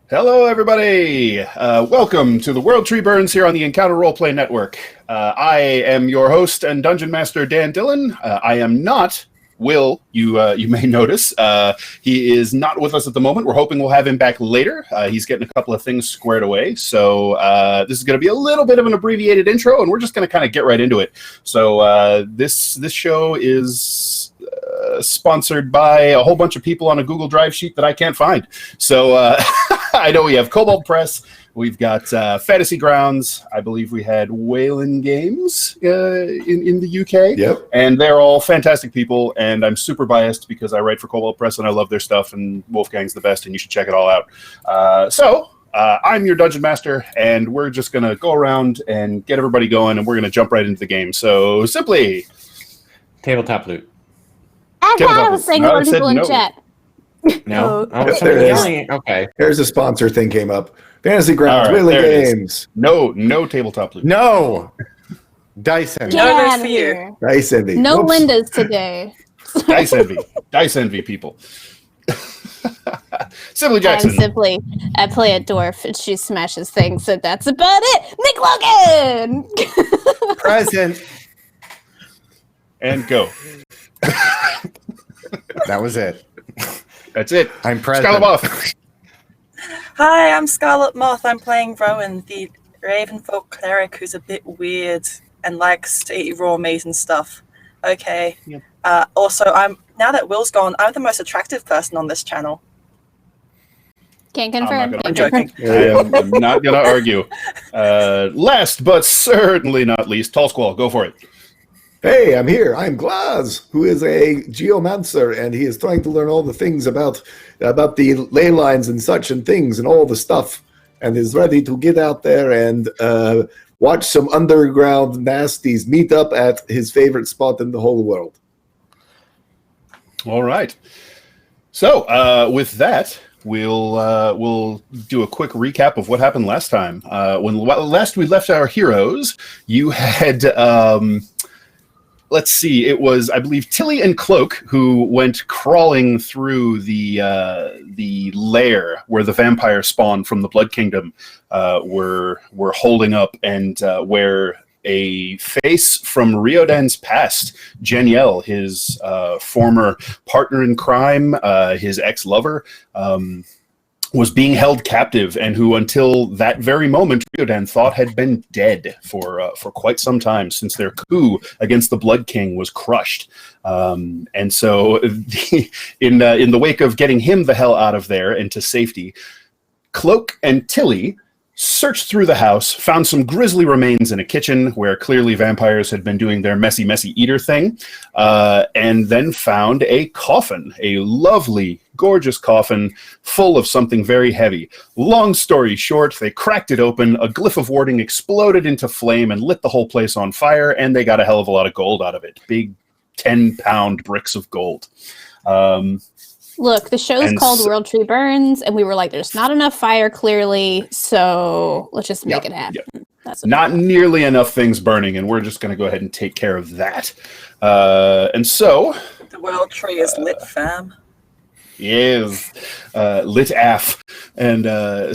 Hello, everybody. Welcome to the World Tree Burns here on the Encounter Roleplay Network. I am your host and Dungeon Master, Dan Dillon. I am not Will, you may notice. He is not with us at the moment. We're hoping we'll have him back later. He's getting a couple of things squared away. So this is going to be a little bit of an abbreviated intro, and we're just going to kind of get right into it. So this show is sponsored by a whole bunch of people on a Google Drive sheet that I can't find. So I know we have Cobalt Press. We've got Fantasy Grounds. I believe we had Wayland Games in the UK. Yep. And they're all fantastic people, and I'm super biased because I write for Cobalt Press and I love their stuff, and Wolfgang's the best, and you should check it all out. So I'm your Dungeon Master, and we're just going to go around and get everybody going, and we're going to jump right into the game. So simply... Tabletop loot. I was saying to people in chat. No? Oh, there it is. Okay. There's a sponsor thing came up. Fantasy Grounds, Wayland Games. No tabletop loot. No! Dyson. Get out of here. Dice Envy. No Whoops. Lindas today. Dice Envy. Dice Envy, people. Simply Jackson. I play a dwarf and she smashes things, and that's about it. Nick Logan! Present. And go. That was it. That's it. I'm present. Scarlet Moth. Hi, I'm Scarlet Moth. I'm playing Rowan, the Ravenfolk cleric who's a bit weird and likes to eat raw meat and stuff. Okay. Yep. Also, now that Will's gone, I'm the most attractive person on this channel. Can't confirm. I'm joking. I'm not going to argue. Last but certainly not least, Tall Squall, go for it. Hey, I'm here. I'm Glaz, who is a geomancer, and he is trying to learn all the things about the ley lines and such and things and all the stuff, and is ready to get out there and watch some underground nasties meet up at his favorite spot in the whole world. All right. So with that, we'll do a quick recap of what happened last time. When last we left our heroes, you had... let's see, it was, I believe, Tilly and Cloak who went crawling through the lair where the vampire spawn from the Blood Kingdom were holding up, and where a face from Riodan's past, Jeniel, his former partner in crime, his ex-lover, was being held captive, and who until that very moment Riodan thought had been dead for quite some time, since their coup against the Blood King was crushed. And so in the wake of getting him the hell out of there and to safety, Cloak and Tilly searched through the house, found some grisly remains in a kitchen where clearly vampires had been doing their messy eater thing, and then found a coffin, a lovely, gorgeous coffin full of something very heavy. Long story short, they cracked it open, a glyph of warding exploded into flame and lit the whole place on fire, and they got a hell of a lot of gold out of it. Big 10-pound bricks of gold. Look, the show's called World Tree Burns, and we were like, there's not enough fire, clearly, so let's just make it happen. Yep. That's not nearly enough things burning, and we're just going to go ahead and take care of that. And so... The World Tree is lit, fam. Yes, lit af. And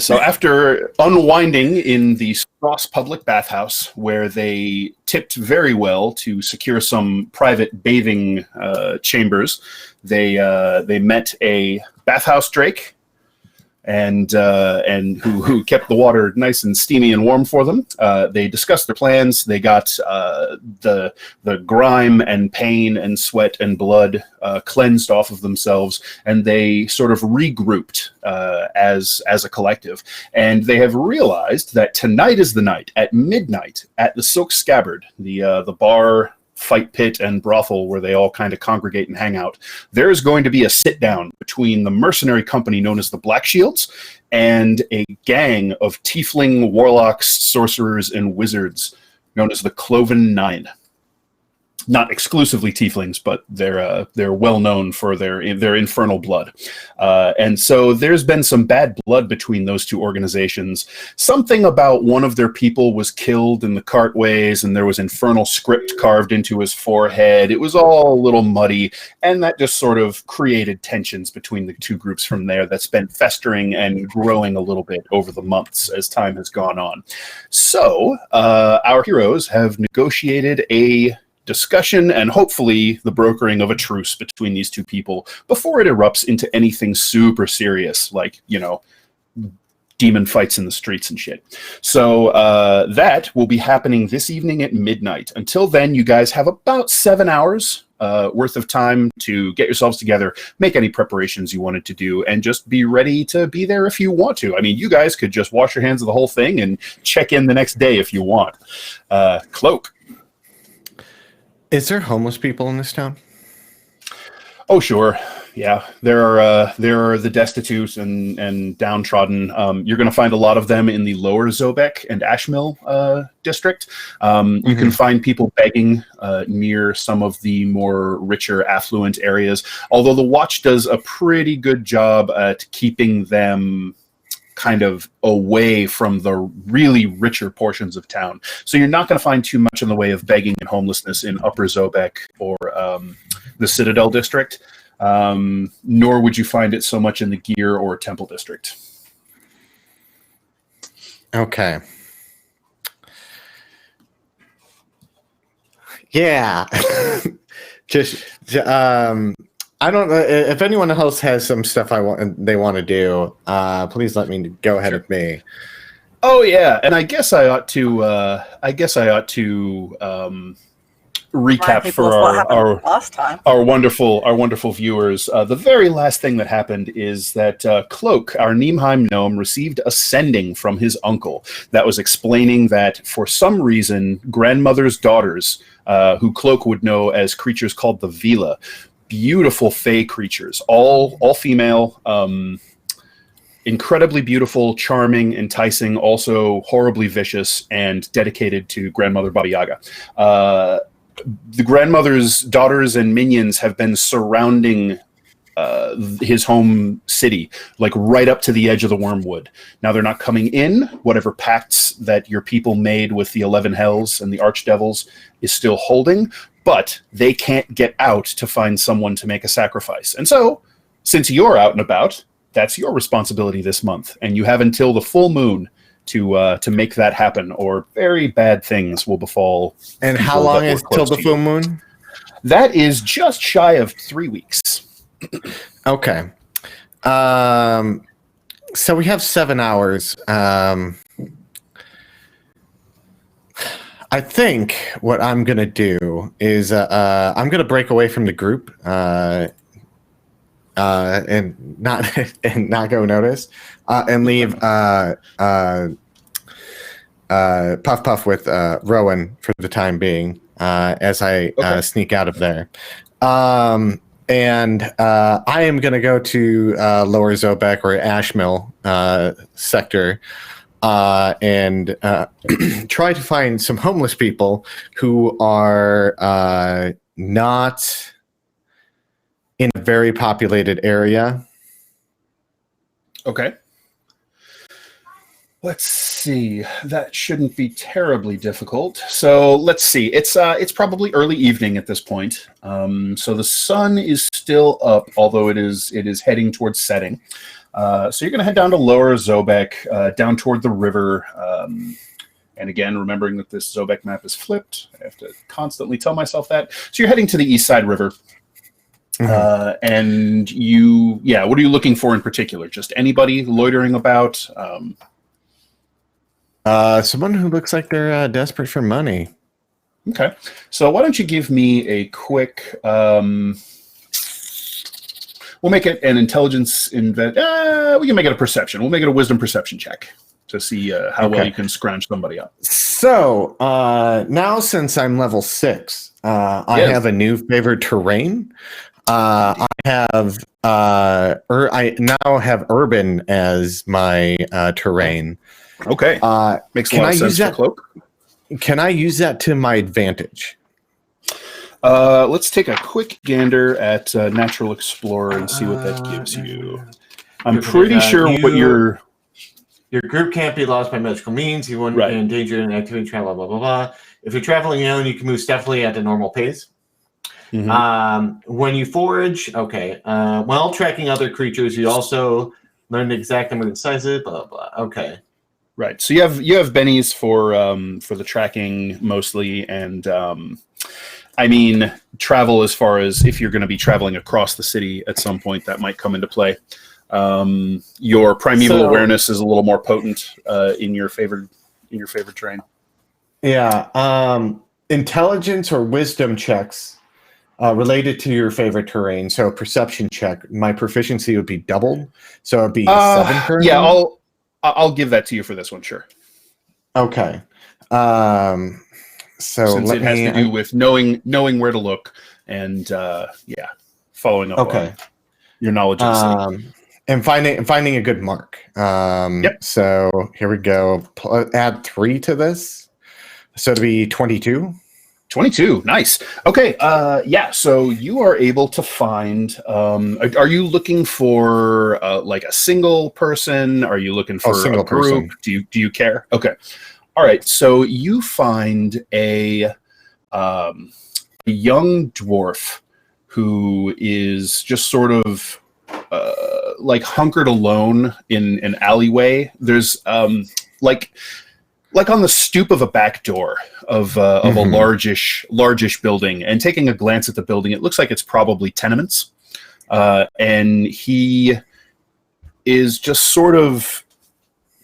so after unwinding in the Stross public bathhouse, where they tipped very well to secure some private bathing chambers, they met a bathhouse drake, and who kept the water nice and steamy and warm for them. They discussed their plans. They got the grime and pain and sweat and blood cleansed off of themselves, and they sort of regrouped as a collective. And they have realized that tonight is the night, at midnight, at the Silk Scabbard, the bar, fight pit, and brothel where they all kind of congregate and hang out. There is going to be a sit-down between the mercenary company known as the Black Shields and a gang of tiefling warlocks, sorcerers, and wizards known as the Cloven Nine. not exclusively tieflings, but they're well known for their infernal blood, and so there's been some bad blood between those two organizations. Something about one of their people was killed in the cartways, and there was infernal script carved into his forehead. It was all a little muddy, and that just sort of created tensions between the two groups from there. That's been festering and growing a little bit over the months as time has gone on. So our heroes have negotiated a discussion and hopefully the brokering of a truce between these two people before it erupts into anything super serious, like, demon fights in the streets and shit. So that will be happening this evening at midnight. Until then, you guys have about 7 hours worth of time to get yourselves together, make any preparations you wanted to do, and just be ready to be there if you want to. I mean, you guys could just wash your hands of the whole thing and check in the next day if you want. Cloak. Is there homeless people in this town? Oh, sure. Yeah, there are the destitute and downtrodden. You're going to find a lot of them in the lower Zobek and Ashmill district. You can find people begging near some of the more richer, affluent areas, although the Watch does a pretty good job at keeping them kind of away from the really richer portions of town. So you're not going to find too much in the way of begging and homelessness in Upper Zobek or the Citadel district, nor would you find it so much in the Gear or Temple district. Okay. Yeah. I don't know if anyone else has some stuff they want to do. Please let me go ahead with me. Oh yeah, and I guess I ought to recap for our wonderful viewers. The very last thing that happened is that Cloak, our Niemheim gnome, received a sending from his uncle that was explaining that for some reason, grandmother's daughters, who Cloak would know as creatures called the Vila, beautiful fey creatures, all female, incredibly beautiful, charming, enticing, also horribly vicious, and dedicated to grandmother Baba Yaga. The grandmother's daughters and minions have been surrounding his home city, like right up to the edge of the Wormwood. Now they're not coming in. Whatever pacts that your people made with the 11 Hells and the Archdevils is still holding, but they can't get out to find someone to make a sacrifice. And so, since you're out and about, that's your responsibility this month, and you have until the full moon to make that happen, or very bad things will befall. And how long is till the full moon? That is just shy of 3 weeks. Okay. So we have 7 hours. I think what I'm going to do is I'm going to break away from the group and not go notice and leave Puff Puff with Rowan for the time being as I sneak out of there. And I am going to go to Lower Zobek or Ashmill sector and try to find some homeless people who are not in a very populated area. Okay. Let's see. That shouldn't be terribly difficult. So let's see. It's probably early evening at this point. So the sun is still up, although it is heading towards setting. So you're going to head down to Lower Zobek, down toward the river. And again, remembering that this Zobek map is flipped, I have to constantly tell myself that. So you're heading to the East Side River. Mm-hmm. And what are you looking for in particular? Just anybody loitering about? Someone who looks like they're desperate for money. Okay. So why don't you give me a quick... we'll make it an intelligence... we can make it a perception. We'll make it a wisdom perception check to see how well you can scrounge somebody up. So now since I'm level 6, I have a new favored terrain. I now have urban as my terrain. Okay. Makes a lot of sense for Cloak. Can I use that to my advantage? Let's take a quick gander at Natural Explorer and see what that gives you. I'm pretty sure what your group can't be lost by magical means. You wouldn't be in danger in activity, travel, blah, blah, blah. If you're traveling alone, you can move stealthily at a normal pace. When you forage, while tracking other creatures, you also learn the exact number and sizes, blah, blah, blah. Okay. Right. So you have bennies for the tracking mostly, and I mean travel as far as if you're going to be traveling across the city at some point, that might come into play. Your primeval awareness is a little more potent in your favored terrain. Yeah. Intelligence or wisdom checks related to your favorite terrain. So perception check, my proficiency would be doubled. So it'd be 7 currently. Yeah, I'll give that to you for this one, sure. Okay. So since it has to do with knowing where to look and following up on your knowledge of the city. And finding a good mark. So here we go. Add 3 to this. So it'd be 22. 22, nice. Okay, so you are able to find, are you looking for like a single person? Are you looking for a group? Do you care? Okay. All right, so you find a young dwarf who is just sort of like hunkered alone in an alleyway. There's like on the stoop of a back door of a largish building, and taking a glance at the building, it looks like it's probably tenements. And he is just sort of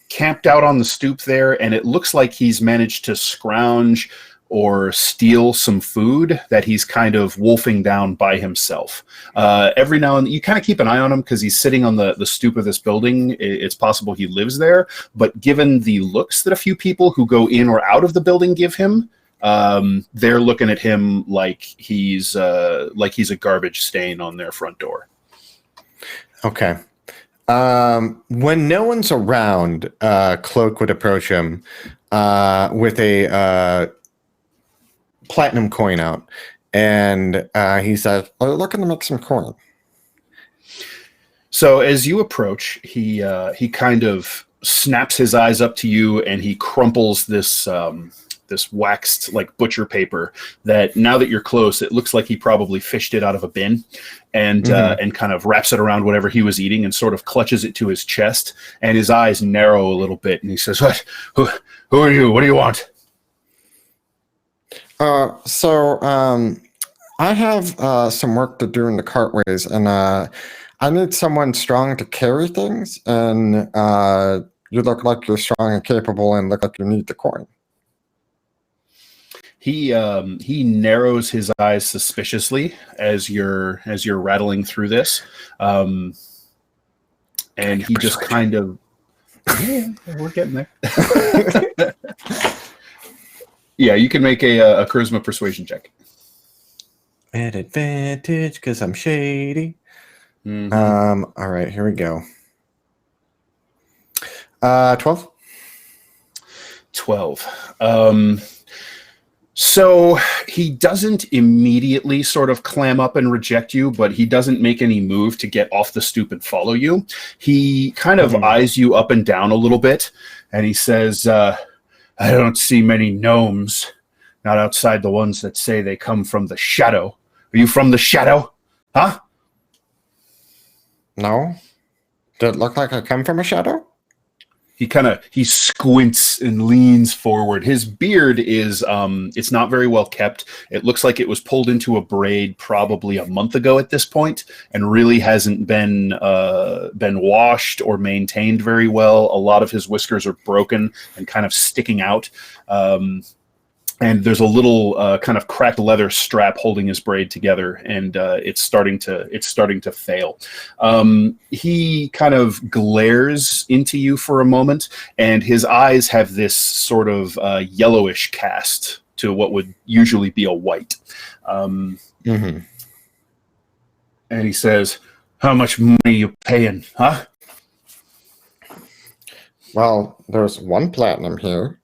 camped out on the stoop there, and it looks like he's managed to scrounge or steal some food that he's kind of wolfing down by himself. Every now and then, you kind of keep an eye on him because he's sitting on the stoop of this building. It's possible he lives there, but given the looks that a few people who go in or out of the building give him, they're looking at him like he's a garbage stain on their front door. Okay. When no one's around, Cloak would approach him with a platinum coin out, and he says, "Are you looking to make some coin?" So as you approach, he kind of snaps his eyes up to you, and he crumples this waxed like butcher paper that, now that you're close, it looks like he probably fished it out of a bin, and kind of wraps it around whatever he was eating and sort of clutches it to his chest, and his eyes narrow a little bit, and he says, "What? Who are you? What do you want?" I have some work to do in the cartways, and I need someone strong to carry things, and you look like you're strong and capable and look like you need the coin. He narrows his eyes suspiciously as you're rattling through this, and he just kind of, we're getting there. Yeah, you can make a charisma persuasion check. At advantage, because I'm shady. All right, here we go. 12. 12. So he doesn't immediately sort of clam up and reject you, but he doesn't make any move to get off the stoop and follow you. He kind of eyes you up and down a little bit, and he says, "I don't see many gnomes, not outside the ones that say they come from the shadow. Are you from the shadow? Huh?" No. Does it look like I come from a shadow? He squints and leans forward. His beard is it's not very well kept. It looks like it was pulled into a braid probably a month ago at this point, and really hasn't been washed or maintained very well. A lot of his whiskers are broken and kind of sticking out. And there's a little kind of cracked leather strap holding his braid together, and it's starting to fail. He kind of glares into you for a moment, and his eyes have this sort of yellowish cast to what would usually be a white. And he says, "How much money are you paying, huh?" Well, there's 1 platinum here.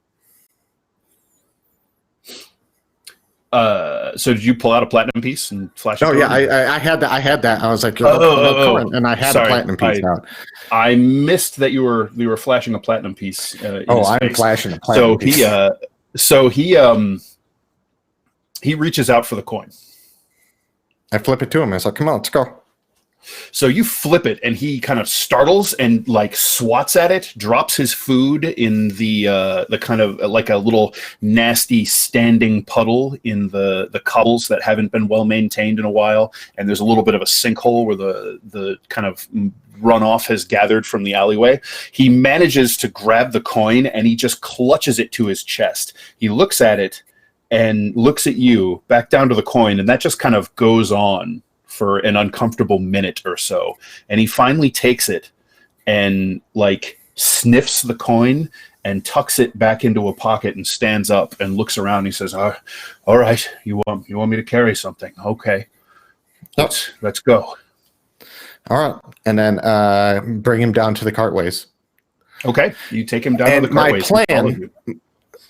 So did you pull out a platinum piece and flash it? Oh to yeah, him? I had that. I had that. I was like, current, and I had sorry, a platinum piece out. I missed that you were flashing a platinum piece. In his I'm face. flashing a platinum piece. He reaches out for the coin. I flip it to him. I was like, come on, let's go. So you flip it, and he kind of startles and like swats at it, drops his food in the kind of like a little nasty standing puddle in the cobbles that haven't been well maintained in a while, and there's a little bit of a sinkhole where the kind of runoff has gathered from the alleyway. He manages to grab the coin, and he just clutches it to his chest. He looks at it and looks at you, back down to the coin, and that just kind of goes on for an uncomfortable minute or so. And he finally takes it and like sniffs the coin and tucks it back into a pocket and stands up and looks around. He says, all right, you want me to carry something? Okay, let's go. All right. And then bring him down to the cartways. Okay, you take him down to the cartways.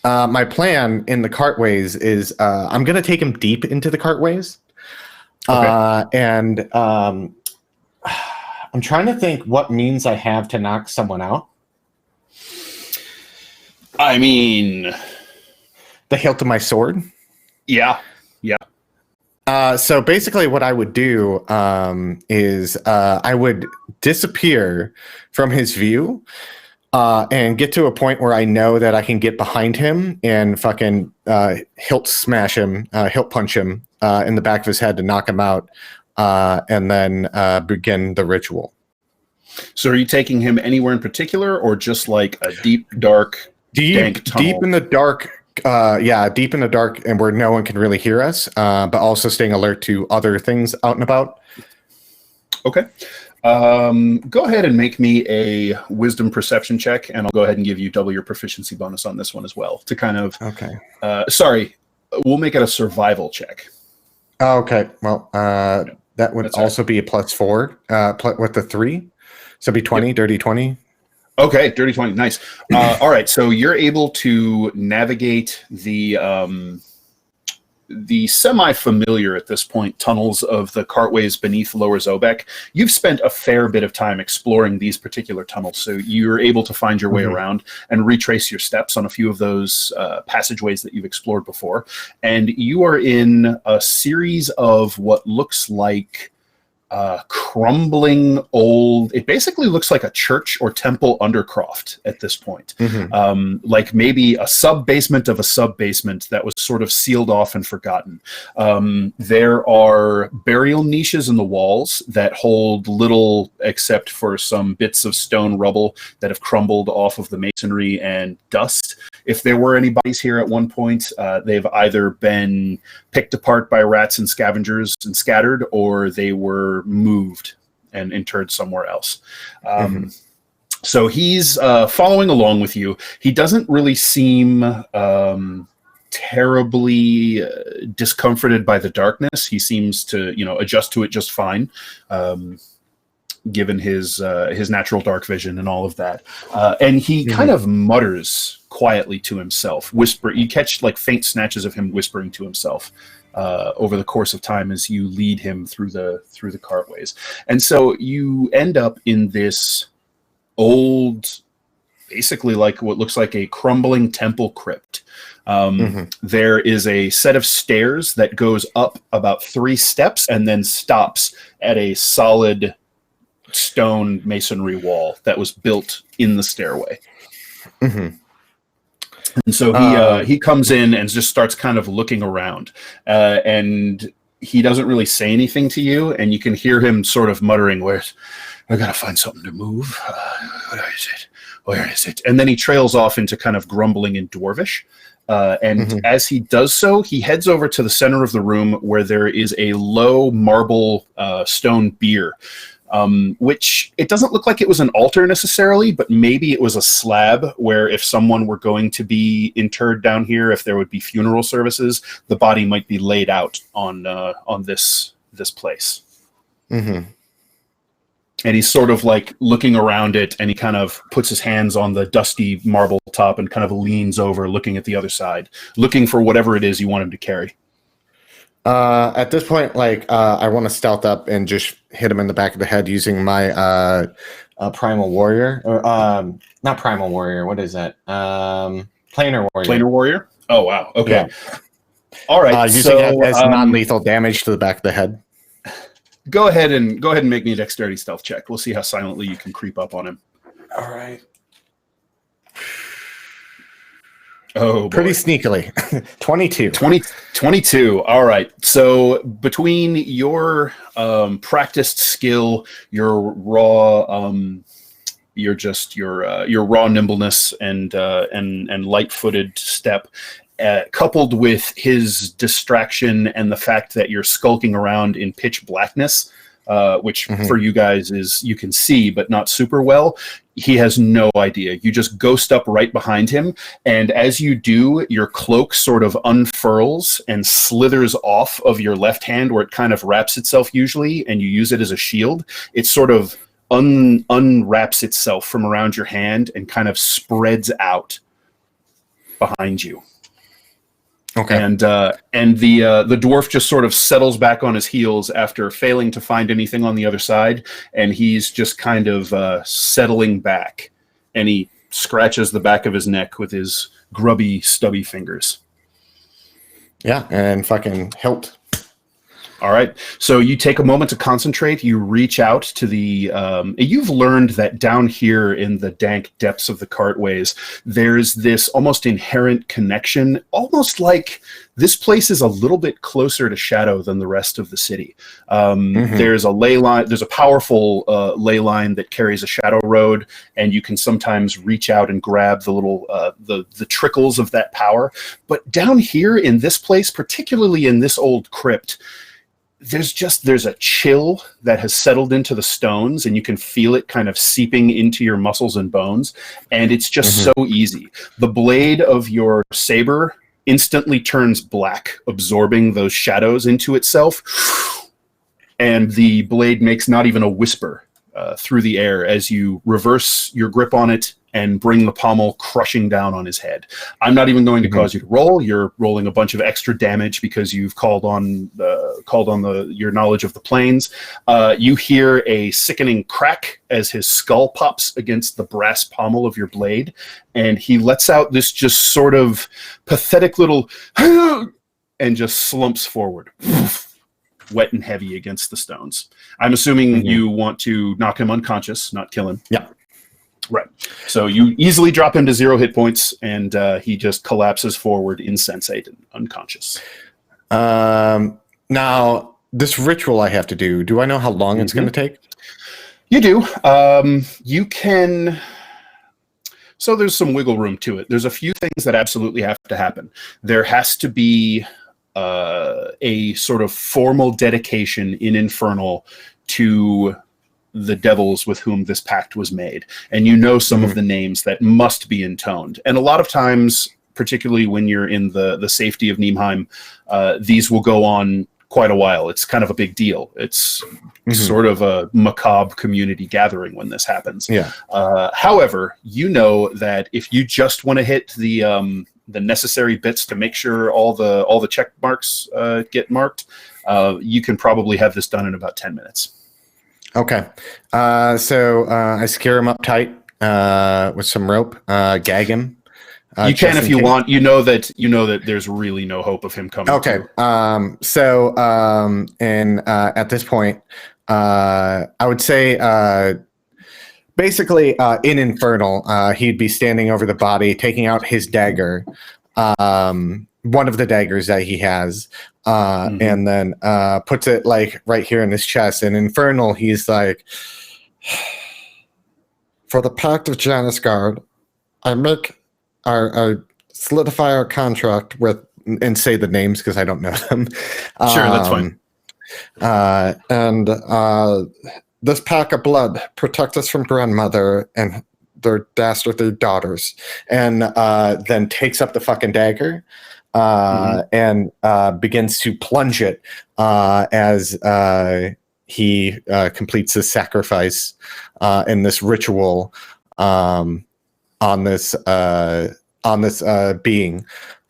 My plan in the cartways is I'm going to take him deep into the cartways. Okay. And I'm trying to think what means I have to knock someone out. I mean, the hilt of my sword. Yeah. So basically what I would do is I would disappear from his view and get to a point where I know that I can get behind him and fucking hilt smash him, hilt punch him in the back of his head to knock him out, and then begin the ritual. So are you taking him anywhere in particular, or just like a deep, dark, dank tunnel? Deep in the dark, deep in the dark, and where no one can really hear us, but also staying alert to other things out and about. Okay. Go ahead and make me a wisdom perception check, and I'll go ahead and give you double your proficiency bonus on this one as well to kind of... Okay. Sorry, we'll make it a survival check. Okay. Well, that would also be a +4 with the 3. So it'd be 20, yep. Dirty 20. Okay, dirty 20. Nice. All right, so you're able to navigate the semi-familiar at this point tunnels of the cartways beneath Lower Zobek. You've spent a fair bit of time exploring these particular tunnels, so you're able to find your way around and retrace your steps on a few of those passageways that you've explored before. And you are in a series of what looks like crumbling old... It basically looks like a church or temple undercroft at this point. Like maybe a sub-basement of a sub-basement that was sort of sealed off and forgotten. There are burial niches in the walls that hold little except for some bits of stone rubble that have crumbled off of the masonry and dust. If there were any bodies here at one point, they've either been picked apart by rats and scavengers and scattered, or they were moved and interred somewhere else. So he's following along with you. He doesn't really seem terribly discomforted by the darkness. He seems to, adjust to it just fine, given his natural dark vision and all of that. And he kind of mutters quietly to himself, you catch like faint snatches of him whispering to himself over the course of time as you lead him through the cartways. And so you end up in this old, basically like what looks like a crumbling temple crypt. There is a set of stairs that goes up about 3 steps and then stops at a solid stone masonry wall that was built in the stairway. And so he comes in and just starts kind of looking around, and he doesn't really say anything to you, and you can hear him sort of muttering, I gotta find something to move. Where is it? And then he trails off into kind of grumbling in Dwarvish. And as he does so, he heads over to the center of the room where there is a low marble stone bier, which it doesn't look like it was an altar necessarily, but maybe it was a slab where if someone were going to be interred down here, if there would be funeral services, the body might be laid out on this place. And he's sort of like looking around it, and he kind of puts his hands on the dusty marble top and kind of leans over, looking at the other side, looking for whatever it is you want him to carry. At this point, I want to stealth up and just hit him in the back of the head using my Primal Warrior, or not Primal Warrior. What is that? Planar Warrior. Planar Warrior. Oh wow. Okay. Yeah. All right. Using it as non-lethal damage to the back of the head. Go ahead and make me a dexterity stealth check. We'll see how silently you can creep up on him. All right. Oh, boy. Pretty sneakily. 22. 22. All right. So between your practiced skill, your raw your raw nimbleness and light-footed step, coupled with his distraction and the fact that you're skulking around in pitch blackness, which for you guys is you can see but not super well, he has no idea. You just ghost up right behind him, and as you do, your cloak sort of unfurls and slithers off of your left hand where it kind of wraps itself usually, and you use it as a shield. It sort of unwraps itself from around your hand and kind of spreads out behind you. Okay. And the dwarf just sort of settles back on his heels after failing to find anything on the other side, and he's just kind of settling back, and he scratches the back of his neck with his grubby, stubby fingers. Yeah, and fucking hilt. All right. So you take a moment to concentrate. You reach out to the... you've learned that down here in the dank depths of the cartways, there's this almost inherent connection, almost like this place is a little bit closer to shadow than the rest of the city. There's a ley line. There's a powerful ley line that carries a shadow road, and you can sometimes reach out and grab the little the trickles of that power. But down here in this place, particularly in this old crypt, there's a chill that has settled into the stones, and you can feel it kind of seeping into your muscles and bones, and it's just so easy. The blade of your saber instantly turns black, absorbing those shadows into itself, and the blade makes not even a whisper through the air as you reverse your grip on it and bring the pommel crushing down on his head. I'm not even going to cause you to roll. You're rolling a bunch of extra damage because you've called on your knowledge of the planes. You hear a sickening crack as his skull pops against the brass pommel of your blade, and he lets out this just sort of pathetic little and just slumps forward, wet and heavy against the stones. I'm assuming you want to knock him unconscious, not kill him. Yeah. Right. So you easily drop him to 0 hit points, and he just collapses forward, insensate and unconscious. Now, this ritual I have to do I know how long it's going to take? You do. You can... So there's some wiggle room to it. There's a few things that absolutely have to happen. There has to be a sort of formal dedication in Infernal to the devils with whom this pact was made, and you know some of the names that must be intoned, and a lot of times, particularly when you're in the safety of Niemheim, these will go on quite a while. It's kind of a big deal. It's sort of a macabre community gathering when this happens. However, you know that if you just want to hit the necessary bits to make sure all the check marks get marked, you can probably have this done in about 10 minutes. Okay. So I scare him up tight with some rope, gag him. You can if you want. You know that there's really no hope of him coming. Okay. At this point, I would say basically in Infernal, he'd be standing over the body, taking out his dagger, one of the daggers that he has, and then puts it like right here in his chest. And Infernal, he's like, for the Pact of Janisgard, I solidify our contract with, and say the names because I don't know them. Sure, that's fine. And this pack of blood protect us from grandmother and their dastardly daughters. And then takes up the fucking dagger and begins to plunge it as he completes his sacrifice in this ritual on this being.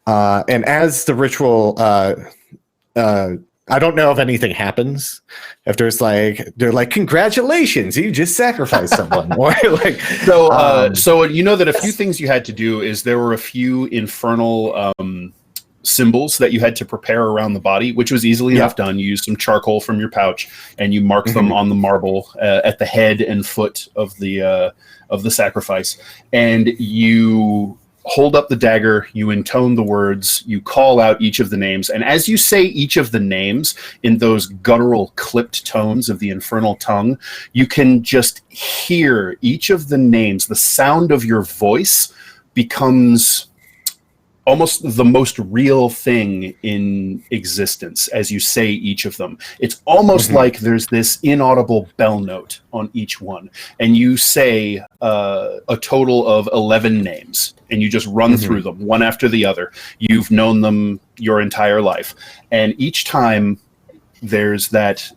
And as the ritual I don't know if anything happens. If there's they're like, congratulations, you just sacrificed someone, or like. So you know that a few things you had to do is there were a few infernal symbols that you had to prepare around the body, which was easily enough done. You used some charcoal from your pouch and you marked them on the marble at the head and foot of the sacrifice, and you hold up the dagger, you intone the words, you call out each of the names, and as you say each of the names in those guttural clipped tones of the infernal tongue, you can just hear each of the names. The sound of your voice becomes almost the most real thing in existence as you say each of them. It's almost like there's this inaudible bell note on each one, and you say a total of 11 names, and you just run through them one after the other. You've known them your entire life, and each time there's that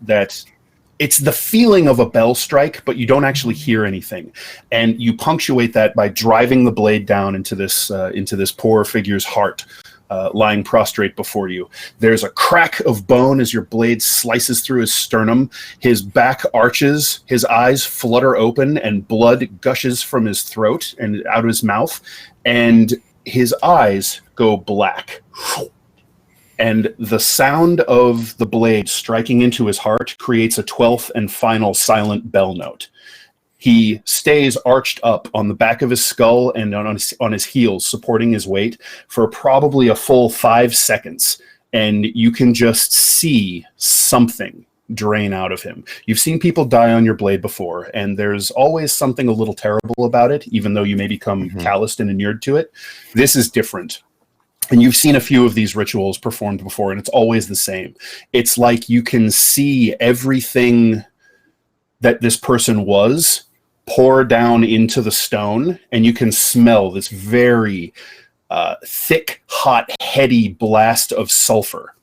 it's the feeling of a bell strike, but you don't actually hear anything. And you punctuate that by driving the blade down into this poor figure's heart, lying prostrate before you. There's a crack of bone as your blade slices through his sternum. His back arches, his eyes flutter open, and blood gushes from his throat and out of his mouth. And his eyes go black. And the sound of the blade striking into his heart creates a 12th and final silent bell note. He stays arched up on the back of his skull and on his heels, supporting his weight for probably a full 5 seconds. And you can just see something drain out of him. You've seen people die on your blade before, and there's always something a little terrible about it, even though you may become calloused and inured to it. This is different. And you've seen a few of these rituals performed before, and it's always the same. It's like you can see everything that this person was pour down into the stone, and you can smell this very thick, hot, heady blast of sulfur.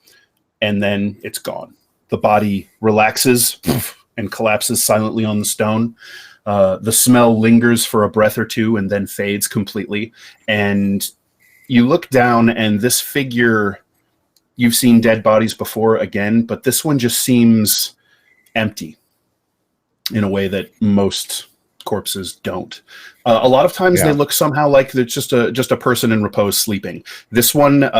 And then it's gone. The body relaxes and collapses silently on the stone. The smell lingers for a breath or two and then fades completely. And you look down, and this figure, you've seen dead bodies before again, but this one just seems empty in a way that most corpses don't. A lot of times they look somehow like they're just a person in repose sleeping. This one,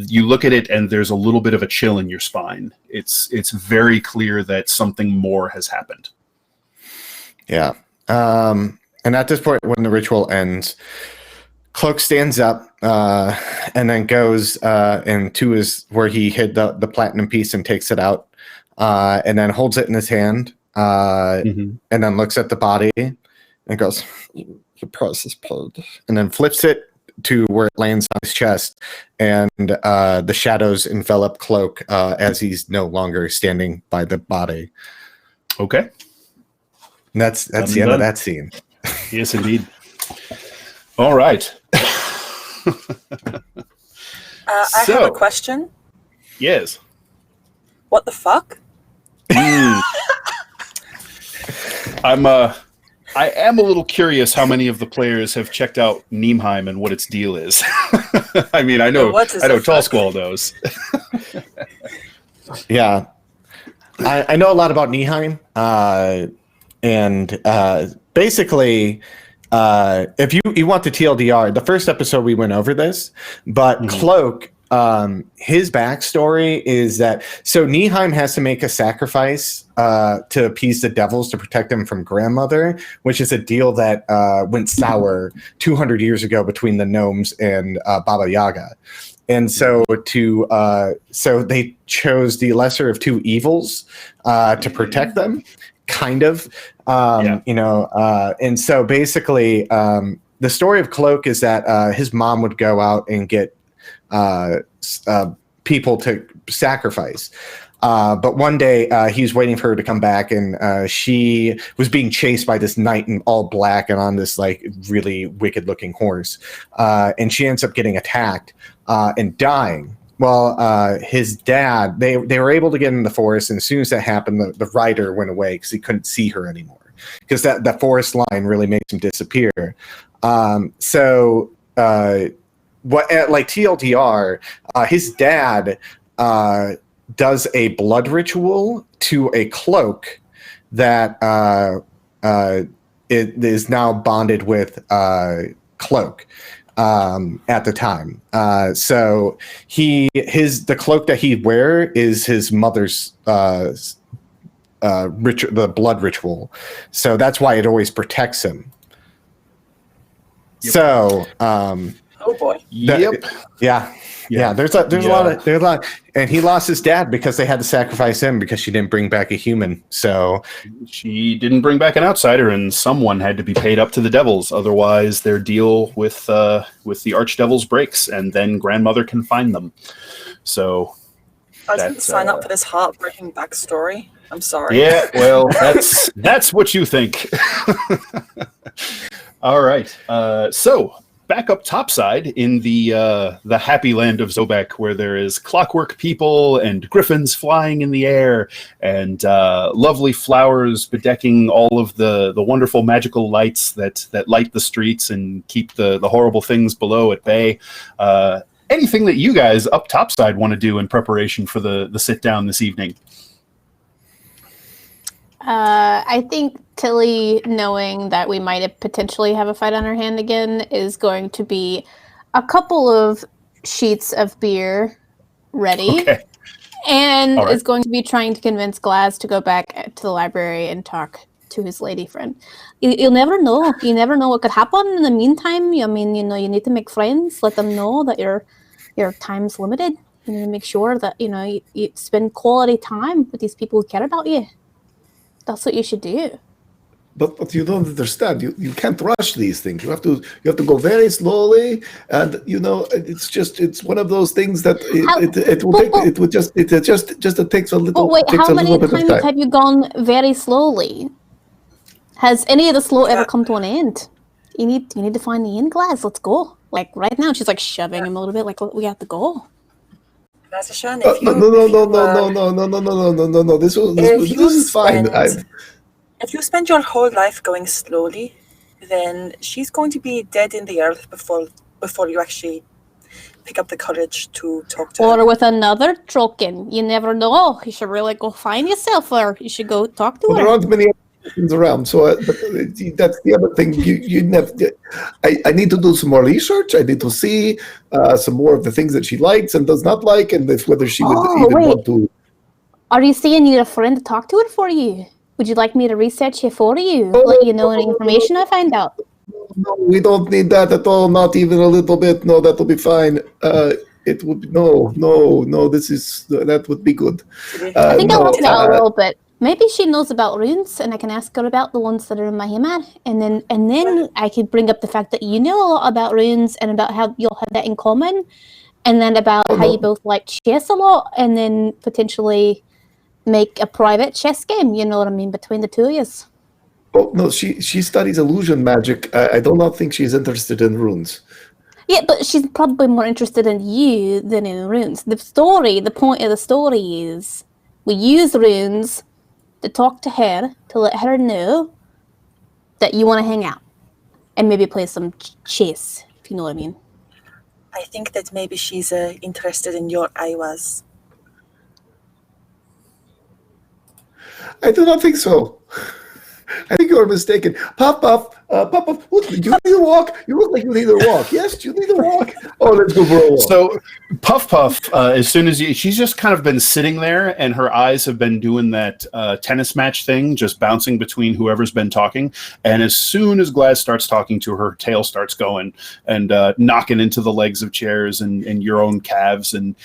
you look at it and there's a little bit of a chill in your spine. It's very clear that something more has happened. Yeah. And at this point, when the ritual ends, Cloak stands up and then goes into where he hid the platinum piece and takes it out, and then holds it in his hand, and then looks at the body and goes, "The price is paid," and then flips it to where it lands on his chest, and the shadows envelop Cloak as he's no longer standing by the body. Okay, and that's the end of that scene. Yes, indeed. All right. I have a question. Yes. What the fuck? I am a little curious how many of the players have checked out Niemheim and what its deal is. I mean, I know Tall Squall knows. Yeah. I know a lot about Niemheim. And basically, if you want the TLDR, the first episode we went over this, but Cloak, his backstory is that Niemheim has to make a sacrifice to appease the devils to protect him from grandmother, which is a deal that went sour 200 years ago between the gnomes and Baba Yaga. And so they chose the lesser of two evils to protect them, kind of. And so basically the story of Cloak is that his mom would go out and get people to sacrifice. But one day he's waiting for her to come back, and she was being chased by this knight in all black and on this like really wicked looking horse. And she ends up getting attacked and dying. Well, his dad, they were able to get in the forest, and as soon as that happened, the rider went away because he couldn't see her anymore. Because that forest line really makes him disappear. What like TLDR, his dad does a blood ritual to a cloak that it is now bonded with Cloak at the time. So the cloak that he wear is his mother's the blood ritual. So that's why it always protects him. Yep. So oh boy. Yeah. There's a lot, and he lost his dad because they had to sacrifice him because she didn't bring back a human. So she didn't bring back an outsider, and someone had to be paid up to the devils. Otherwise, their deal with the archdevils breaks, and then grandmother can find them. So I didn't sign up for this heartbreaking backstory. I'm sorry. Yeah, well, that's what you think. All right. So back up topside in the happy land of Zobek, where there is clockwork people and griffins flying in the air and lovely flowers bedecking all of the wonderful magical lights that light the streets and keep the horrible things below at bay. Anything that you guys up topside want to do in preparation for the sit down this evening? I think Tilly, knowing that we might potentially have a fight on her hand again, is going to be a couple of sheets of beer ready. Okay. And is going to be trying to convince Glaz to go back to the library and talk to his lady friend. You'll never know. You never know what could happen in the meantime. I mean, you need to make friends. Let them know that your time's limited. You need to make sure that, you spend quality time with these people who care about you. That's what you should do. But you don't understand. You can't rush these things. You have to go very slowly, and it's one of those things that it takes a little. Wait, how many times have you gone very slowly? Has any of the slow ever come to an end? You need to find the end, Glaz. Let's go. Like right now, she's like shoving him a little bit. Like we have to go. No. This is fine. If you spend your whole life going slowly, then she's going to be dead in the earth before you actually pick up the courage to talk to her. Or with another token. You never know. You should really go find yourself, or you should go talk to her. There aren't many things around, so that's the other thing. I need to do some more research. I need to see some more of the things that she likes and does not like, and whether she would even want to. Are you saying you need a friend to talk to it for you? Would you like me to research it for you? Let you know any information I find out? No, we don't need that at all. Not even a little bit. No, that'll be fine. It would be, no. That would be good. I think I'll help you out a little bit. Maybe she knows about runes, and I can ask her about the ones that are in my hammer, and then I could bring up the fact that you know a lot about runes and about how you'll have that in common, and then about how you both like chess a lot, and then potentially make a private chess game. You know what I mean, between the two of you. Oh no, she studies illusion magic. I do not think she's interested in runes. Yeah, but she's probably more interested in you than in runes. The point of the story is we use runes to talk to her, to let her know that you want to hang out and maybe play some chess, if you know what I mean. I think that maybe she's interested in your Iwas. I do not think so. I think you're mistaken. Puff. Look, you need to walk. You look like you need to walk. Yes, you need to walk. Oh, let's go for a walk. So, Puff, as soon as she's just kind of been sitting there, and her eyes have been doing that tennis match thing, just bouncing between whoever's been talking. And as soon as Glaz starts talking to her, tail starts going and knocking into the legs of chairs and your own calves. And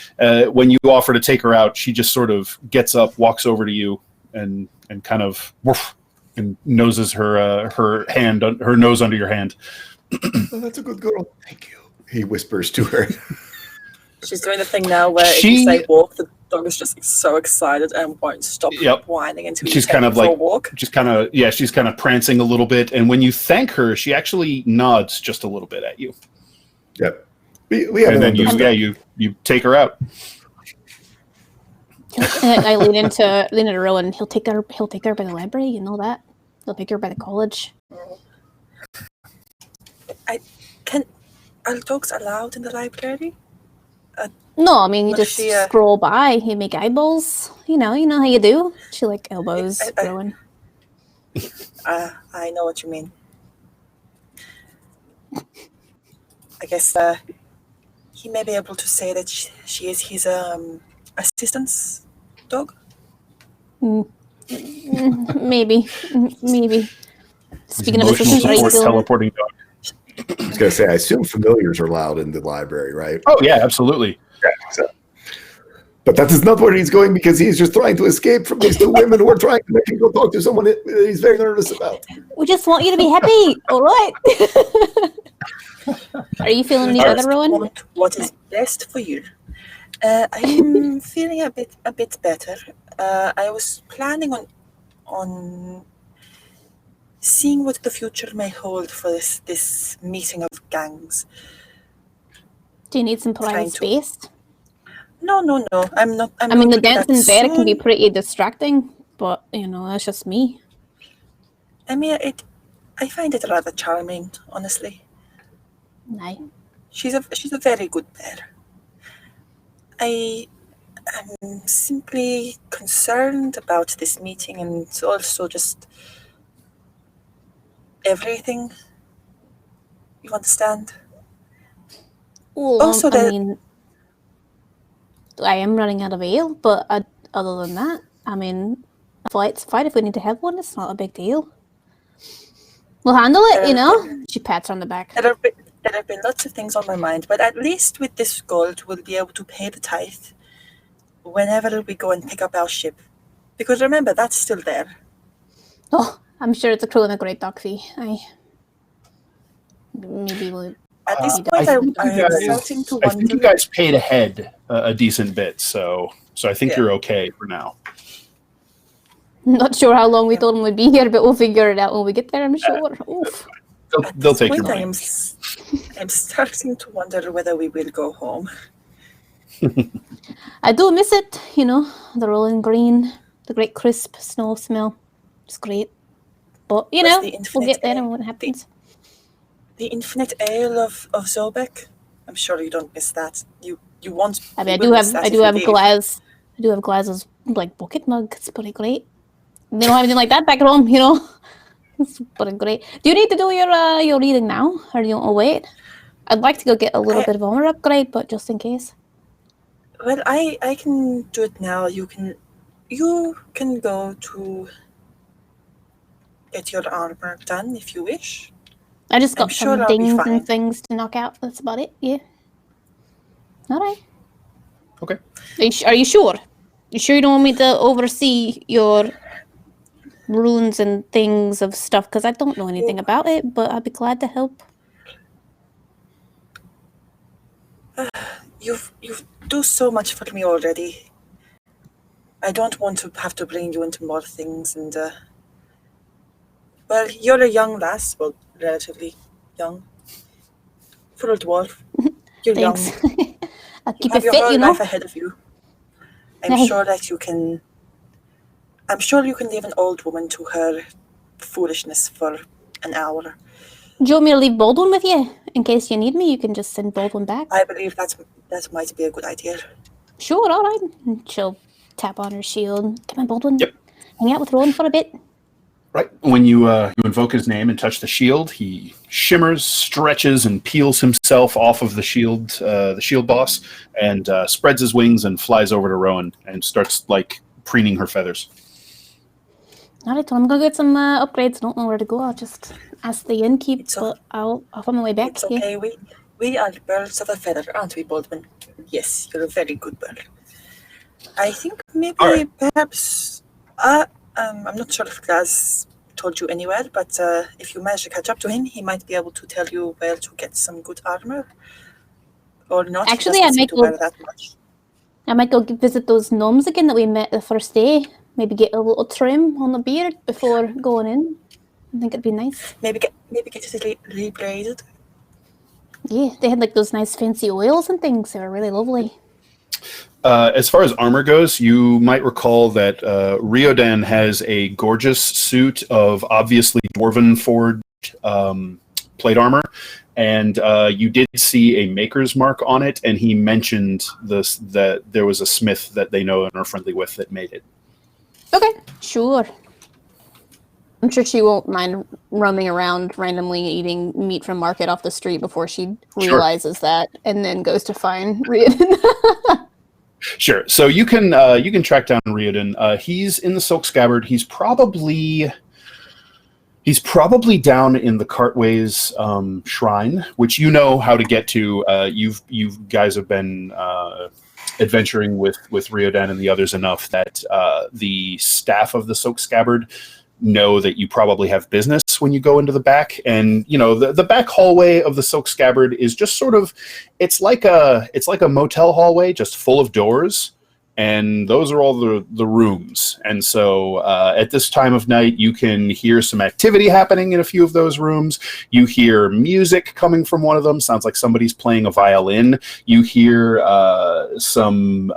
when you offer to take her out, she just sort of gets up, walks over to you, and kind of woof, and noses her nose under your hand. Oh, that's a good girl. Thank you. He whispers to her. She's doing the thing now where if you say walk, the dog is just so excited and won't stop whining until she's you kind of for like a walk. she's kind of prancing a little bit, and when you thank her, she actually nods just a little bit at you. Yep. We have, and then you take her out. And I lean into Rowan. He'll take her by the library. You know that. He'll take her by the college. Are dogs allowed in the library? No, I mean, you Will just she, scroll by, you make eyeballs. You know how you do. She, like, elbows I- Rowan. I know what you mean. I guess he may be able to say that she is his assistant's dog. Maybe. Speaking of Emotional assistants, are you support still... teleporting dog. I was going to say, I assume familiars are allowed in the library, right? Oh yeah, absolutely. Yeah, so. But that is not where he's going because he's just trying to escape from these two women who are trying to make him go talk to someone that he's very nervous about. We just want you to be happy, all right? Are you feeling any better, Rowan? Want what is best for you? I'm feeling a bit better. I was planning on seeing what the future may hold for this meeting of gangs. Do you need some private Trying to- space? No. I'm not. I mean, the that dancing bear can be soon. pretty distracting, but, that's just me. I mean, I find it rather charming, honestly. Aye. She's a very good bear. I am simply concerned about this meeting and also just everything. You understand? Well, Also, I mean, I am running out of ale, but other than that, I mean, a flight's fine. If we need to have one, it's not a big deal. We'll handle it, She pats her on the back. There have been lots of things on my mind, but at least with this gold, we'll be able to pay the tithe whenever we go and pick up our ship. Because remember, that's still there. Oh, I'm sure it's a cruel and a great dog fee. Maybe we'll... At this I point, I I'm starting to I think you wonder. guys paid ahead a decent bit, so I think Yeah. you're okay for now. Not sure how long we told them we'd be here, but we'll figure it out when we get there, I'm sure. Oof. They'll At this take your point, money. I'm starting to wonder whether we will go home. I do miss it, the rolling green, the great crisp snow smell. It's great. But, the we'll infinite get there air, and what happens. The infinite ale of Zobek. I'm sure you don't miss that. You won't. I mean, you will miss that I if do you have leave. Glaz's, like, bucket mug. It's pretty great. They don't have anything like that back at home, It's pretty great. Do you need to do your reading now, or do you want to wait? I'd like to go get a little bit of armor upgrade, but just in case. Well, I can do it now. You can go to get your armor done if you wish. I just got I'm sure some I'll be dings fine. and things to knock out. That's about it. Yeah. All right. Okay. Are you sure? You sure you don't want me to oversee your runes and things of stuff? Because I don't know anything about it, but I'd be glad to help. You've do so much for me already. I don't want to have to bring you into more things, and well, you're a young lass, well, relatively young. For a dwarf, you're young. Thanks. I'll You keep have it your fit, whole you know. life ahead of you. I'm Hey. sure that you can. I'm sure you can leave an old woman to her foolishness for an hour. Do you want me to leave Baldwin with you? In case you need me, you can just send Baldwin back. I believe that might be a good idea. Sure, all right. And she'll tap on her shield. Come on, Baldwin. Yep. Hang out with Rowan for a bit. Right. When you invoke his name and touch the shield, he shimmers, stretches, and peels himself off of the shield boss, and spreads his wings and flies over to Rowan and starts preening her feathers. All right, well, I'm gonna get some upgrades. I don't know where to go. I'll just ask the innkeep, It's but I'll find my way back. It's okay. We are birds of a feather, aren't we, Baldwin? Yes, you're a very good bird. I think maybe All right. perhaps I'm not sure if Gaz told you anywhere, but if you manage to catch up to him, he might be able to tell you where to get some good armor. Or not. He Actually, doesn't I seem might to go- wear that much. I might go visit those gnomes again that we met the first day. Maybe get a little trim on the beard before going in. I think it'd be nice. Maybe get it rebladed. Yeah, they had those nice fancy oils and things. They were really lovely. As far as armor goes, you might recall that Riodan has a gorgeous suit of obviously dwarven forged plate armor, and you did see a maker's mark on it, and he mentioned that there was a smith that they know and are friendly with that made it. Okay, sure. I'm sure she won't mind roaming around randomly eating meat from market off the street before she realizes that, and then goes to find Riordan. Sure. So you can track down Riordan. He's in the Silk Scabbard. He's probably down in the Cartways shrine, which you know how to get to. You guys have been adventuring with Riordan and the others enough that the staff of the Silk Scabbard know that you probably have business when you go into the back. And the back hallway of the Silk Scabbard is just sort of, it's like a motel hallway, just full of doors, and those are all the rooms. And so at this time of night, you can hear some activity happening in a few of those rooms. You hear music coming from one of them. Sounds like somebody's playing a violin. You hear some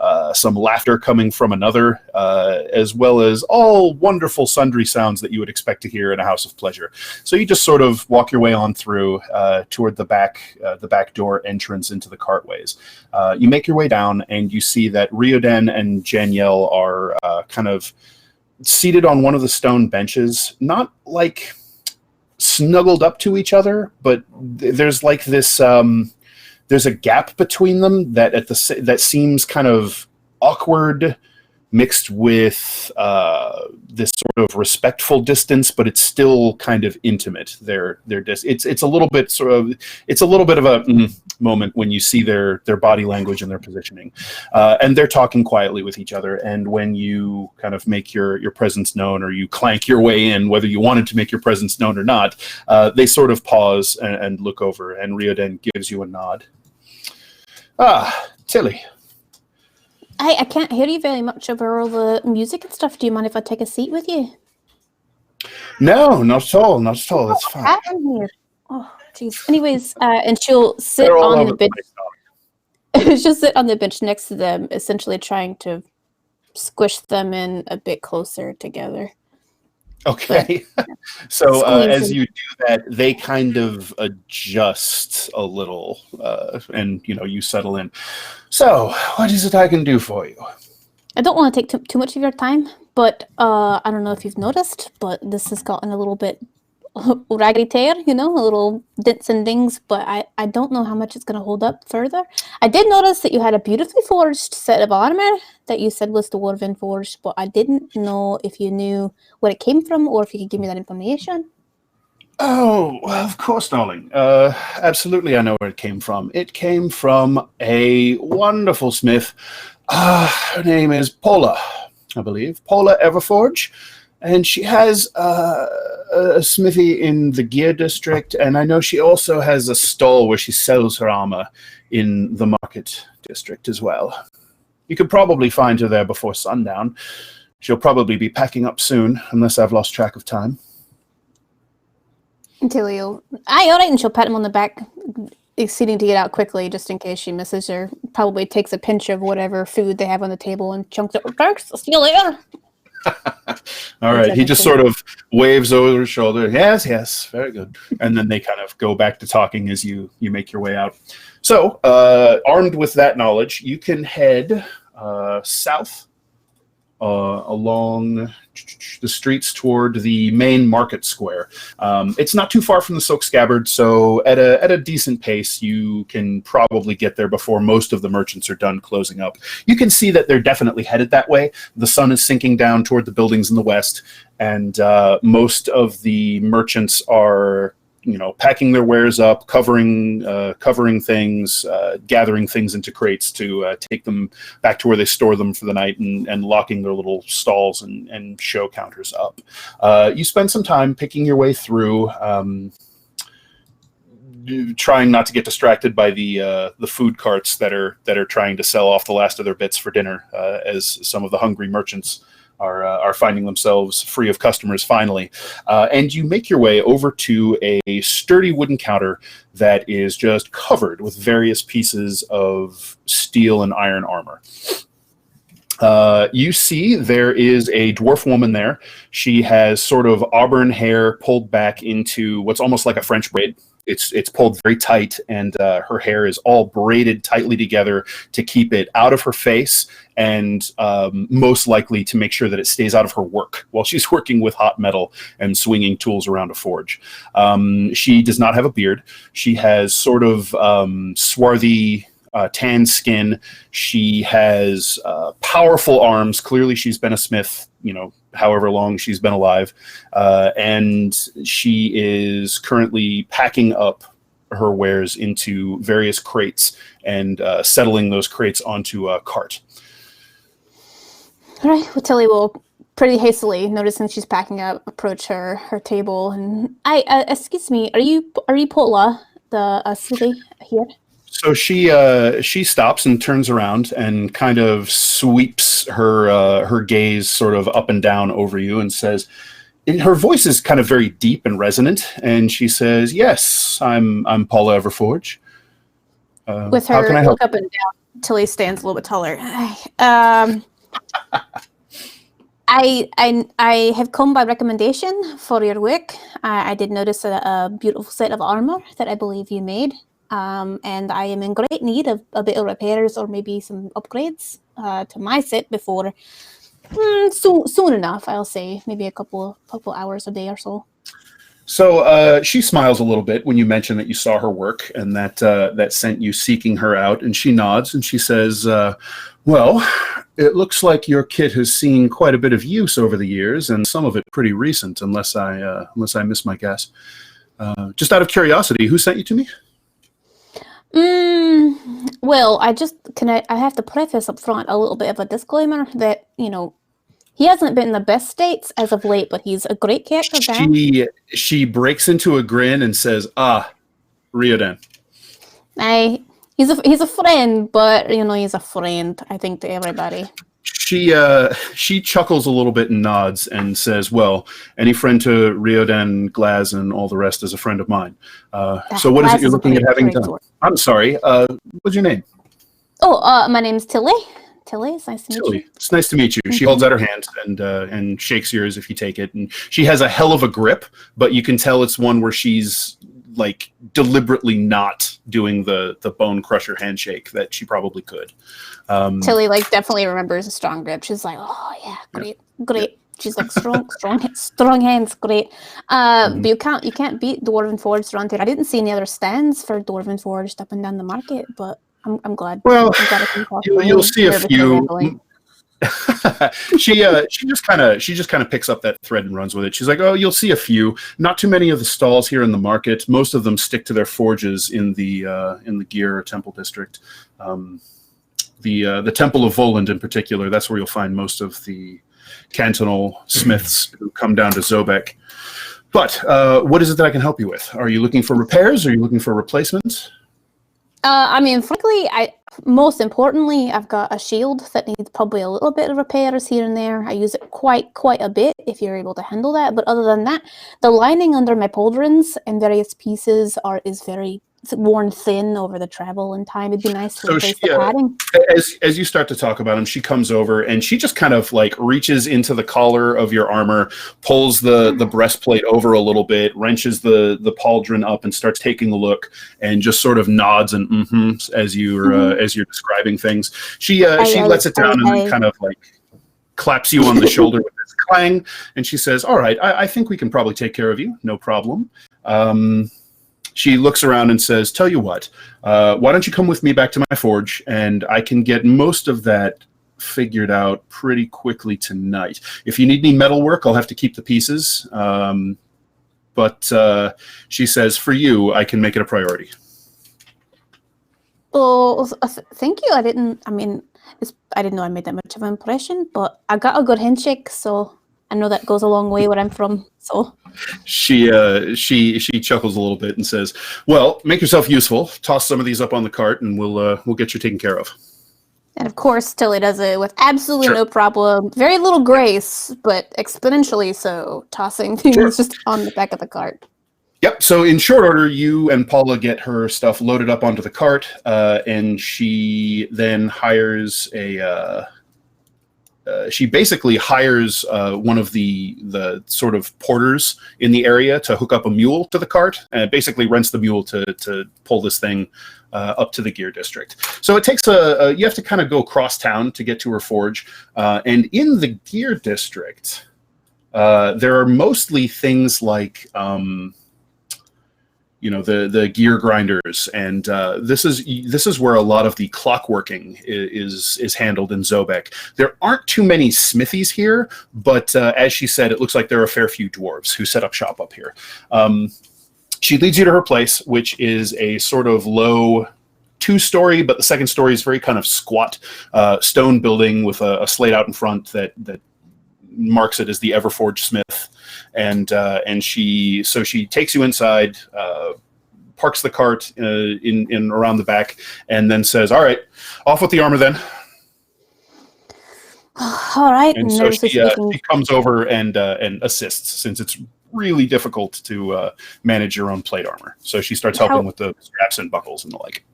laughter coming from another, as well as all wonderful sundry sounds that you would expect to hear in a house of pleasure. So you just sort of walk your way on through toward the back door entrance into the Cartways. You make your way down, and you see that Riordan and Janielle are kind of seated on one of the stone benches, not like snuggled up to each other, but there's like this there's a gap between them that seems kind of awkward, mixed with this sort of respectful distance, but it's still kind of intimate. It's a little bit of a moment when you see their body language and their positioning, and they're talking quietly with each other. And when you kind of make your presence known, or you clank your way in, whether you wanted to make your presence known or not, they sort of pause and look over, and Riordan gives you a nod. Ah, Tilly. I can't hear you very much over all the music and stuff. Do you mind if I take a seat with you? No, not at all. Not at all. That's fine. Cat in here. Oh, jeez. Anyways, and she'll sit on the bench. She'll sit on the bench next to them, essentially trying to squish them in a bit closer together. Okay. So as you do that, they kind of adjust a little, and you settle in. So, what is it I can do for you? I don't want to take too much of your time, but I don't know if you've noticed, but this has gotten a little bit raggedy tear, a little dents and dings, but I don't know how much it's going to hold up further. I did notice that you had a beautifully forged set of armor that you said was the Dwarven Forge, but I didn't know if you knew where it came from or if you could give me that information. Oh, well, of course, darling. Absolutely, I know where it came from. It came from a wonderful smith. Her name is Paula, I believe. Paula Everforge. And she has a smithy in the Gear District, and I know she also has a stall where she sells her armor in the Market District as well. You could probably find her there before sundown. She'll probably be packing up soon, unless I've lost track of time. Tilly will... Aye, all right, and she'll pat him on the back, exceeding to get out quickly, just in case she misses her. Probably takes a pinch of whatever food they have on the table and chunks it. Thanks, I'll see you later. All right. He just sort of waves over his shoulder. Yes, very good. And then they kind of go back to talking as you make your way out. So, armed with that knowledge, you can head south along the streets toward the main market square. It's not too far from the Silk Scabbard, so at a decent pace, you can probably get there before most of the merchants are done closing up. You can see that they're definitely headed that way. The sun is sinking down toward the buildings in the west, and most of the merchants are packing their wares up, covering things, gathering things into crates to take them back to where they store them for the night, and locking their little stalls and show counters up. You spend some time picking your way through, trying not to get distracted by the food carts that are trying to sell off the last of their bits for dinner, as some of the hungry merchants are finding themselves free of customers finally. And you make your way over to a sturdy wooden counter that is just covered with various pieces of steel and iron armor. You see there is a dwarf woman there. She has sort of auburn hair pulled back into what's almost like a French braid. it's pulled very tight, and her hair is all braided tightly together to keep it out of her face, and most likely to make sure that it stays out of her work while she's working with hot metal and swinging tools around a forge. She does not have a beard. She has sort of swarthy, tan skin. She has powerful arms. Clearly, she's been a smith, however long she's been alive. And she is currently packing up her wares into various crates and settling those crates onto a cart. All right. Well, Tilly will pretty hastily, noticing she's packing up, approach her table. And excuse me, are you Paula, the city here? So she stops and turns around and kind of sweeps her gaze sort of up and down over you and says, her voice is kind of very deep and resonant, and she says, "Yes, I'm Paula Everforge." With her look up and down, Tilly stands a little bit taller. I have come by recommendation for your work. I did notice a beautiful set of armor that I believe you made. And I am in great need of a bit of repairs or maybe some upgrades to my set before soon enough. I'll say maybe a couple hours, a day or so. So she smiles a little bit when you mention that you saw her work and that sent you seeking her out, and she nods and she says, "Well, it looks like your kit has seen quite a bit of use over the years, and some of it pretty recent, unless I miss my guess. Just out of curiosity, who sent you to me?" Well, I have to preface up front a little bit of a disclaimer that, he hasn't been in the best states as of late, but he's a great character. She breaks into a grin and says, Riodan. He's a friend, but, he's a friend, I think, to everybody. She chuckles a little bit and nods and says, "Well, any friend to Riodan, Glaz, and all the rest is a friend of mine. So what is it you're looking at having done?" I'm sorry. What's your name? Oh, my name's Tilly. Tilly, it's nice to meet you. It's nice to meet you. She holds out her hand and shakes yours if you take it. And she has a hell of a grip, but you can tell it's one where she's like deliberately not doing the bone crusher handshake that she probably could. Tilly definitely remembers a strong grip. She's like, "Oh yeah, great." She's like, strong hands, great. But you can't beat Dwarven Forged around here. I didn't see any other stands for Dwarven Forged up and down the market, but I'm glad. Well, you'll see a few. She just kind of picks up that thread and runs with it. She's like, "Oh, you'll see a few. Not too many of the stalls here in the market. Most of them stick to their forges in the Gear Temple district. The Temple of Voland in particular. That's where you'll find most of the cantonal smiths who come down to Zobek. But what is it that I can help you with? Are you looking for repairs? Or are you looking for replacements?" Frankly, most importantly, I've got a shield that needs probably a little bit of repairs here and there. I use it quite a bit if you're able to handle that. But other than that, the lining under my pauldrons and various pieces is very worn thin over the travel and time. It'd be nice to replace the padding. As you start to talk about him, she comes over and she just kind of reaches into the collar of your armor, pulls the breastplate over a little bit, wrenches the pauldron up, and starts taking a look, and just sort of nods and as you're describing things. She lets it down and then kind of claps you on the shoulder with this clang, and she says, "All right, I think we can probably take care of you. No problem." She looks around and says, "Tell you what, why don't you come with me back to my forge, and I can get most of that figured out pretty quickly tonight. If you need any metal work, I'll have to keep the pieces. But she says, for you, I can make it a priority." Oh, thank you. I didn't know I made that much of an impression, but I got a good handshake, so I know that goes a long way where I'm from. So she chuckles a little bit and says, "Well, make yourself useful. Toss some of these up on the cart, and we'll get you taken care of." And of course, Tilly does it with absolutely no problem. Very little grace, but exponentially so, tossing things just on the back of the cart. Yep. So in short order, you and Paula get her stuff loaded up onto the cart, and she then hires she basically hires one of the sort of porters in the area to hook up a mule to the cart, and basically rents the mule to pull this thing up to the gear district. So it takes you have to kind of go across town to get to her forge, and in the gear district, there are mostly things like the gear grinders, and this is where a lot of the clockworking is handled in Zobek. There aren't too many smithies here, but as she said, it looks like there are a fair few dwarves who set up shop up here. She leads you to her place, which is a sort of low 2-story, but the second story is very kind of squat stone building with a slate out in front that marks it as the Everforged Smith, and she takes you inside, parks the cart in around the back, and then says, "All right, off with the armor then." All right. And so she comes over and assists, since it's really difficult to manage your own plate armor. So she starts helping with the straps and buckles and the like.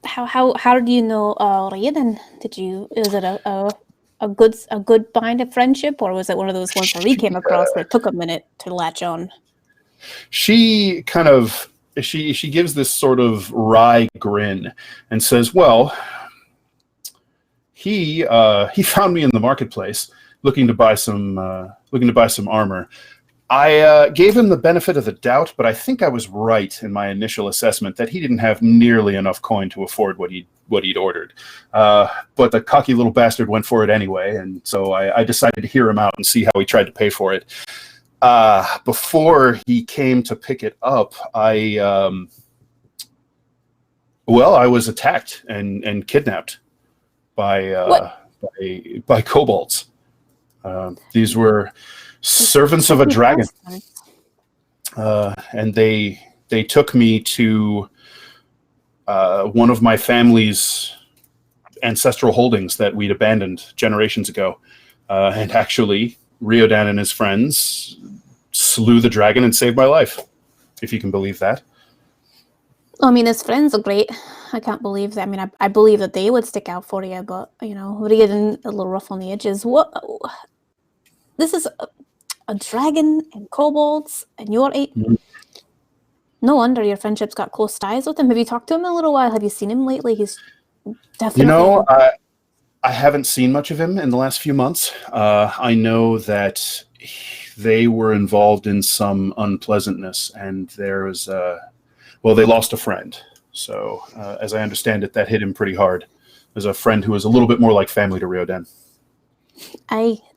How do you know Raiden? Is it a good bind of friendship, or was it one of those ones where we came across that took a minute to latch on? She kind of she gives this sort of wry grin and says, "Well, he found me in the marketplace looking to buy some armor. I gave him the benefit of the doubt, but I think I was right in my initial assessment that he didn't have nearly enough coin to afford what he'd ordered. But the cocky little bastard went for it anyway, and so I decided to hear him out and see how he tried to pay for it. Before he came to pick it up, I was attacked and kidnapped by kobolds. These were servants of a dragon, and they took me to one of my family's ancestral holdings that we'd abandoned generations ago, and actually Riodan and his friends slew the dragon and saved my life, if you can believe that. I mean, his friends are great. I can't believe that. I mean, I believe that they would stick out for you, but Riodan a little rough on the edges. What? This is a dragon and kobolds, and you're eight. Mm-hmm. No wonder your friendship's got close ties with him. Have you talked to him in a little while? Have you seen him lately? He's definitely... I haven't seen much of him in the last few months. I know that they were involved in some unpleasantness, and there was... they lost a friend. So, as I understand it, that hit him pretty hard. There's a friend who was a little bit more like family to Riodan.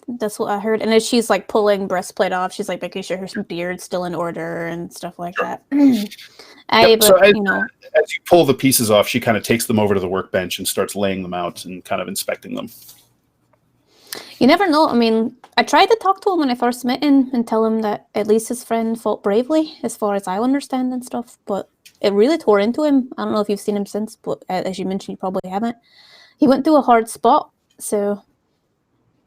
That's what I heard. And as she's like pulling breastplate off, she's like making sure her beard's still in order and stuff like that. As you pull the pieces off, she kind of takes them over to the workbench and starts laying them out and kind of inspecting them. You never know. I mean, I tried to talk to him when I first met him and tell him that at least his friend fought bravely, as far as I understand and stuff, but it really tore into him. I don't know if you've seen him since, but as you mentioned, you probably haven't. He went through a hard spot, so...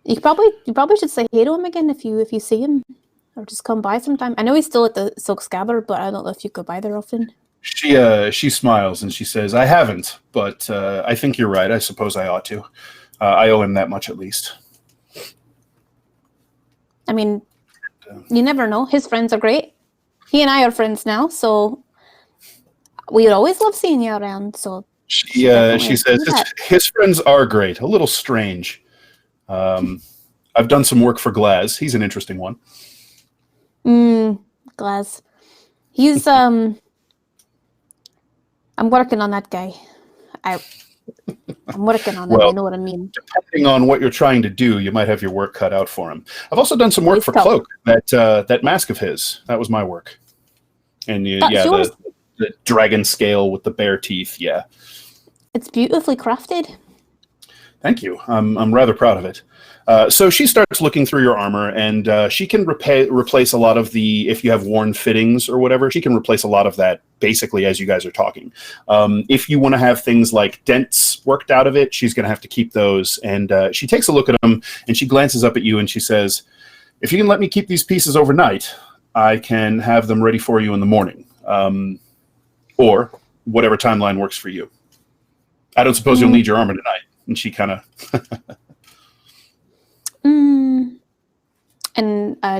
You probably should say hey to him again if you see him, or just come by sometime. I know he's still at the Silk Scabbard, but I don't know if you go by there often. She smiles and she says, "I haven't, but I think you're right. I suppose I ought to. I owe him that much at least." I mean, you never know. His friends are great. He and I are friends now, so we'd always love seeing you around. So she says his friends are great. A little strange. I've done some work for Glaz. He's an interesting one. Glaz. He's I'm working on that guy. I'm working on him. I know what I mean. Depending on what you're trying to do, you might have your work cut out for him. I've also done some work for Cloak. That mask of his. That was my work. And the dragon scale with the bear teeth. Yeah. It's beautifully crafted. Thank you. I'm rather proud of it. So she starts looking through your armor, and she can replace a lot of the, if you have worn fittings or whatever, she can replace a lot of that basically as you guys are talking. If you want to have things like dents worked out of it, she's going to have to keep those. And she takes a look at them, and she glances up at you, and she says, "If you can let me keep these pieces overnight, I can have them ready for you in the morning. Or whatever timeline works for you. I don't suppose you'll need your armor tonight." And she kind of... And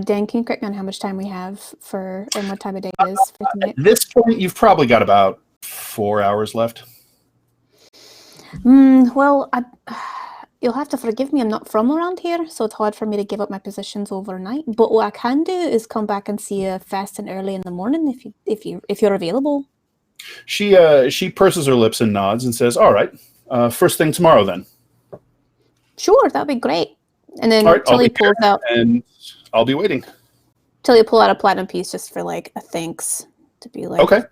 Dan, can you correct me on how much time we have and what time of day it is for tonight? At this point, you've probably got about 4 hours left. Well, you'll have to forgive me. I'm not from around here, so it's hard for me to give up my positions overnight. But what I can do is come back and see you fast and early in the morning if you're available. She purses her lips and nods and says, "All right, first thing tomorrow then." Sure, that'd be great. And then Right, Tilly pulls out. And I'll be waiting. Tilly pull out a platinum piece just for like a thanks to be like. Okay.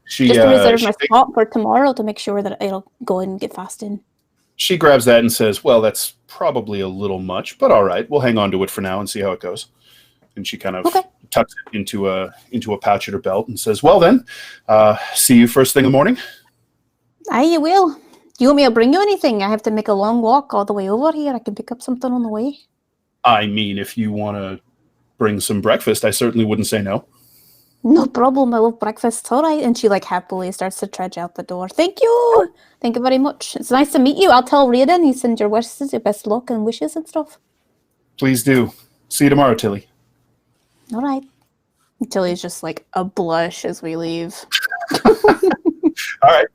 Just to reserve my spot for tomorrow to make sure that it'll go and get fast in. She grabs that and says, "Well, that's probably a little much, but all right, we'll hang on to it for now and see how it goes." And she kind of tucks it into a pouch at her belt and says, "Well then, see you first thing in the morning." Aye, you will. Do you want me to bring you anything? I have to make a long walk all the way over here. I can pick up something on the way. I mean, if you want to bring some breakfast, I certainly wouldn't say no. No problem. I love breakfast. It's all right. And she happily starts to trudge out the door. Thank you. Thank you very much. It's nice to meet you. I'll tell Raiden he sends your wishes, your best luck and wishes and stuff. Please do. See you tomorrow, Tilly. All right. Tilly's just a blush as we leave. All right.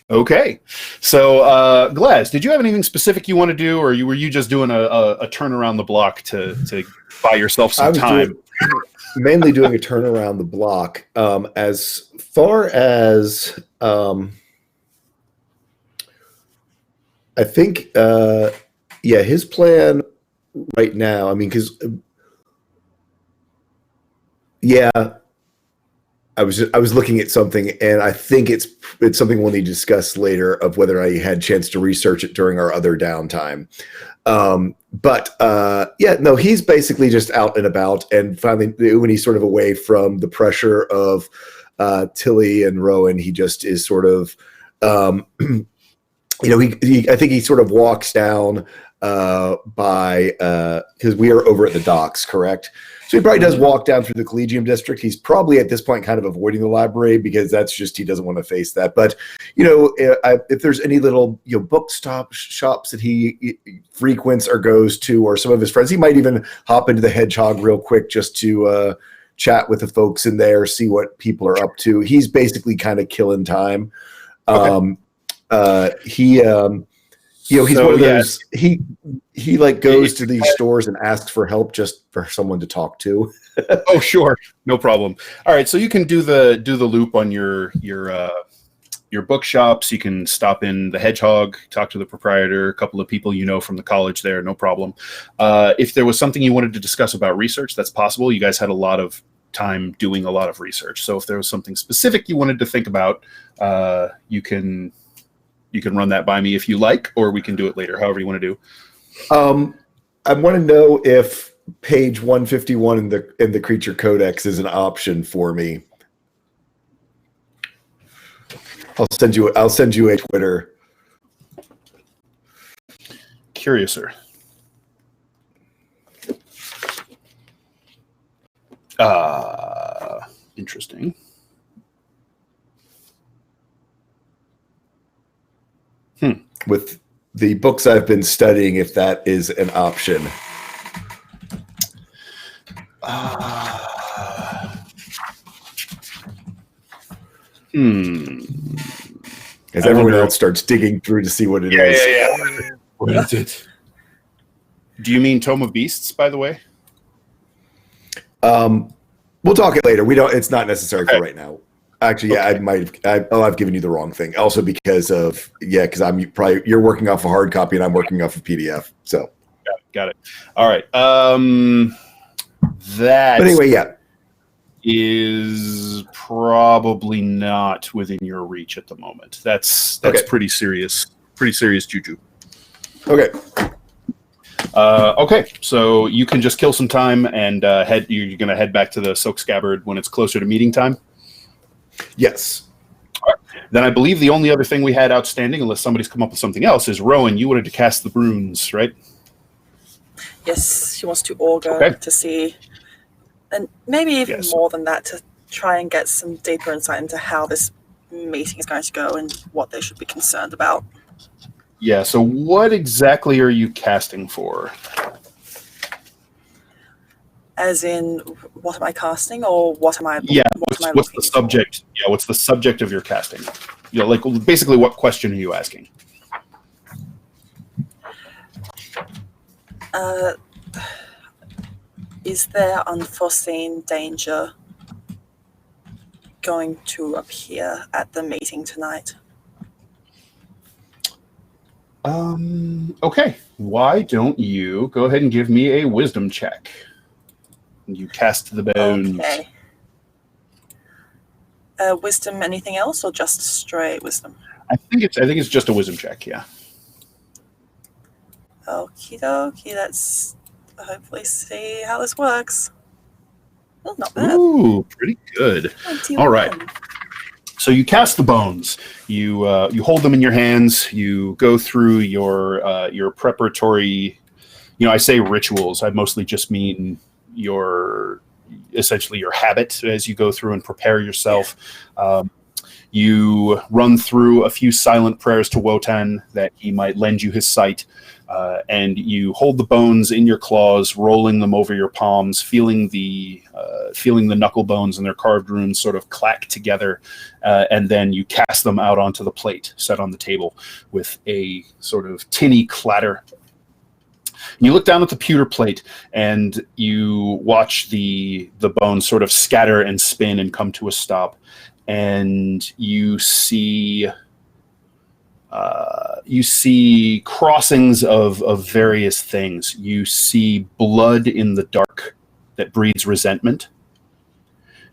Okay. So, Glaz, did you have anything specific you want to do, or were you just doing a turn around the block to buy yourself some time? Mainly doing a turn around the block. As far as I think, his plan right now. I mean, because I was looking at something, and I think it's something we'll need to discuss later of whether I had a chance to research it during our other downtime. He's basically just out and about, and finally, when he's sort of away from the pressure of Tilly and Rowan, he just is sort of, I think he sort of walks down by because we are over at the docks, correct? So he probably does walk down through the Collegium District. He's probably at this point kind of avoiding the library because that's just, he doesn't want to face that. But, if there's any little, book shops that he frequents or goes to, or some of his friends, he might even hop into the Hedgehog real quick just to chat with the folks in there, see what people are up to. He's basically kind of killing time. Okay. He's one of those, he goes to these stores and asks for help just for someone to talk to. Oh, sure. No problem. All right. So you can do the loop on your bookshops. You can stop in the Hedgehog, talk to the proprietor, a couple of people from the college there. No problem. If there was something you wanted to discuss about research, that's possible. You guys had a lot of time doing a lot of research. So if there was something specific you wanted to think about, you can run that by me if you like, or we can do it later, however you want to do. I want to know if page 151 in the Creature Codex is an option for me. I'll send you a Twitter. Curiouser. Interesting. With the books I've been studying, if that is an option. As everyone else starts digging through to see what it is. Yeah. What is it? Do you mean Tome of Beasts, by the way? We'll talk it later. It's not necessary for right now. Actually, Okay. I've given you the wrong thing. Also because you're working off a hard copy and I'm working off a PDF. So got it. All right. That. But anyway, is probably not within your reach at the moment. That's okay. Pretty serious juju. Okay. Okay, so you can just kill some time and you're going to head back to the Silk Scabbard when it's closer to meeting time? Yes. All right. Then I believe the only other thing we had outstanding, unless somebody's come up with something else, is Rowan, you wanted to cast the runes, right? Yes, she wants to augur to see, and maybe even more than that, to try and get some deeper insight into how this meeting is going to go and what they should be concerned about. Yeah, so what exactly are you casting for? As in, what am I casting, or what am I? Yeah, what am I what's the looking subject? Yeah, what's the subject of your casting? You know, like basically, what question are you asking? for? Is there unforeseen danger going to appear at the meeting tonight? Okay. Why don't you go ahead and give me a wisdom check? You cast the bones. Okay. Wisdom, anything else, or just straight wisdom? I think it's just a wisdom check. Yeah. Okie dokie. Let's hopefully see how this works. Oh, not bad. Ooh, pretty good. 21. All right. So you cast the bones. You hold them in your hands. You go through your preparatory. You know, I say rituals. I mostly just mean essentially your habit as you go through and prepare yourself. You run through a few silent prayers to Wotan that he might lend you his sight, and you hold the bones in your claws, rolling them over your palms, feeling the knuckle bones and their carved runes sort of clack together, and then you cast them out onto the plate set on the table with a sort of tinny clatter. You look down at the pewter plate and you watch the bones sort of scatter and spin and come to a stop. And you see crossings of various things. You see blood in the dark that breeds resentment.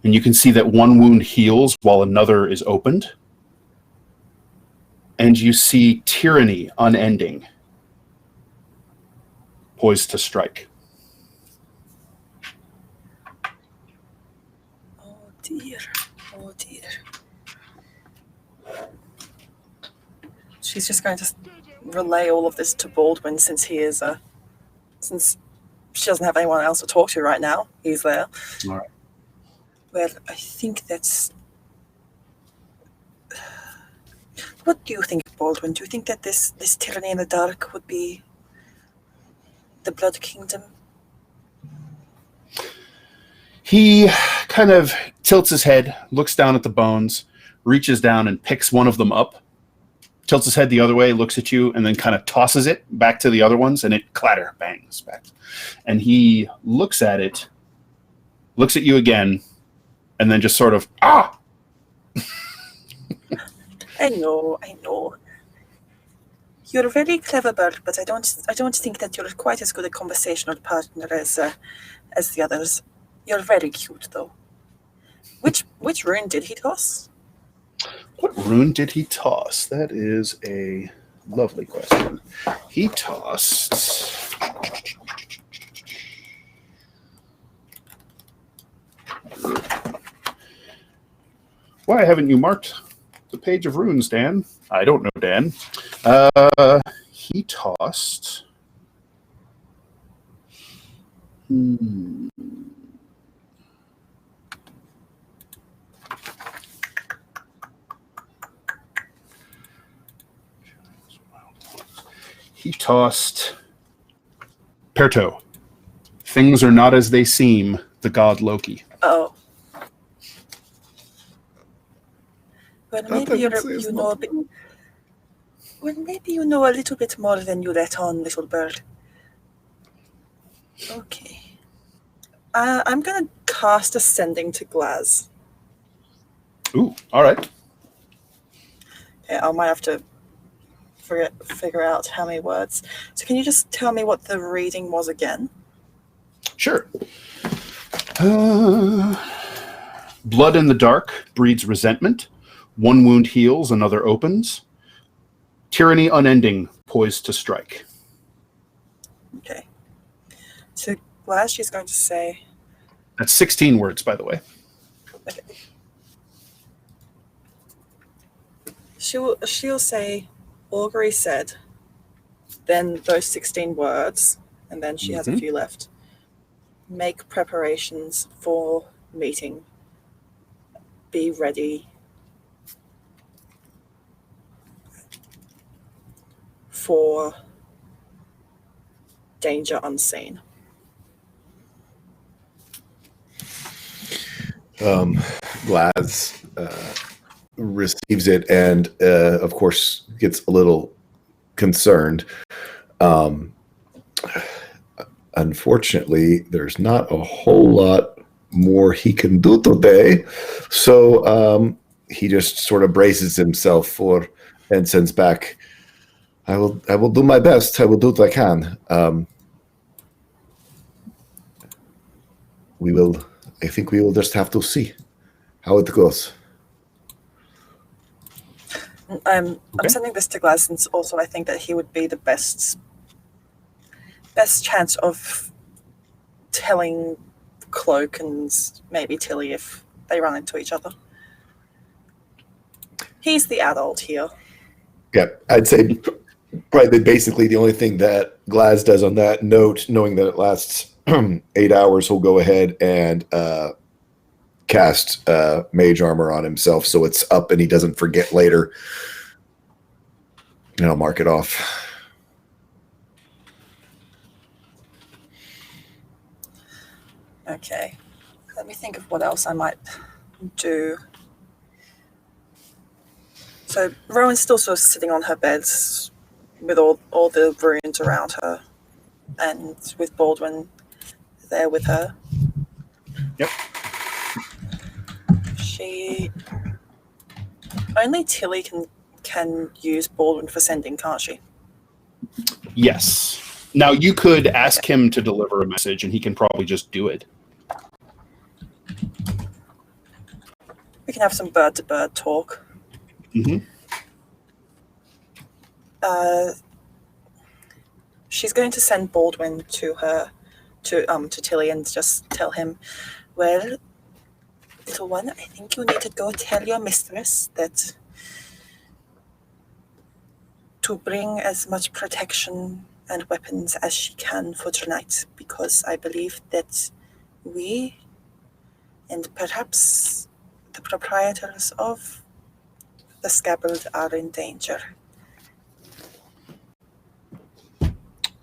And you can see that one wound heals while another is opened. And you see tyranny unending, poised to strike. Oh dear. Oh dear. She's just going to relay all of this to Baldwin since since she doesn't have anyone else to talk to right now. He's there. All right. Well, I think that's... What do you think, Baldwin? Do you think that this tyranny in the dark would be the Blood Kingdom? He kind of tilts his head, looks down at the bones, reaches down and picks one of them up, tilts his head the other way, looks at you, and then kind of tosses it back to the other ones, and it bangs back. And he looks at it, looks at you again, and then just sort of, ah! I know. You're a very clever bird, but I don't think that you're quite as good a conversational partner as the others. You're very cute, though. Which rune did he toss? What rune did he toss? That is a lovely question. He tossed... Why haven't you marked the page of runes, Dan? I don't know, Dan. He tossed... He tossed Perto. Things are not as they seem, the god Loki. Oh. Well, maybe you know a bit. Well, maybe you know a little bit more than you let on, little bird. Okay. I'm gonna cast Ascending to Glaz. Ooh, all right. Yeah, I might have to figure out how many words. So can you just tell me what the reading was again? Sure. Blood in the dark breeds resentment. One wound heals, another opens. Tyranny unending, poised to strike. Okay. So Glaz, she's going to say... That's 16 words, by the way. Okay. She'll say, Augury said, then those 16 words, and then she has a few left. Make preparations for meeting. Be ready for danger unseen. Glaz receives it and, of course, gets a little concerned. Unfortunately, there's not a whole lot more he can do today, so he just sort of braces himself for and sends back. I will do my best. I will do what I can. I think we will just have to see how it goes. I'm sending this to Glaz, since also I think that he would be the best chance of telling Cloak and maybe Tilly if they run into each other. He's the adult here. Yeah, I'd say probably basically the only thing that Glaz does on that note, knowing that it lasts 8 hours, he'll go ahead and cast Mage Armor on himself so it's up and he doesn't forget later. And I'll mark it off. Okay. Let me think of what else I might do. So Rowan's still sort of sitting on her bed with all the runes around her, and with Baldwin there with her. Yep. Only Tilly can use Baldwin for sending, can't she? Yes. Now, you could ask him to deliver a message, and he can probably just do it. We can have some bird-to-bird talk. Mm-hmm. She's going to send Baldwin to Tilly and just tell him, well, little one, I think you need to go tell your mistress that to bring as much protection and weapons as she can for tonight, because I believe that we, and perhaps the proprietors of the scabbard, are in danger.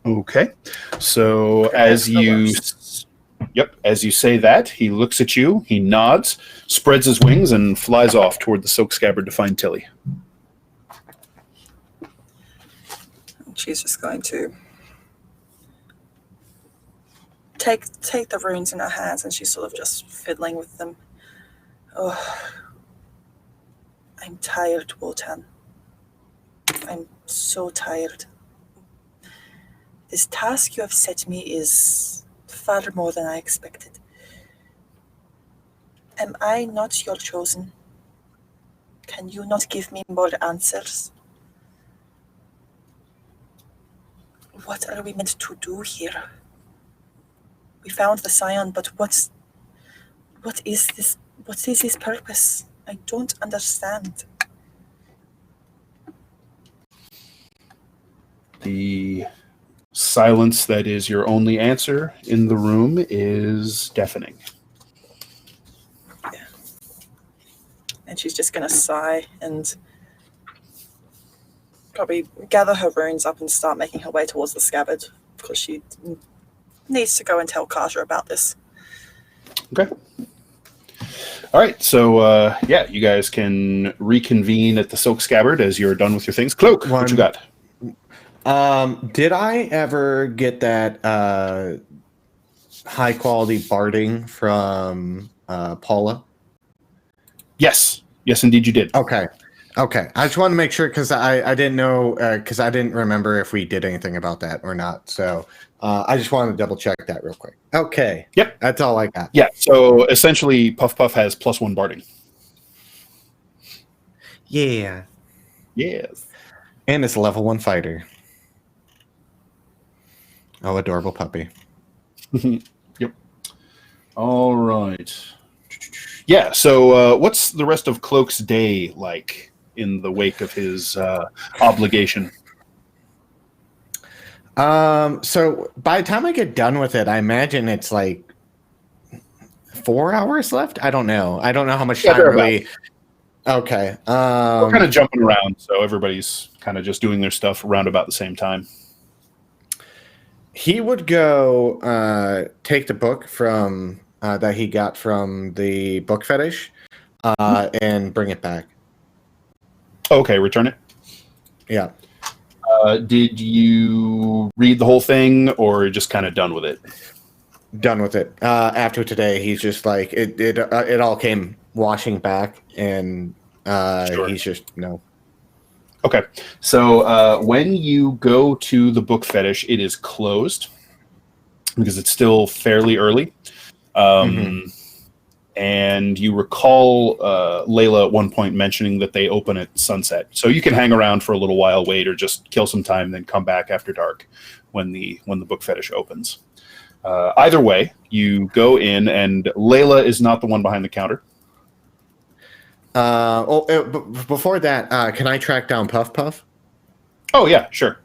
Okay. So as you say that, he looks at you, he nods, spreads his wings, and flies off toward the silk scabbard to find Tilly. She's just going to take the runes in her hands, and she's sort of just fiddling with them. Oh, I'm tired, Wotan. I'm so tired. This task you have set me is far more than I expected. Am I not your chosen? Can you not give me more answers? What are we meant to do here? We found the Scion, but what is this? What is his purpose? I don't understand. The silence that is your only answer in the room is deafening. Yeah. And she's just going to sigh and probably gather her runes up and start making her way towards the scabbard, because she needs to go and tell Carter about this. Okay. All right, so you guys can reconvene at the silk scabbard as you're done with your things. Cloak, what you got? Did I ever get that high quality barding from Paula? Yes, indeed you did. Okay. I just wanted to make sure, because I didn't know, because I didn't remember if we did anything about that or not. So I just wanted to double check that real quick. Okay. Yep. That's all I got. Yeah, so essentially Puff Puff has +1 barding. Yeah. Yes. And it's a level 1 fighter. Oh, adorable puppy. Yep. All right. Yeah, so what's the rest of Cloak's day like in the wake of his obligation? So by the time I get done with it, I imagine it's like 4 hours left. I don't know how much time really. Okay. We're kind of jumping around, so everybody's kind of just doing their stuff around about the same time. He would go take the book from that he got from the book fetish and bring it back. Okay, return it. Yeah. Did you read the whole thing, or just kind of done with it? Done with it. After today, he's just like it all came washing back, and Sure. he's just no. Okay, so when you go to the book fetish, it is closed because it's still fairly early. And you recall Layla at one point mentioning that they open at sunset. So you can hang around for a little while, wait, or just kill some time, then come back after dark when the book fetish opens. Either way, you go in, and Layla is not the one behind the counter. Before that, can I track down Puff Puff? Oh, yeah, sure.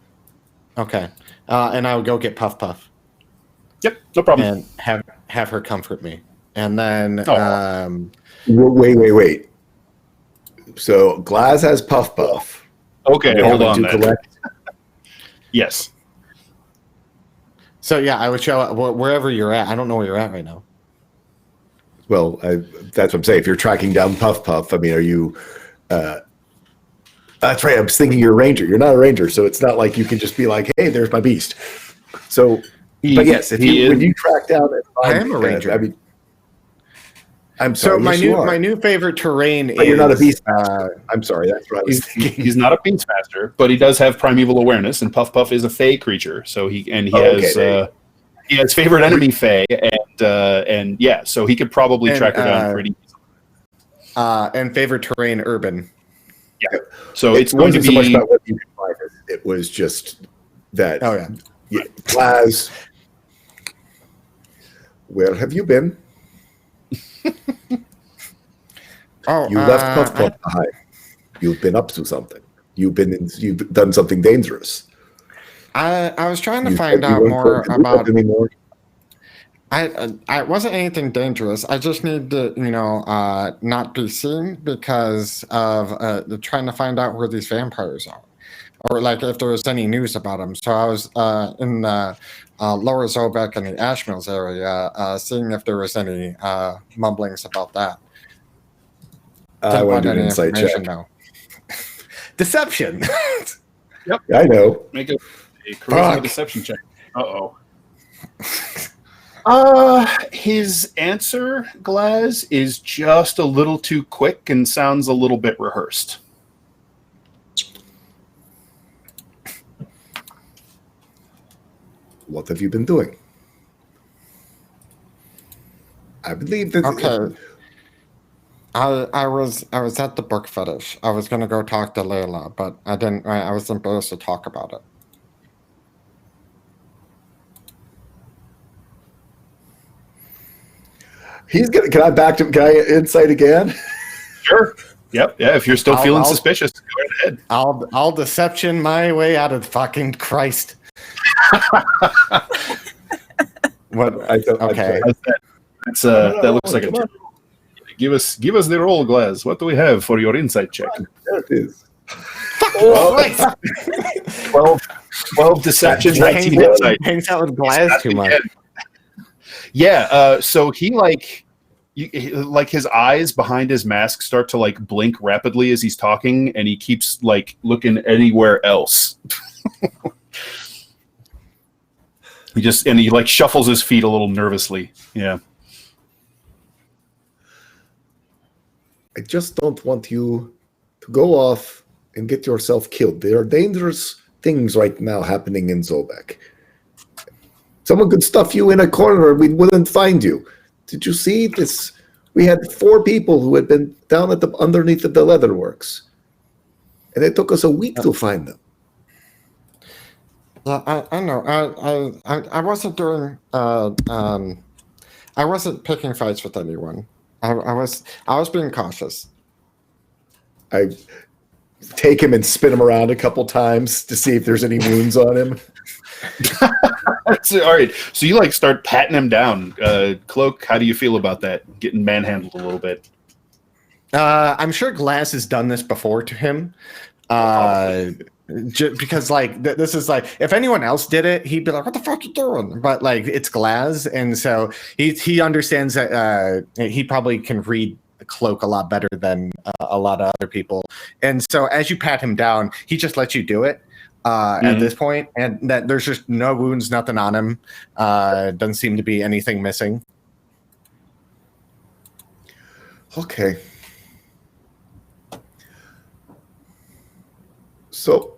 Okay. And I would go get Puff Puff. Yep, no problem. And have her comfort me. And then Wait. So Glaz has Puff Puff. Okay, hold on then. Collect. Yes. So yeah, I would show up wherever you're at. I don't know where you're at right now. Well, that's what I'm saying. If you're tracking down Puff Puff, I mean, are you? That's right. I was thinking you're a ranger. You're not a ranger, so it's not like you can just be like, "Hey, there's my beast." So, but yes, when you track down, I am a ranger. I mean, I'm sorry. So my new favorite terrain is. You're not a beast. I'm sorry. That's what I was thinking. He's not a beastmaster, but he does have primeval awareness, and Puff Puff is a fey creature, so he has favorite enemy fey, and yeah, so he could probably track her down pretty easily. And favorite terrain urban. Yeah, so it's going to be so much about what you can find. It was just that. Oh yeah, Glaz, where have you been? You left Puff Puff behind. You've been up to something. You've done something dangerous. I was trying to find out more about. I wasn't anything dangerous. I just need to, not be seen because of trying to find out where these vampires are, or like if there was any news about them. So I was in the Lower Zobek and the Ash Mills area, seeing if there was any mumblings about that. I want to do an insight check. No. Deception. Yep. I know. Make a charisma deception check. Uh-oh. His answer, Glaz, is just a little too quick and sounds a little bit rehearsed. What have you been doing? I believe that. Okay. I was at the book fetish. I was gonna go talk to Layla, but I didn't. I wasn't supposed to talk about it. Can I back to? Can I insight again? Sure. Yep. Yeah. If you're still feeling suspicious, go ahead. I'll deception my way out of fucking Christ. What? Okay. That looks like a. Give us the roll, Glaz. What do we have for your insight check? There it is. 12 deception, 19 insight. Hangs out with Glaz too much. Yeah, so he his eyes behind his mask start to like blink rapidly as he's talking, and he keeps like looking anywhere else. he like shuffles his feet a little nervously. Yeah. I just don't want you to go off and get yourself killed. There are dangerous things right now happening in Zobek. Someone could stuff you in a corner and we wouldn't find you. Did you see this? We had 4 people who had been down at underneath the Leatherworks. And it took us a week to find them. Yeah, I know. I wasn't doing. I wasn't picking fights with anyone. I was being cautious. I take him and spin him around a couple times to see if there's any wounds on him. All right, so you like start patting him down. Cloak, how do you feel about that? Getting manhandled a little bit. I'm sure Glass has done this before to him. Because like this is like if anyone else did it, he'd be like, "What the fuck you doing?" But like it's Glass, and so he understands that he probably can read the cloak a lot better than a lot of other people. And so as you pat him down, he just lets you do it at this point, and that there's just no wounds, nothing on him. Doesn't seem to be anything missing. Okay. So,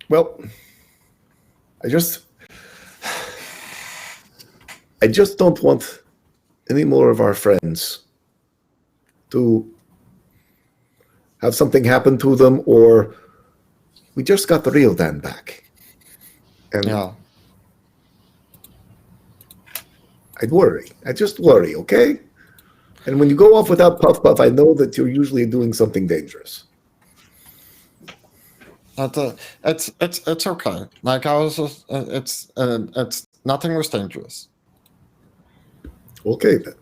well, I just don't want any more of our friends to have something happen to them, or we just got the real Dan back. And Yeah. I'd worry. I just worry, okay? And when you go off without Puff Puff, I know that you're usually doing something dangerous. It's okay. Like I was just, it's nothing was dangerous. Okay then.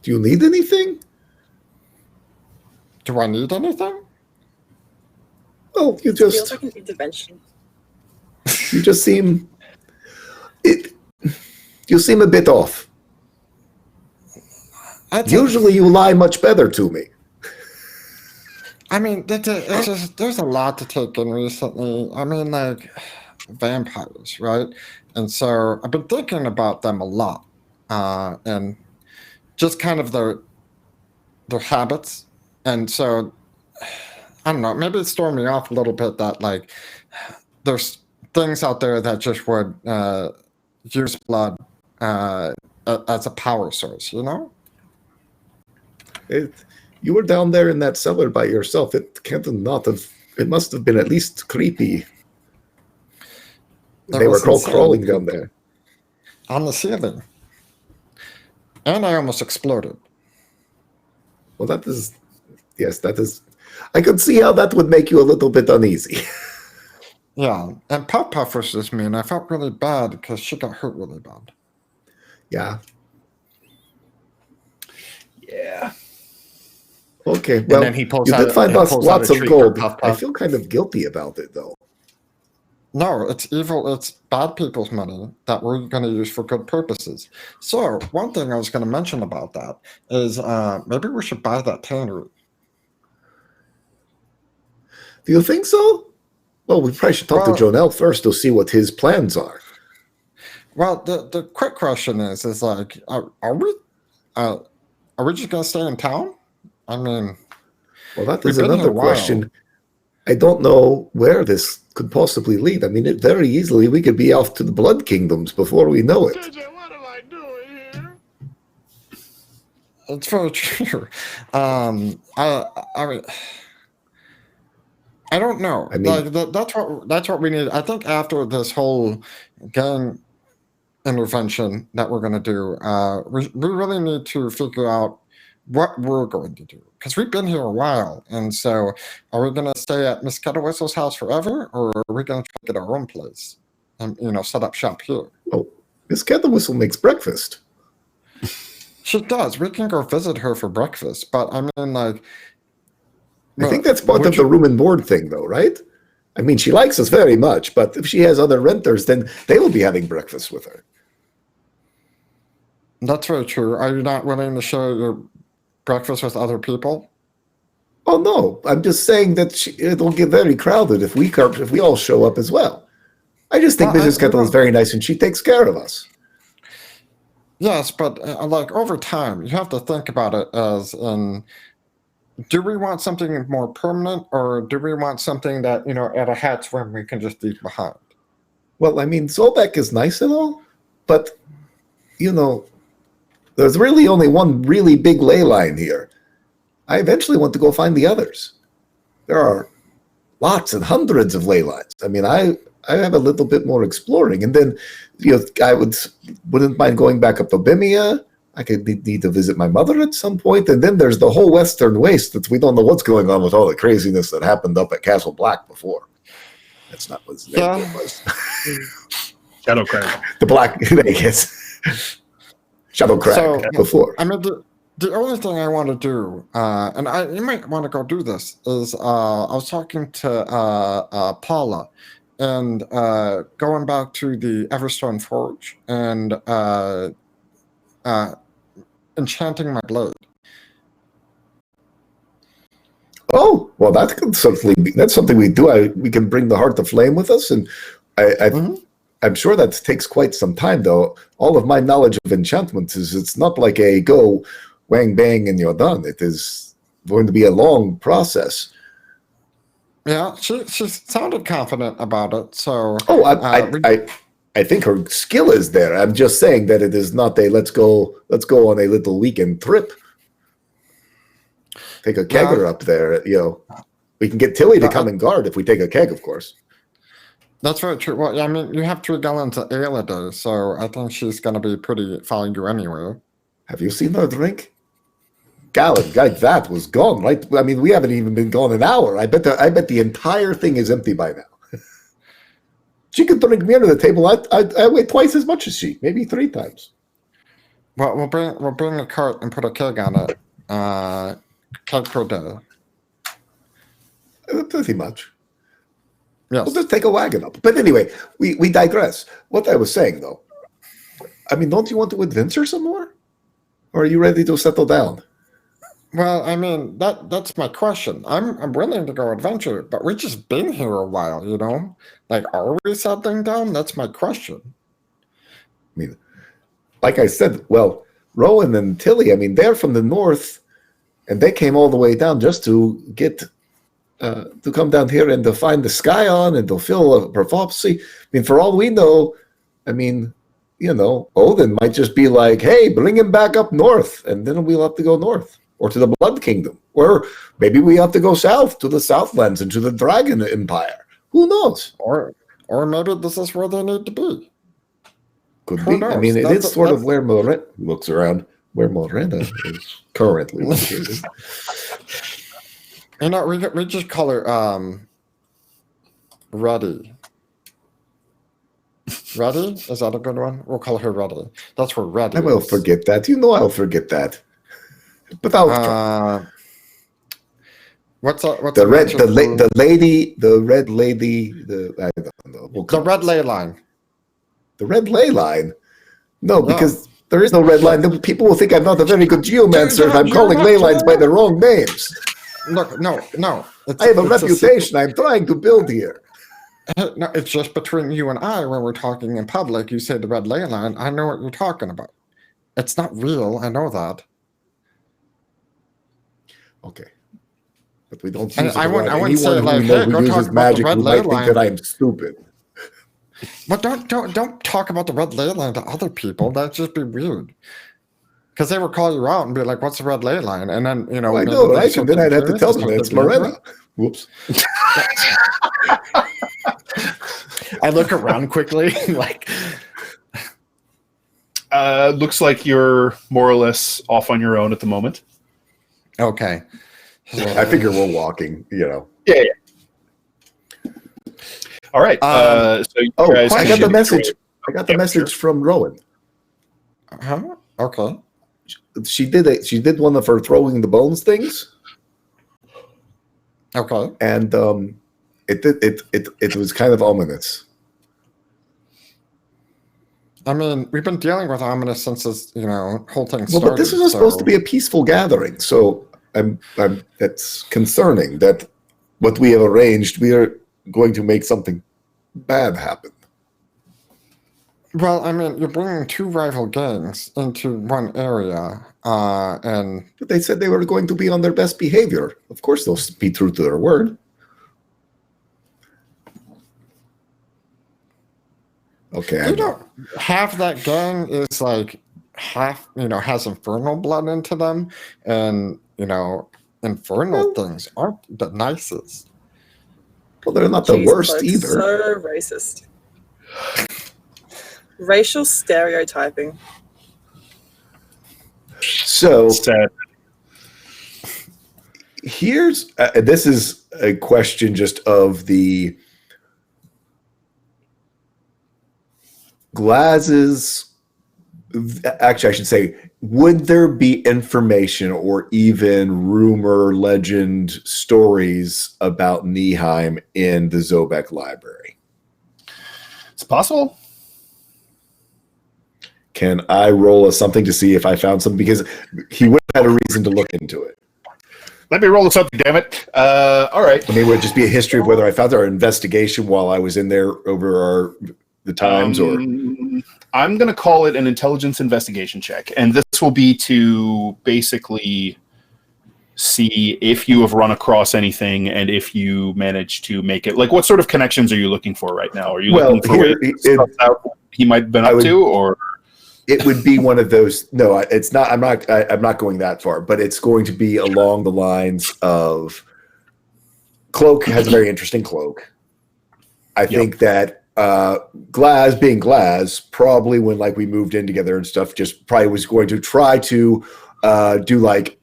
Do you need anything? Do I need anything? Well, you Feels just like an intervention. seem you seem a bit off. Usually you lie much better to me. I mean, it's just there's a lot to take in recently. I mean, like vampires, right? And so I've been thinking about them a lot, and just kind of their habits. And so I don't know. Maybe it's throwing me off a little bit that like there's things out there that just would use blood as a power source. You know? You were down there in that cellar by yourself. It must have been at least creepy. They were crawling down there. On the ceiling. And I almost exploded. Well, that is... I could see how that would make you a little bit uneasy. Yeah, and Puff Puff was just me, and I felt really bad because she got hurt really bad. Yeah. Yeah. Okay, well, then he pulls you out- did find he us pulls out lots a of treat gold. for Puff I Puff. feel kind of guilty about it, though. No, it's evil. It's bad people's money that we're going to use for good purposes. So one thing I was going to mention about that is maybe we should buy that tannery. Do you think so? Well, we probably should talk to Jonel first to see what his plans are. Well, the quick question is like, are we just going to stay in town? I mean, Well, that we've is been here another a while. question. I don't know where this could possibly lead. I mean, very easily we could be off to the Blood Kingdoms before we know it. What am I doing here? It's very true. I mean, I don't know. I mean- like that's what we need. I think after this whole gang intervention that we're going to do, we really need to figure out what we're going to do, because we've been here a while. And so are we going to stay at Miss Kettlewizzle's house forever, or are we going to try to get our own place and set up shop here? Oh, Miss Kettlewistle makes breakfast. She does. We can go visit her for breakfast, but I mean, like, I think that's part would of the room and board thing, though, right? I mean, she likes us very much, but if she has other renters, then they will be having breakfast with her. That's very true. Are you not willing to share your breakfast with other people? Oh no, I'm just saying that it'll get very crowded if we all show up as well. I just think Well, Mrs. Kettle is very nice and she takes care of us. Yes, but like over time, you have to think about it as in, do we want something more permanent, or do we want something that, at a hat's whim we can just leave behind? Well, I mean, Zolbeck is nice and all, but, there's really only one really big ley line here. I eventually want to go find the others. There are lots and hundreds of ley lines. I mean, I have a little bit more exploring. And then, I wouldn't mind going back up to Bimia. I could need to visit my mother at some point. And then there's the whole Western Waste that we don't know what's going on with all the craziness that happened up at Castle Black before. That's not what his name was. Shadowcrag. The Black, I guess. Shadowcrag before. I mean, The only thing I want to do, and you might want to go do this, is I was talking to Paula, and going back to the Everstone Forge and enchanting my blade. Oh, well, that could certainly be. That's something we do. We can bring the Heart of Flame with us, and I'm sure that takes quite some time, though. All of my knowledge of enchantments is it's not like a go, wang, bang, and you're done. It is going to be a long process. Yeah, she sounded confident about it. So I think her skill is there. I'm just saying that it is not a let's go on a little weekend trip. Take a kegger up there, We can get Tilly to come and guard if we take a keg, of course. That's very true. Well, I mean, you have 3 gallons of ale a day, so I think she's going to be pretty following you anyway. Have you seen her drink? Gallon like that was gone, right? I mean, we haven't even been gone an hour. I bet the entire thing is empty by now. She could drink me under the table. I weigh twice as much as she, maybe 3 times. Well, we'll bring a cart and put a keg on it. Keg per day. Pretty much. Yes. We'll just take a wagon up. But anyway, we digress. What I was saying, though, I mean, don't you want to adventure some more? Or are you ready to settle down? Well, I mean, that's my question. I'm willing to go adventure, but we've just been here a while, Like, are we settling down? That's my question. I mean, like I said, well, Rowan and Tilly, I mean, they're from the north, and they came all the way down just to get to come down here and to find the Scion and to fill a prophecy. I mean, for all we know, I mean, Odin might just be like, hey, bring him back up north, and then we'll have to go north. Or to the Blood Kingdom. Or maybe we have to go south to the Southlands and to the Dragon Empire. Who knows? Or maybe this is where they need to be. Could be. I mean, it is sort of where Miranda looks around, where Miranda is currently located. We just call her Ruddy. Ruddy? Is that a good one? We'll call her Ruddy. That's where Ruddy I will forget that. I'll forget that. But I'll try. What's the red lady? I don't know. The red ley line. The red ley line? No, because there is no red line. People will think I'm not a very good geomancer if I'm calling ley lines by the wrong names. Look, no. I have a reputation I'm trying to build here. No, it's just between you and I when we're talking in public. You say the red ley line. I know what you're talking about. It's not real. I know that. Okay, but we don't use it. I wouldn't say anyone like, who hey, go talk uses about magic the red who ley might think line. that I'm stupid. But don't talk about the red ley line to other people. That'd just be weird. Because they would call you out and be like, "What's the red ley line?" And then I know, right? And then I'd have to tell them it's Morena. Whoops. I look around quickly, like. Looks like you're more or less off on your own at the moment. Okay. I figure we're walking, Yeah. All right. So you guys I got the message. I got the message from Rowan. Huh? Okay. She did one of her throwing the bones things. Okay. And it was kind of ominous. I mean, we've been dealing with ominous since this, whole thing started. Well, but this is supposed to be a peaceful gathering, so that's concerning that what we have arranged, we are going to make something bad happen. Well, I mean, you're bringing 2 rival gangs into one area, and... But they said they were going to be on their best behavior. Of course they'll be true to their word. Okay, half that gang is like half, has infernal blood into them, and infernal things aren't the nicest. Well, they're not the worst either. So racist. Racial stereotyping. So here's this is a question just of the Glaz's actually, I should say, would there be information or even rumor, legend, stories about Nihheim in the Zobek library? It's possible. Can I roll something to see if I found something? Because he would have had a reason to look into it. Let me roll something, damn it. All right. I mean, would it just be a history of whether I found our investigation while I was in there over the times, or? I'm going to call it an intelligence investigation check, and this will be to basically see if you have run across anything and if you manage to make it. Like, what sort of connections are you looking for right now? Are you looking for what he might have been up to, or? It would be one of those. No, it's not. I'm not going that far, but it's going to be along the lines of Cloak has a very interesting cloak. I think that Glaz, being Glaz, probably when like we moved in together and stuff, just probably was going to try to do like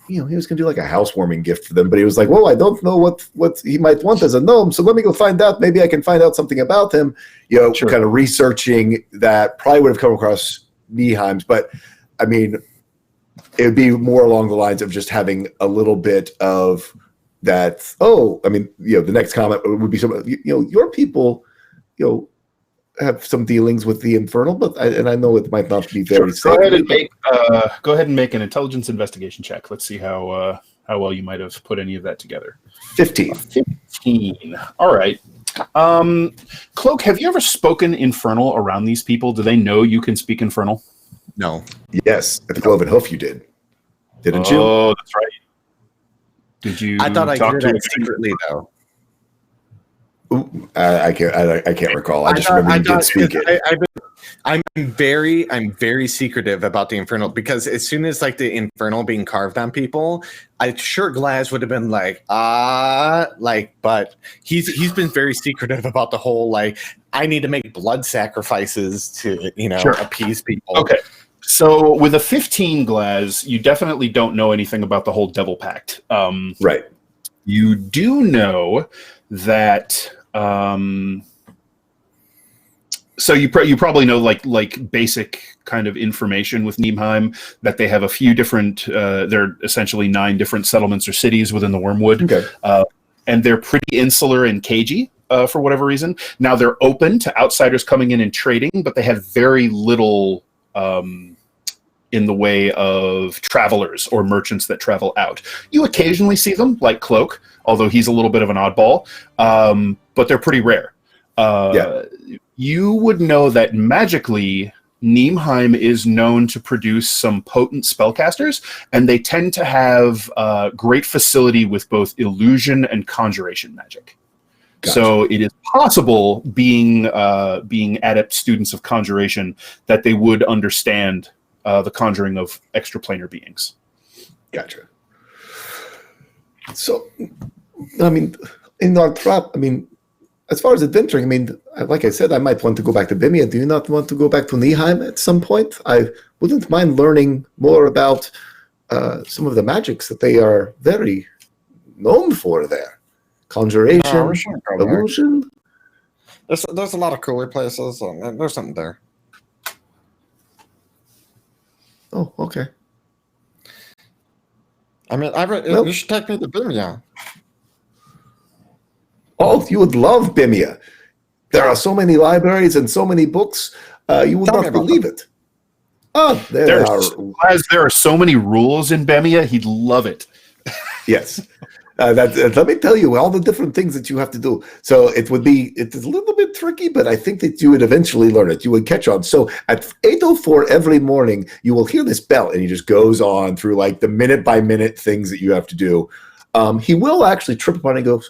he was going to do like a housewarming gift for them, but he was like, well, I don't know what he might want as a gnome, so let me go find out. Maybe I can find out something about him. Sure. Kind of researching that probably would have come across Nihheim's, but I mean, it would be more along the lines of just having a little bit of that. Oh, I mean, the next comment would be something, your people, have some dealings with the Infernal, but I know it might not be very safe. Go ahead and make an intelligence investigation check. Let's see how well you might have put any of that together. 15. All right. Cloak, have you ever spoken Infernal around these people? Do they know you can speak Infernal? No. Yes, at the Cloven Hoof you did. Didn't you? Oh, that's right. Did you? I thought I talk did to that him secretly, though. I can't recall. I just remember you did speak it. I'm very secretive about the Infernal, because as soon as like the Infernal being carved on people, I'm sure Glaz would have been but he's been very secretive about the whole like I need to make blood sacrifices to appease people. Okay. So with a 15 Glaz, you definitely don't know anything about the whole Devil Pact. Right. You do know that. So you probably know like basic kind of information with Nihheim, that they have a few different. They're essentially 9 different settlements or cities within the Wormwood, and they're pretty insular and cagey for whatever reason. Now they're open to outsiders coming in and trading, but they have very little in the way of travelers or merchants that travel out. You occasionally see them, like Cloak, although he's a little bit of an oddball, but they're pretty rare. You would know that magically, Nihheim is known to produce some potent spellcasters, and they tend to have great facility with both illusion and conjuration magic. Gotcha. So it is possible, being adept students of conjuration, that they would understand the conjuring of extraplanar beings. Gotcha. So, I mean, in our trap, as far as adventuring, like I said, I might want to go back to Bimia. Do you not want to go back to Nihheim at some point? I wouldn't mind learning more about some of the magics that they are very known for there. Conjuration, illusion. There's a lot of cooler places, and there's something there. Oh, okay. You should take me to Bimia. Oh, you would love Bimia. There are so many libraries and so many books. You would not believe it. Oh, there are so many rules in Bimia. He'd love it. Yes. Let me tell you all the different things that you have to do. So it's a little bit tricky, but I think that you would eventually learn it. You would catch on. So at 8:04 every morning, you will hear this bell, and he just goes on through like the minute by minute things that you have to do. He will actually trip upon and goes,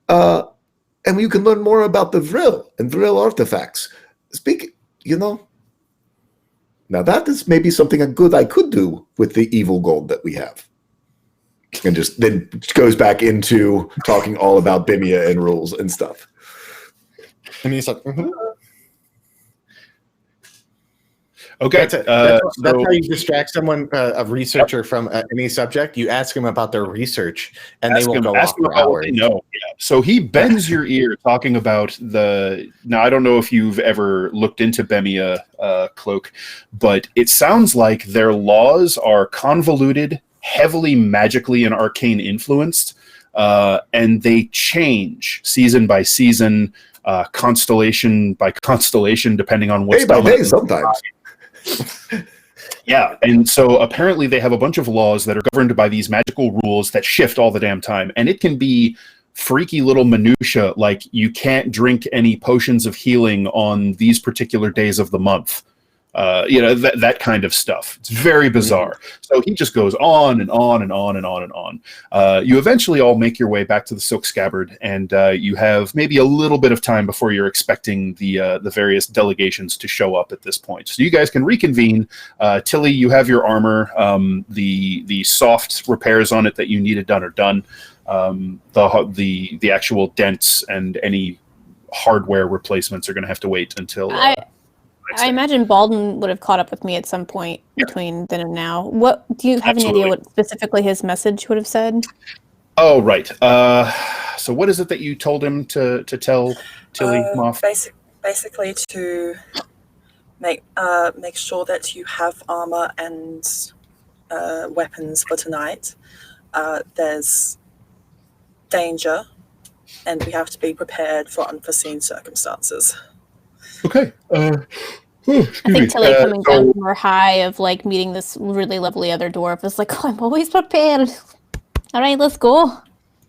and you can learn more about the Vril and Vril artifacts. Now that is maybe something I could do with the evil gold that we have. And just then goes back into talking all about Bimia and rules and stuff. And he's like, Okay. That's how you distract someone, a researcher from any subject. You ask them about their research, and they will go off for about what hours. they know. Yeah. So he bends your ear talking about the. Now I don't know if you've ever looked into Bemia, Cloak, but it sounds like their laws are convoluted, heavily magically and arcane influenced, and they change season by season, constellation by constellation, depending on what's Day by dominant. day, sometimes. Yeah, and so apparently they have a bunch of laws that are governed by these magical rules that shift all the damn time, and it can be freaky little minutia, like you can't drink any potions of healing on these particular days of the month. That kind of stuff. It's very bizarre. So he just goes on and on and on and on and on. You eventually all make your way back to the Silk Scabbard, and you have maybe a little bit of time before you're expecting the various delegations to show up at this point. So you guys can reconvene. Tilly, you have your armor. The soft repairs on it that you needed done are done. The actual dents and any hardware replacements are going to have to wait until. I imagine Baldwin would have caught up with me at some point between then and now. What do you have any idea what specifically his message would have said? Oh, right. So what is it that you told him to tell Tilly, Moth? Basically to make sure that you have armor and weapons for tonight. There's danger, and we have to be prepared for unforeseen circumstances. Okay. I think Tilly coming down from her high of like meeting this really lovely other dwarf is like, oh, I'm always prepared. All right, let's go.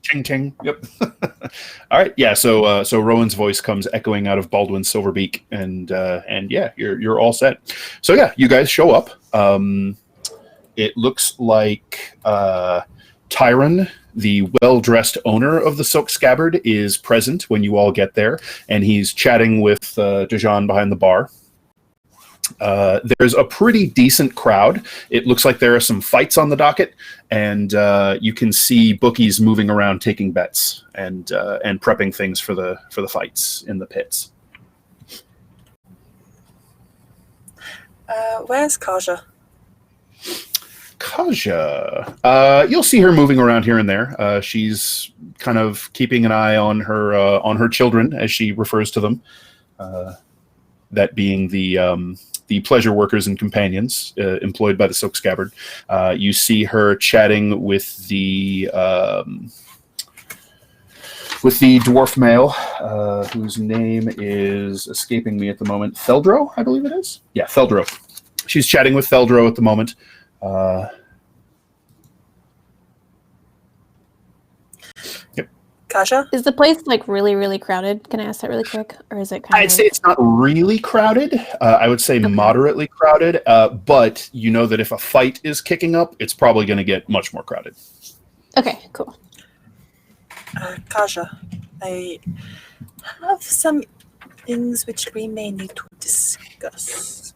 Ching ching. Yep. All right. Yeah. So Rowan's voice comes echoing out of Baldwin's silver beak, and yeah, you're all set. So yeah, you guys show up. It looks like Tyron, the well-dressed owner of the Silk Scabbard, is present when you all get there, and he's chatting with Dejan behind the bar. There's a pretty decent crowd. It looks like there are some fights on the docket, and you can see bookies moving around taking bets and prepping things for the fights in the pits. Where's Kaja? Kaja, you'll see her moving around here and there. She's kind of keeping an eye on her children, as she refers to them. That being the pleasure workers and companions employed by the Silk Scabbard. You see her chatting with the dwarf male, whose name is escaping me at the moment. Theldro, I believe it is. Yeah, Theldro. She's chatting with Theldro at the moment. Yep. Kaja? Is the place like really, really crowded? Can I ask that really quick, or is it kind I'd say it's not really crowded. I would say moderately crowded, but you know that if a fight is kicking up, it's probably going to get much more crowded. Okay, cool. Kaja, I have some things which we may need to discuss.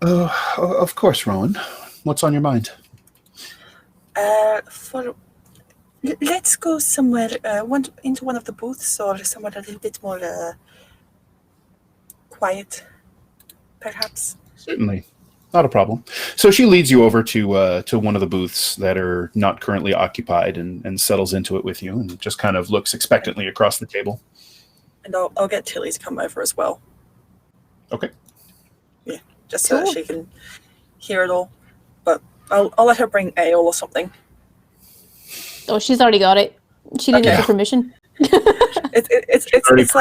Of course, Rowan. What's on your mind? Let's go somewhere, into one of the booths or somewhere a little bit more quiet, perhaps. Certainly. Not a problem. So she leads you over to one of the booths that are not currently occupied and settles into it with you and just kind of looks expectantly across the table. And I'll get Tilly to come over as well. Okay. Yeah, just so that she can hear it all. But I'll let her bring ale or something. Oh, she's already got it. She didn't have the permission. It's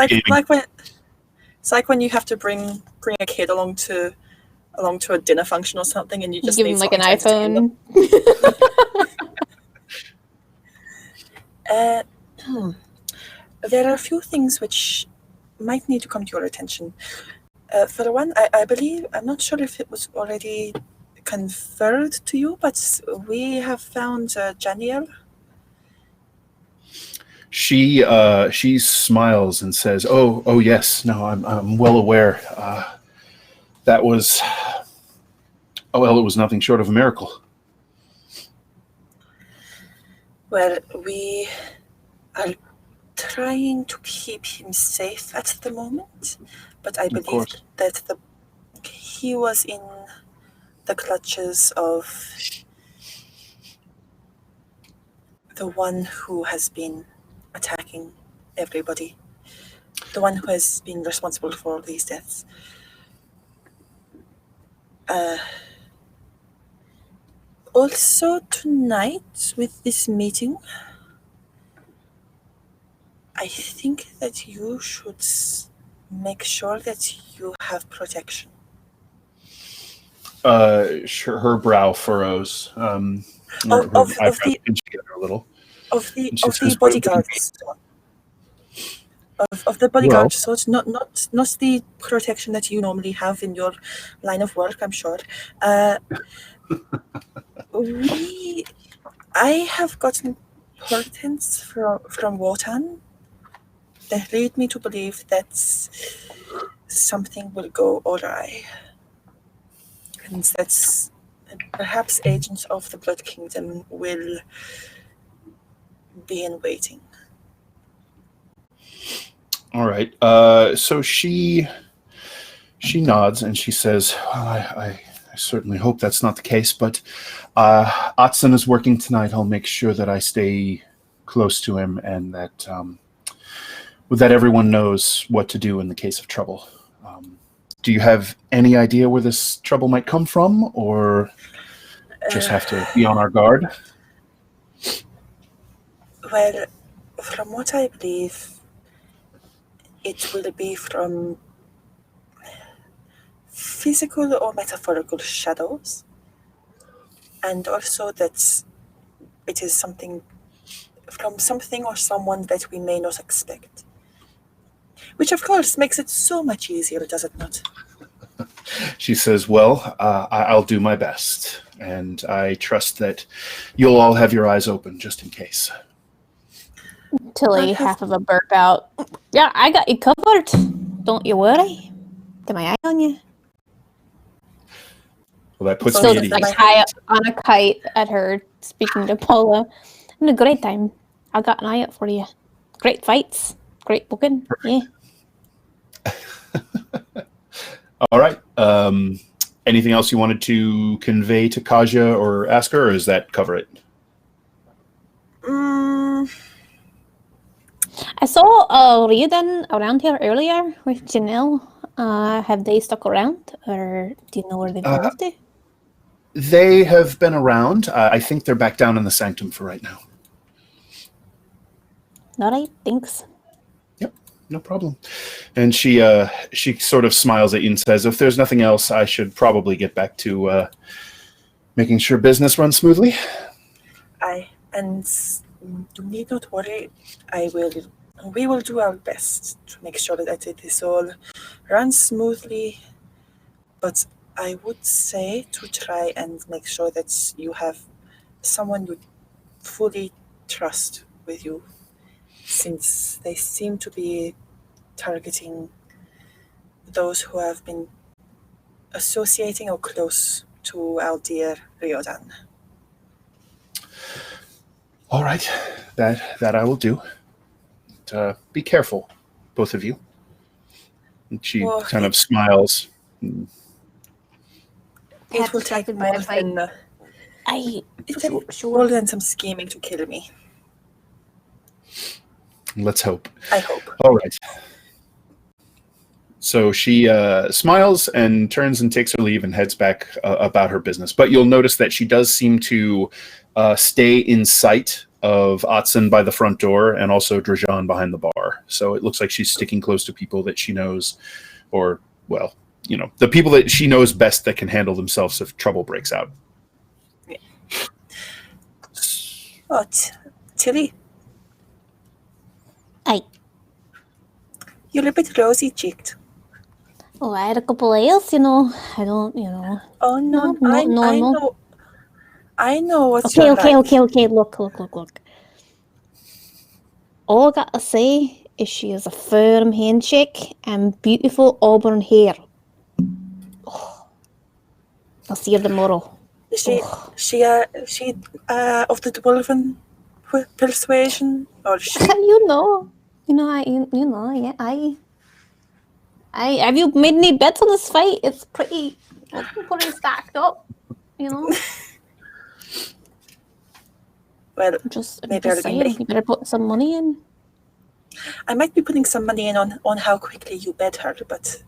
like when you have to bring a kid along to a dinner function or something, and you just give need him like an something iPhone. There are a few things which might need to come to your attention. For one, I believe, I'm not sure if it was already conferred to you, but we have found Janiel. She smiles and says, "Oh yes, no, I'm well aware. That was, it was nothing short of a miracle." Well, we are trying to keep him safe at the moment, but I believe that he was in the clutches of the one who has been attacking everybody, the one who has been responsible for these deaths. Also tonight with this meeting, I think that you should make sure that you have protection. Sure, her brow furrows. Of eyebrows the pinch together a little. of the And she of the says, "What do you bodyguards. Of the bodyguard sort, not the protection that you normally have in your line of work, I'm sure. I have gotten portents from Wotan that lead me to believe that something will go awry, and that perhaps agents of the Blood Kingdom will be in waiting. All right. So she nods and she says, well, I certainly hope that's not the case, but Atson is working tonight. I'll make sure that I stay close to him and that everyone knows what to do in the case of trouble. Do you have any idea where this trouble might come from, or just have to be on our guard? Well, from what I believe, it will be from physical or metaphorical shadows, and also that it is something from something or someone that we may not expect. Which, of course, makes it so much easier, does it not? She says, well, I'll do my best, and I trust that you'll all have your eyes open just in case. Tilly, half of a burp out. Yeah, I got you covered. Don't you worry. Got my eye on you. Well, that puts Still me just at like ease. high up on a kite at her, speaking to Paula. I'm a great time. I got an eye out for you. Great fights. Great booking. Perfect. Yeah. All right. Anything else you wanted to convey to Kaja or ask her, or does that cover it? I saw Riordan around here earlier with Janelle. Have they stuck around, or do you know where they've gone off to? They have been around. I think they're back down in the sanctum for right now. All right, thanks. Yep, no problem. And she sort of smiles at you and says, if there's nothing else, I should probably get back to making sure business runs smoothly. And you need not worry. We will do our best to make sure that it is all runs smoothly. But I would say to try and make sure that you have someone you fully trust with you, since they seem to be targeting those who have been associating or close to our dear Riordan. All right, that I will do. Be careful, both of you. And she kind of smiles. It will take more than more than some scheming to kill me. Let's hope. I hope. All right. So she smiles and turns and takes her leave and heads back about her business. But you'll notice that she does seem to stay in sight of Atson by the front door and also Drajan behind the bar. So it looks like she's sticking close to people that she knows, or, well, you know, the people that she knows best that can handle themselves if trouble breaks out. Yeah. Oh, Tilly. Aye. You're a bit rosy-cheeked. Oh, I had a couple ales, you know. I don't, you know. Oh, no, not normal. I know what's Okay. Look. All I gotta say is she has a firm handshake and beautiful auburn hair. Oh. I'll see her tomorrow. Is she of the dwarven persuasion, or she? I. Have you made any bets on this fight? It's pretty stacked up, you know. Well, I'm just maybe I'll saying, be- you better put some money in. I might be putting some money in on how quickly you bet her, but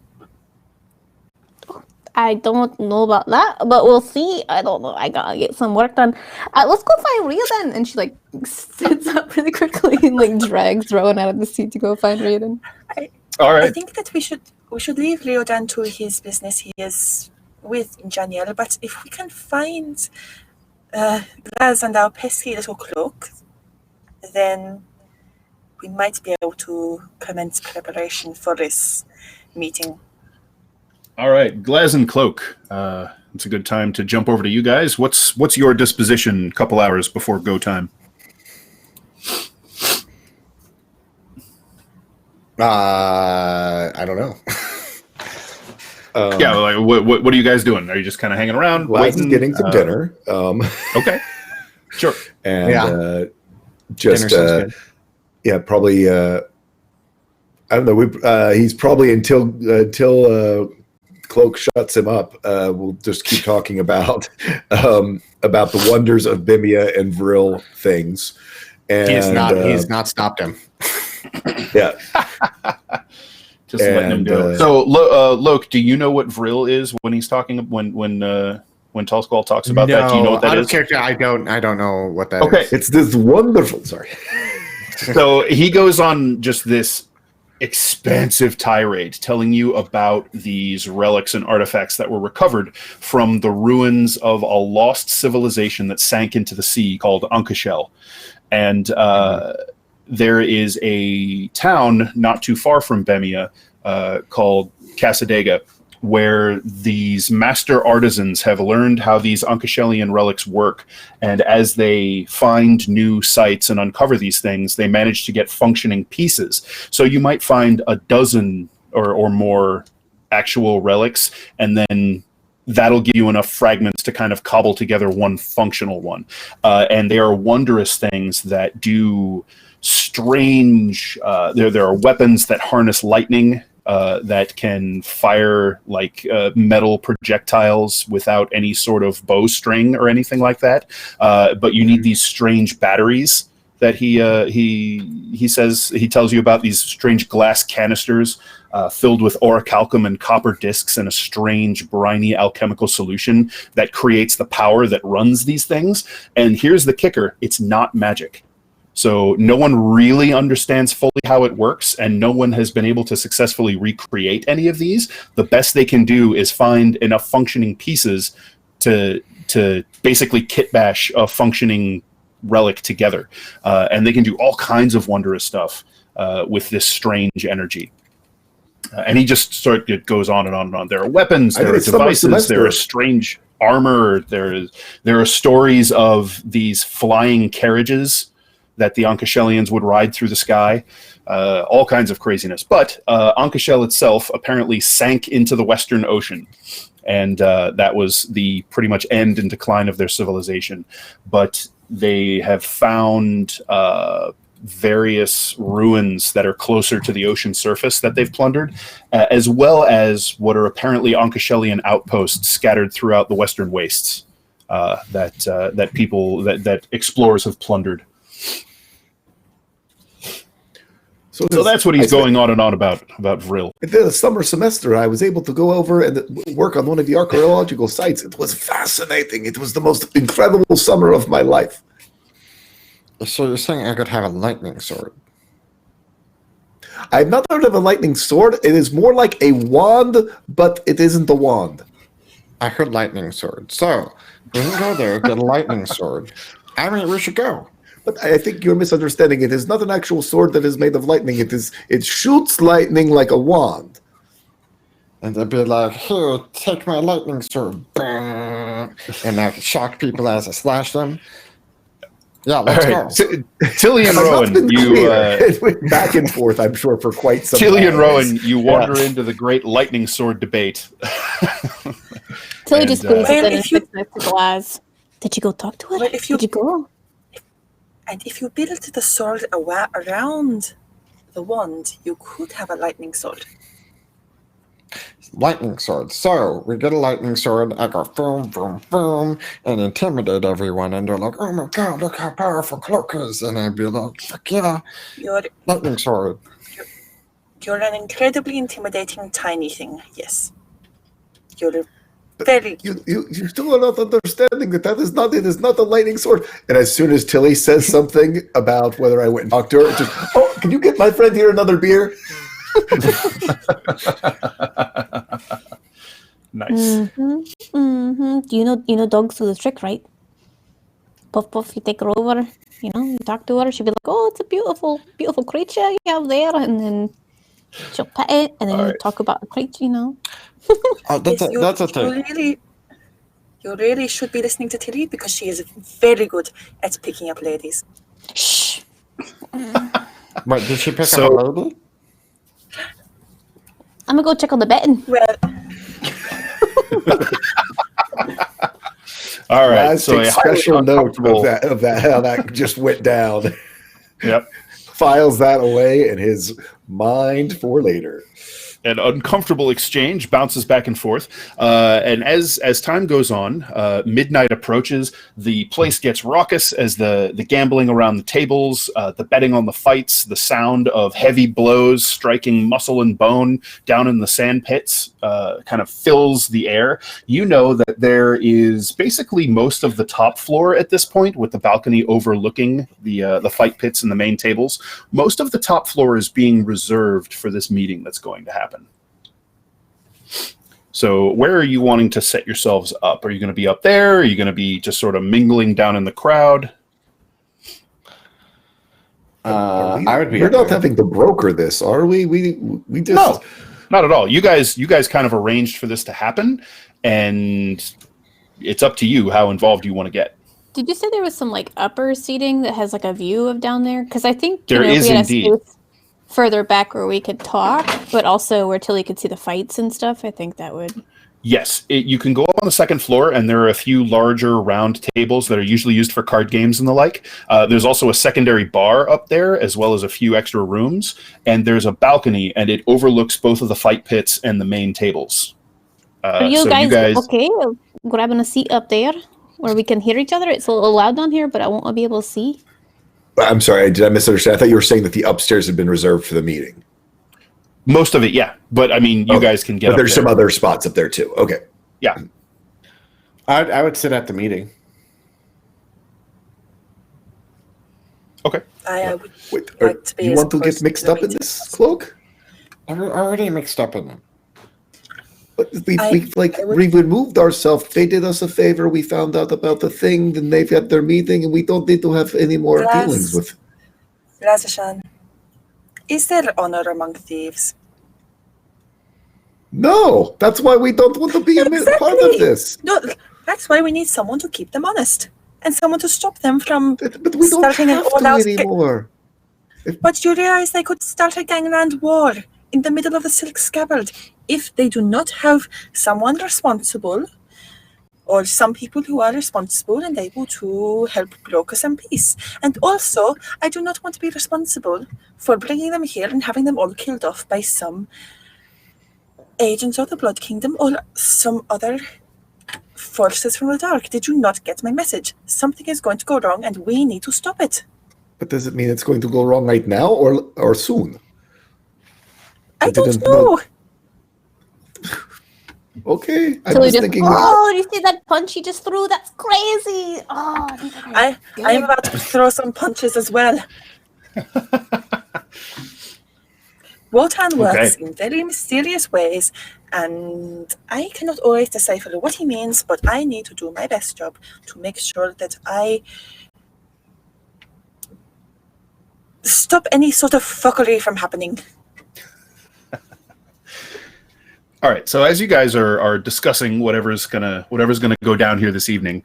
I don't know about that, but we'll see. I don't know. I gotta get some work done. Let's go find Rhea then. And she like sits up really quickly and like drags Rowan out of the seat to go find Rhea then. All I right. think that we should leave Riodan to his business. He is with Janiel, but if we can find Graz and our pesky little cloak, then we might be able to commence preparation for this meeting. All right, Glaz and Cloak. It's a good time to jump over to you guys. What's your disposition? A couple hours before go time. I don't know. Yeah, like, what are you guys doing? Are you just kind of hanging around? Glaz is waiting? getting some dinner. Okay, sure. And Yeah. just Dinner sounds good. probably I don't know. He's probably until Cloak shuts him up. We'll just keep talking about the wonders of Bimia and Vril things. And He's not stopped him. yeah. Just letting him go. So, Loke, do you know what Vril is when he's talking when Tall Skull talks about that? Do you know what that out is? of character, I don't know what that is. Okay. It's this wonderful. Sorry. So he goes on just this expansive tirade telling you about these relics and artifacts that were recovered from the ruins of a lost civilization that sank into the sea called Unkashel. And there is a town not too far from Bemia called Casadega, where these master artisans have learned how these Unkashelian relics work. And as they find new sites and uncover these things, they manage to get functioning pieces. So you might find a dozen or more actual relics, and then that'll give you enough fragments to kind of cobble together one functional one. And they are wondrous things that do strange... There are weapons that harness lightning, that can fire like metal projectiles without any sort of bowstring or anything like that. But you need these strange batteries that he tells you about, these strange glass canisters filled with orichalcum and copper discs and a strange briny alchemical solution that creates the power that runs these things. And here's the kicker: it's not magic. So no one really understands fully how it works, and no one has been able to successfully recreate any of these. The best they can do is find enough functioning pieces to basically kit bash a functioning relic together. And they can do all kinds of wondrous stuff with this strange energy. And he just it goes on and on and on. There are weapons, there are devices, there are strange armor, there are stories of these flying carriages that the Unkashelians would ride through the sky, all kinds of craziness. But Unkashel itself apparently sank into the Western Ocean, and that was the pretty much end and decline of their civilization. But they have found various ruins that are closer to the ocean surface that they've plundered, as well as what are apparently Unkashelian outposts scattered throughout the Western wastes that explorers have plundered. So that's what he's going on and on about Vril. In the summer semester, I was able to go over and work on one of the archaeological sites. It was fascinating. It was the most incredible summer of my life. So you're saying I could have a lightning sword? I've not heard of a lightning sword. It is more like a wand, but it isn't a wand. I heard lightning sword. So we can go there, get a lightning sword. I mean, we should go. But I think you're misunderstanding. It is not an actual sword that is made of lightning. It shoots lightning like a wand. And they'd be like, here, take my lightning sword. And I could shock people as I slash them. Yeah, let's go. Tilly and Rowan, it went back and forth, I'm sure, for quite some Tilly time. and Rowan, you wander into the great lightning sword debate. Tilly just goes Well, in and if you- sits next to Glaz. Did you go talk to her? Well, if you- Did you go? And if you build the sword around the wand, you could have a lightning sword. Lightning sword. So we get a lightning sword. I go boom, boom, boom, and intimidate everyone. And they're like, "Oh my god, look how powerful Cloak is!" And I'd be like, "Fuck yeah, You're lightning sword." you're an incredibly intimidating tiny thing. Yes. You're very. You still are not understanding that is not it is not a lightning sword. And as soon as Tilly says something about whether I went and talked to her, it's just, oh, can you get my friend here another beer? Nice. You know dogs do the trick, right? Puff puff, you take her over, you talk to her, she'll be like, "Oh, it's a beautiful, beautiful creature you have there," and then she'll pet it, and then you talk about the creature, That's a thing. You really should be listening to Tilly because she is very good at picking up ladies. Shh. Wait, did she pick up a lady? I'm gonna go check on the bedding. Well, All right. Laz So a takes highly special note uncomfortable- of that how that just went down. Yep. Files that away in his mind for later. An uncomfortable exchange bounces back and forth, and as time goes on, midnight approaches. The place gets raucous as the gambling around the tables, the betting on the fights, the sound of heavy blows striking muscle and bone down in the sand pits kind of fills the air. You know that there is basically most of the top floor at this point, with the balcony overlooking the fight pits and the main tables. Most of the top floor is being reserved for this meeting that's going to happen. So where are you wanting to set yourselves up? Are you going to be up there? Are you going to be just sort of mingling down in the crowd? I would be. We're not having to broker this, are we? We just No, not at all. You guys kind of arranged for this to happen, and it's up to you how involved you want to get. Did you say there was some like upper seating that has like a view of down there? Because I think There if is we had indeed. a space further back where we could talk, but also where Tilly could see the fights and stuff, I think that would. Yes, you can go up on the second floor, and there are a few larger round tables that are usually used for card games and the like. There's also a secondary bar up there, as well as a few extra rooms, and there's a balcony, and it overlooks both of the fight pits and the main tables. Are you so guys okay grabbing a seat up there where we can hear each other? It's a little loud down here, but I won't be able to see. I'm sorry, did I misunderstand? I thought you were saying that the upstairs had been reserved for the meeting. Most of it, yeah. But I mean, you guys can get But up there's there. some other spots up there too. Okay. Yeah. I would sit at the meeting. Okay. I would Wait, like to be you as want to close get mixed the up in meeting this, as possible. Cloak? I'm already mixed up in it. But I would- we removed ourselves. They did us a favor. We found out about the thing. Then they've had their meeting, and we don't need to have any more Laz. dealings with. Razashan, is there honor among thieves? No, that's why we don't want to be a part of Exactly. this. No, that's why we need someone to keep them honest and someone to stop them from. But we don't Starting an have to all-out anymore. But you realize they could start a gangland war in the middle of the Silk Scabbard if they do not have someone responsible or some people who are responsible and able to help broker some peace. And also, I do not want to be responsible for bringing them here and having them all killed off by some agents of the Blood Kingdom or some other forces from the dark. Did you not get my message? Something is going to go wrong and we need to stop it. But does it mean it's going to go wrong right now or soon? I don't didn't know. Okay, I'm Tilly just just, thinking. oh, you see that punch he just threw? That's crazy. Oh, these guys are I'm good. about to throw some punches as well. Wotan works in very mysterious ways, and I cannot always decipher what he means, but I need to do my best job to make sure that I stop any sort of fuckery from happening. All right. So as you guys are discussing whatever's gonna go down here this evening,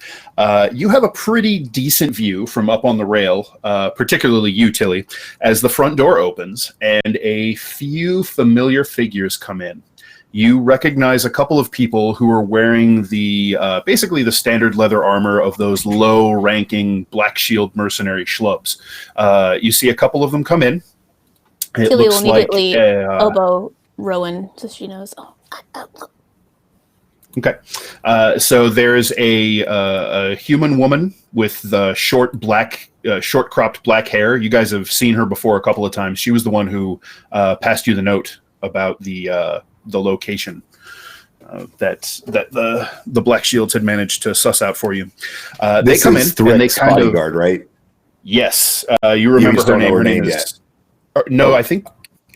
you have a pretty decent view from up on the rail, particularly you, Tilly, as the front door opens and a few familiar figures come in. You recognize a couple of people who are wearing the basically the standard leather armor of those low-ranking Black Shield mercenary schlubs. You see a couple of them come in. It Tilly looks will immediately like elbow Rowan so she knows. Oh, Okay. So there's a human woman with the short cropped black hair. You guys have seen her before a couple of times. She was the one who passed you the note about the location that the Black Shields had managed to suss out for you. They come in and they kind bodyguard, right? Yes. You remember her name. Her name is... No, I think...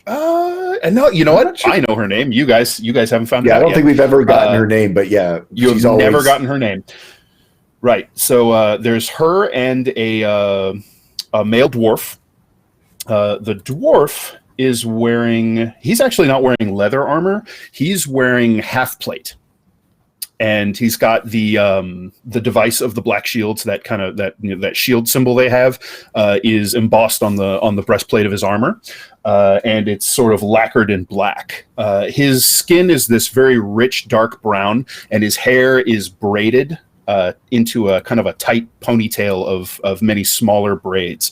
no, you know what? I know her name. You guys haven't found it out I don't yet. think we've ever gotten her name, but yeah, you've never gotten her name, right? So there's her and a male dwarf. The dwarf is wearing. He's actually not wearing leather armor. He's wearing half plate, and he's got the device of the Black Shields. That kind of that shield symbol they have is embossed on the breastplate of his armor. And it's sort of lacquered in black. His skin is this very rich, dark brown, and his hair is braided into a kind of a tight ponytail of many smaller braids.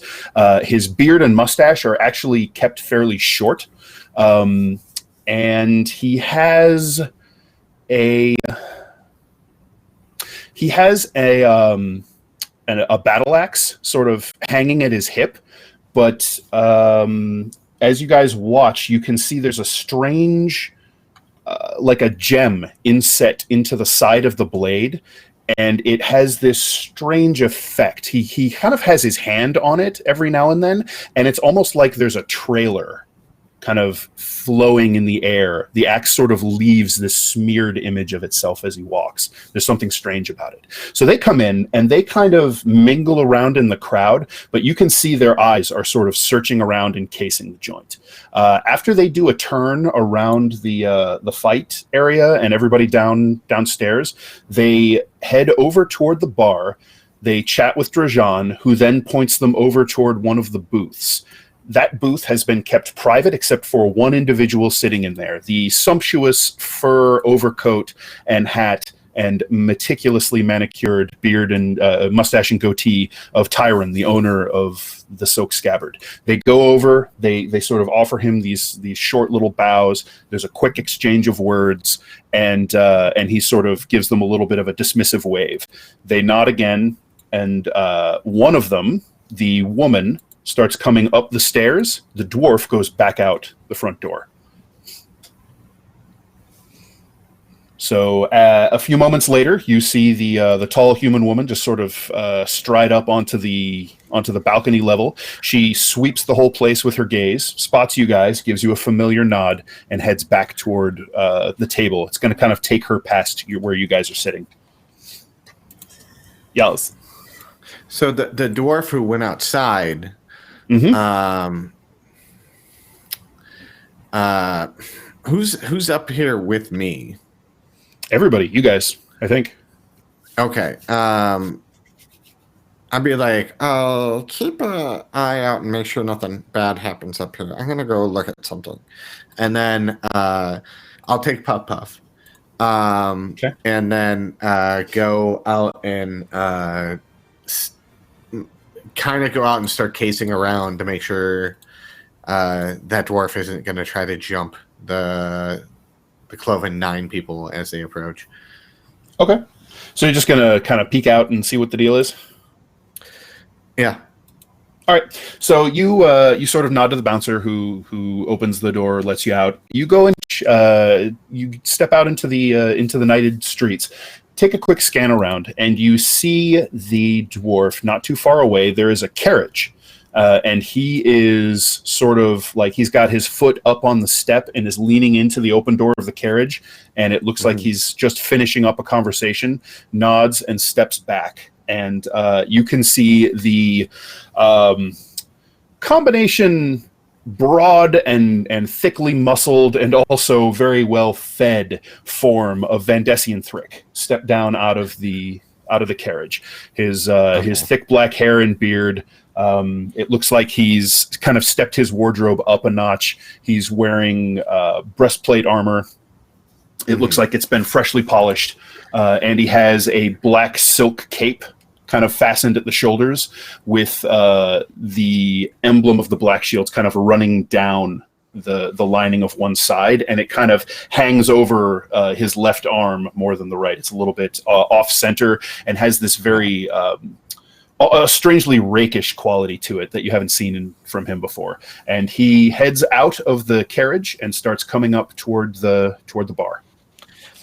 His beard and mustache are actually kept fairly short, and he has a battle axe sort of hanging at his hip, but as you guys watch, you can see there's a strange, like a gem inset into the side of the blade, and it has this strange effect. He kind of has his hand on it every now and then, and it's almost like there's a trailer kind of flowing in the air. The axe sort of leaves this smeared image of itself as he walks. There's something strange about it. So they come in and they kind of mingle around in the crowd, but you can see their eyes are sort of searching around and casing the joint. After they do a turn around the fight area and everybody downstairs, they head over toward the bar. They chat with Drajan, who then points them over toward one of the booths. That booth has been kept private except for one individual sitting in there. The sumptuous fur overcoat and hat and meticulously manicured beard and mustache and goatee of Tyron, the owner of the Silk Scabbard. They go over, they sort of offer him these short little bows. There's a quick exchange of words, and he sort of gives them a little bit of a dismissive wave. They nod again, and one of them, the woman, starts coming up the stairs. The dwarf goes back out the front door. So a few moments later, you see the tall human woman just sort of stride up onto the balcony level. She sweeps the whole place with her gaze, spots you guys, gives you a familiar nod, and heads back toward the table. It's going to kind of take her past where you guys are sitting. Yes. So the dwarf who went outside. Mm-hmm. Who's up here with me? Everybody, you guys, I think. Okay. I'd be like, I'll keep an eye out and make sure nothing bad happens up here. I'm gonna go look at something, and then I'll take Puff Puff, okay. And then go out and kind of go out and start casing around to make sure that dwarf isn't going to try to jump the Cloven 9 people as they approach. Okay. So you're just going to kind of peek out and see what the deal is? Yeah. All right. So you sort of nod to the bouncer who opens the door, lets you out. You go and you step out into the nighted streets. Take a quick scan around, and you see the dwarf not too far away. There is a carriage, and he is sort of like he's got his foot up on the step and is leaning into the open door of the carriage, and it looks like he's just finishing up a conversation, nods and steps back. And you can see the combination broad and thickly muscled and also very well fed form of Vandessian Thrick step down out of the carriage. His thick black hair and beard. It looks like he's kind of stepped his wardrobe up a notch. He's wearing breastplate armor. It looks like it's been freshly polished, and he has a black silk cape kind of fastened at the shoulders with the emblem of the Black Shields kind of running down the lining of one side, and it kind of hangs over his left arm more than the right. It's a little bit off center and has this very a strangely rakish quality to it that you haven't seen from him before. And he heads out of the carriage and starts coming up toward the bar.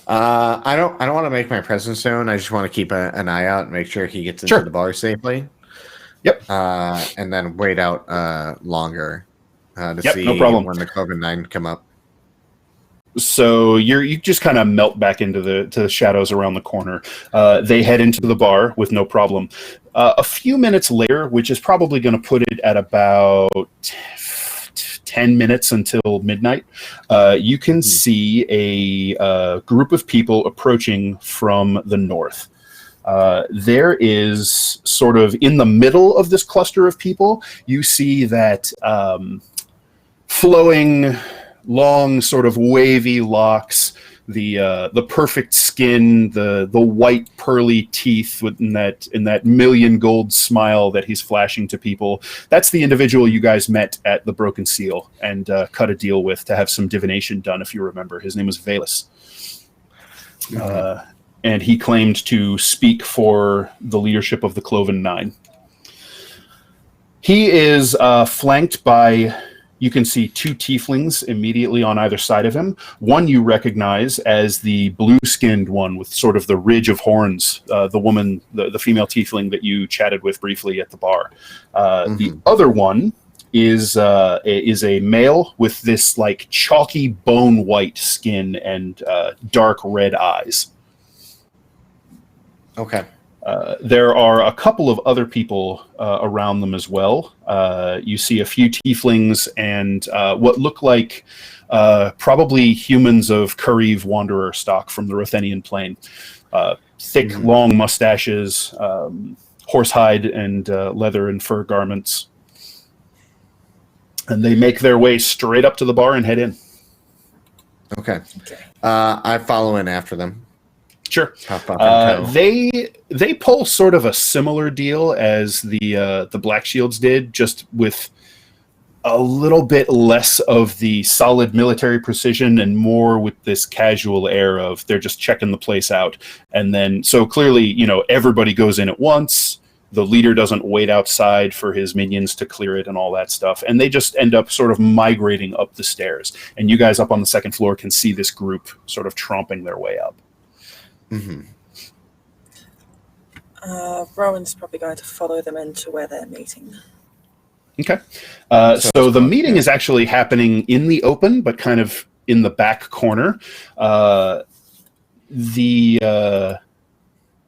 I don't want to make my presence known. I just want to keep an eye out and make sure he gets into the bar safely. Yep. And then wait out longer to see no problem. when the COVID-9 come up. So you just kind of melt back into the shadows around the corner. They head into the bar with no problem. A few minutes later, which is probably going to put it at about 10 minutes until midnight, you can see a group of people approaching from the north. There is sort of in the middle of this cluster of people, you see that flowing, long, sort of wavy locks, the perfect skin, the white pearly teeth in that million gold smile that he's flashing to people. That's the individual you guys met at the Broken Seal and cut a deal with to have some divination done, if you remember. His name was Valus. And he claimed to speak for the leadership of the Cloven Nine. He is flanked by, you can see, two tieflings immediately on either side of him. One you recognize as the blue-skinned one with sort of the ridge of horns, the woman, the female tiefling that you chatted with briefly at the bar. The other one is a male with this like chalky bone white skin and dark red eyes. Okay. There are a couple of other people around them as well. You see a few tieflings and what look like probably humans of Kariv Wanderer stock from the Ruthenian plain. Thick, long mustaches, horsehide and leather and fur garments. And they make their way straight up to the bar and head in. Okay. I follow in after them. Sure. Pop up and tow. They pull sort of a similar deal as the Black Shields did, just with a little bit less of the solid military precision and more with this casual air of they're just checking the place out. And then, so clearly, everybody goes in at once. The leader doesn't wait outside for his minions to clear it and all that stuff. And they just end up sort of migrating up the stairs. And you guys up on the second floor can see this group sort of tromping their way up. Rowan's probably going to follow them into where they're meeting. Okay. So the meeting is actually happening in the open, but kind of in the back corner.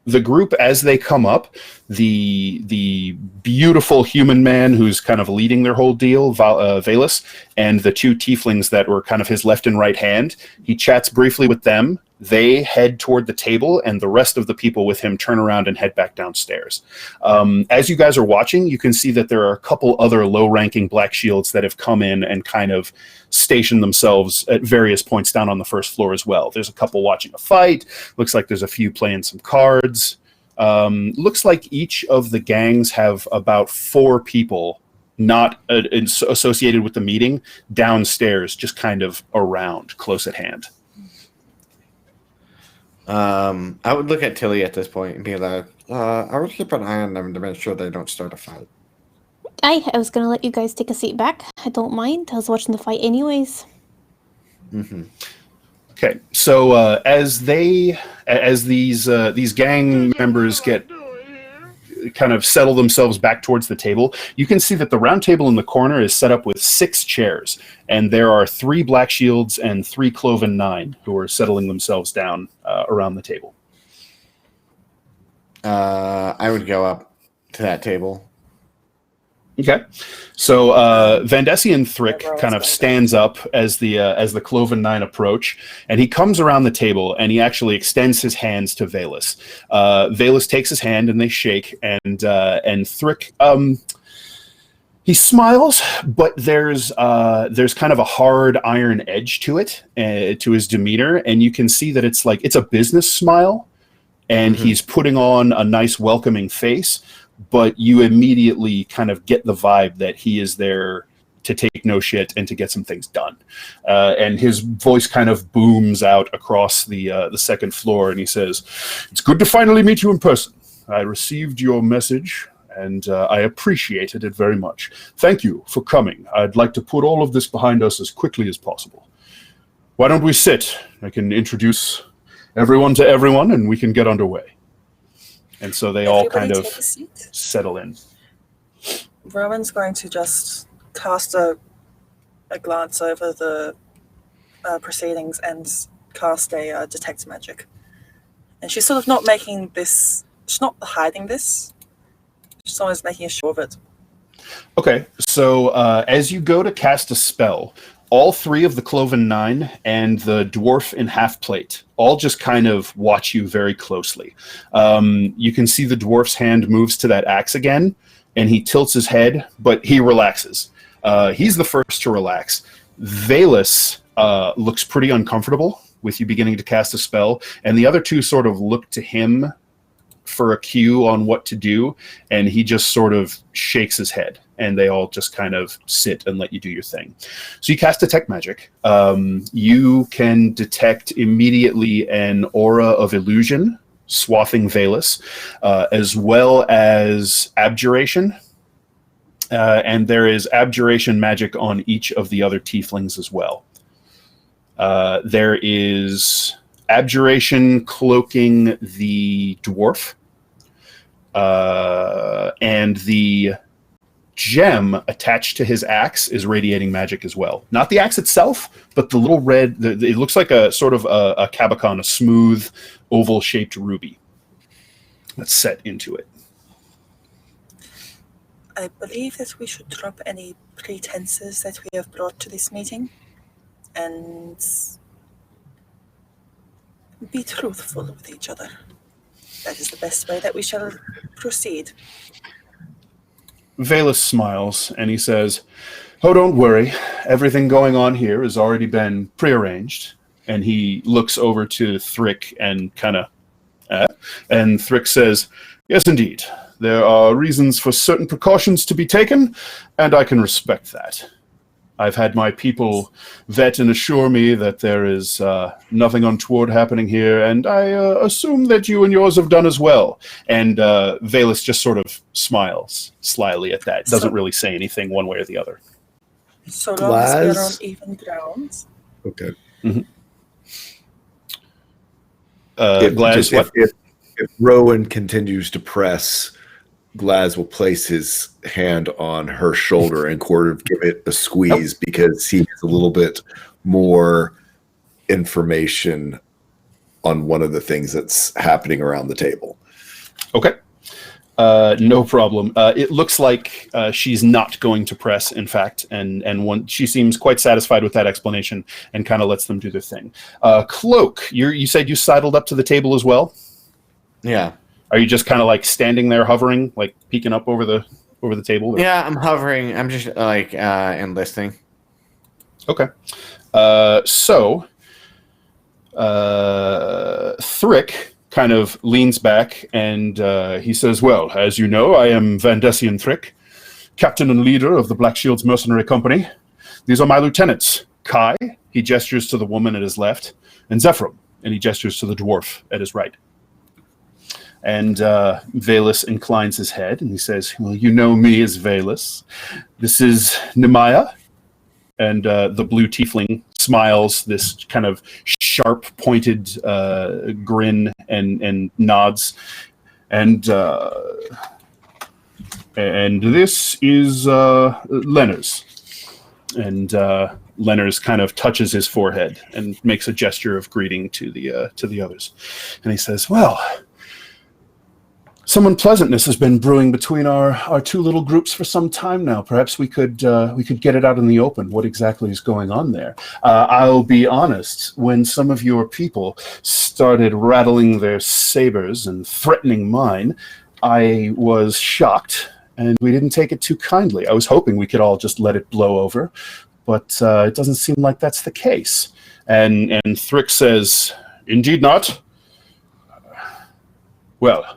The group, as they come up, the beautiful human man who's kind of leading their whole deal, Valus, and the two tieflings that were kind of his left and right hand, he chats briefly with them. They head toward the table, and the rest of the people with him turn around and head back downstairs. As you guys are watching, you can see that there are a couple other low-ranking Black Shields that have come in and kind of stationed themselves at various points down on the first floor as well. There's a couple watching a fight. Looks like there's a few playing some cards. Looks like each of the gangs have about 4 people not associated with the meeting downstairs, just kind of around, close at hand. I would look at Tilly at this point and be like, I would keep an eye on them to make sure they don't start a fight. I was going to let you guys take a seat back. I don't mind. I was watching the fight anyways. Okay, so as these gang members get kind of settle themselves back towards the table, you can see that the round table in the corner is set up with 6 chairs, and there are 3 Black Shields and 3 Cloven Nine who are settling themselves down around the table. I would go up to that table. Okay, so Vandessian Thrick kind of stands up as the Cloven Nine approach, and he comes around the table and he actually extends his hands to Valus. Valus takes his hand and they shake, and Thrick he smiles, but there's kind of a hard iron edge to it, to his demeanor, and you can see that it's a business smile, and he's putting on a nice welcoming face. But you immediately kind of get the vibe that he is there take no shit and to get some things done. And his voice kind of booms out across the second floor, and he says, "It's good to finally meet you in person. I received your message, and I appreciated it very much. Thank you for coming. I'd like to put all of this behind us as quickly as possible. Why don't we sit? I can introduce everyone to everyone, and we can get underway." And so they all kind of settle in. Rowan's going to just cast a glance over the proceedings and cast a detect magic. And she's sort of not making this, she's not hiding this, she's always making a show of it. Okay, so as you go to cast a spell, all three of the Cloven Nine and the dwarf in half plate all just kind of watch you very closely. You can see the dwarf's hand moves to that axe again, and he tilts his head, but he relaxes. He's the first to relax. Valus looks pretty uncomfortable with you beginning to cast a spell, and the other two sort of look to him for a cue on what to do, and he just sort of shakes his head, and they all just kind of sit and let you do your thing. So you cast Detect Magic. You can detect immediately an aura of illusion swathing Valus, as well as abjuration. And there is abjuration magic on each of the other tieflings as well. There is abjuration cloaking the dwarf, and the gem attached to his axe is radiating magic as well. Not the axe itself, but the little red, it looks like a sort of a cabacon, a smooth oval-shaped ruby that's set into it. I believe that we should drop any pretenses that we have brought to this meeting and be truthful with each other. That is the best way that we shall proceed. Valus smiles, and he says, "Oh, don't worry. Everything going on here has already been prearranged." And he looks over to Thrick and kind of... and Thrick says, "Yes, indeed. There are reasons for certain precautions to be taken, and I can respect that. I've had my people vet and assure me that there is nothing untoward happening here, and I assume that you and yours have done as well." And Valus just sort of smiles slyly at that. Doesn't really say anything one way or the other. So long as we're on even ground. Okay. Mm-hmm. If Rowan continues to press, Glaz will place his hand on her shoulder and give it a squeeze because he has a little bit more information on one of the things that's happening around the table. Okay. No problem. It looks like she's not going to press, in fact, and she seems quite satisfied with that explanation and kind of lets them do their thing. Cloak, you said you sidled up to the table as well? Yeah. Are you just kind of like standing there hovering, like peeking up over the table? Or? Yeah, I'm hovering. I'm just like enlisting. Okay. So Thrick kind of leans back and he says, "Well, as you know, I am Vandesian Thrick, captain and leader of the Black Shields Mercenary Company. These are my lieutenants. Kai," he gestures to the woman at his left, "and Zephyrum," and he gestures to the dwarf at his right. And Valus inclines his head and he says, "Well, you know me as Valus. This is Nemaya." And the blue tiefling smiles this kind of sharp pointed grin and nods. And this is Lenners. And Lenners kind of touches his forehead and makes a gesture of greeting to the others. And he says, "Well, some unpleasantness has been brewing between our two little groups for some time now. Perhaps we could get it out in the open. What exactly is going on there? I'll be honest, when some of your people started rattling their sabers and threatening mine, I was shocked, and we didn't take it too kindly. I was hoping we could all just let it blow over, but it doesn't seem like that's the case." And Thrick says, "Indeed not. Well,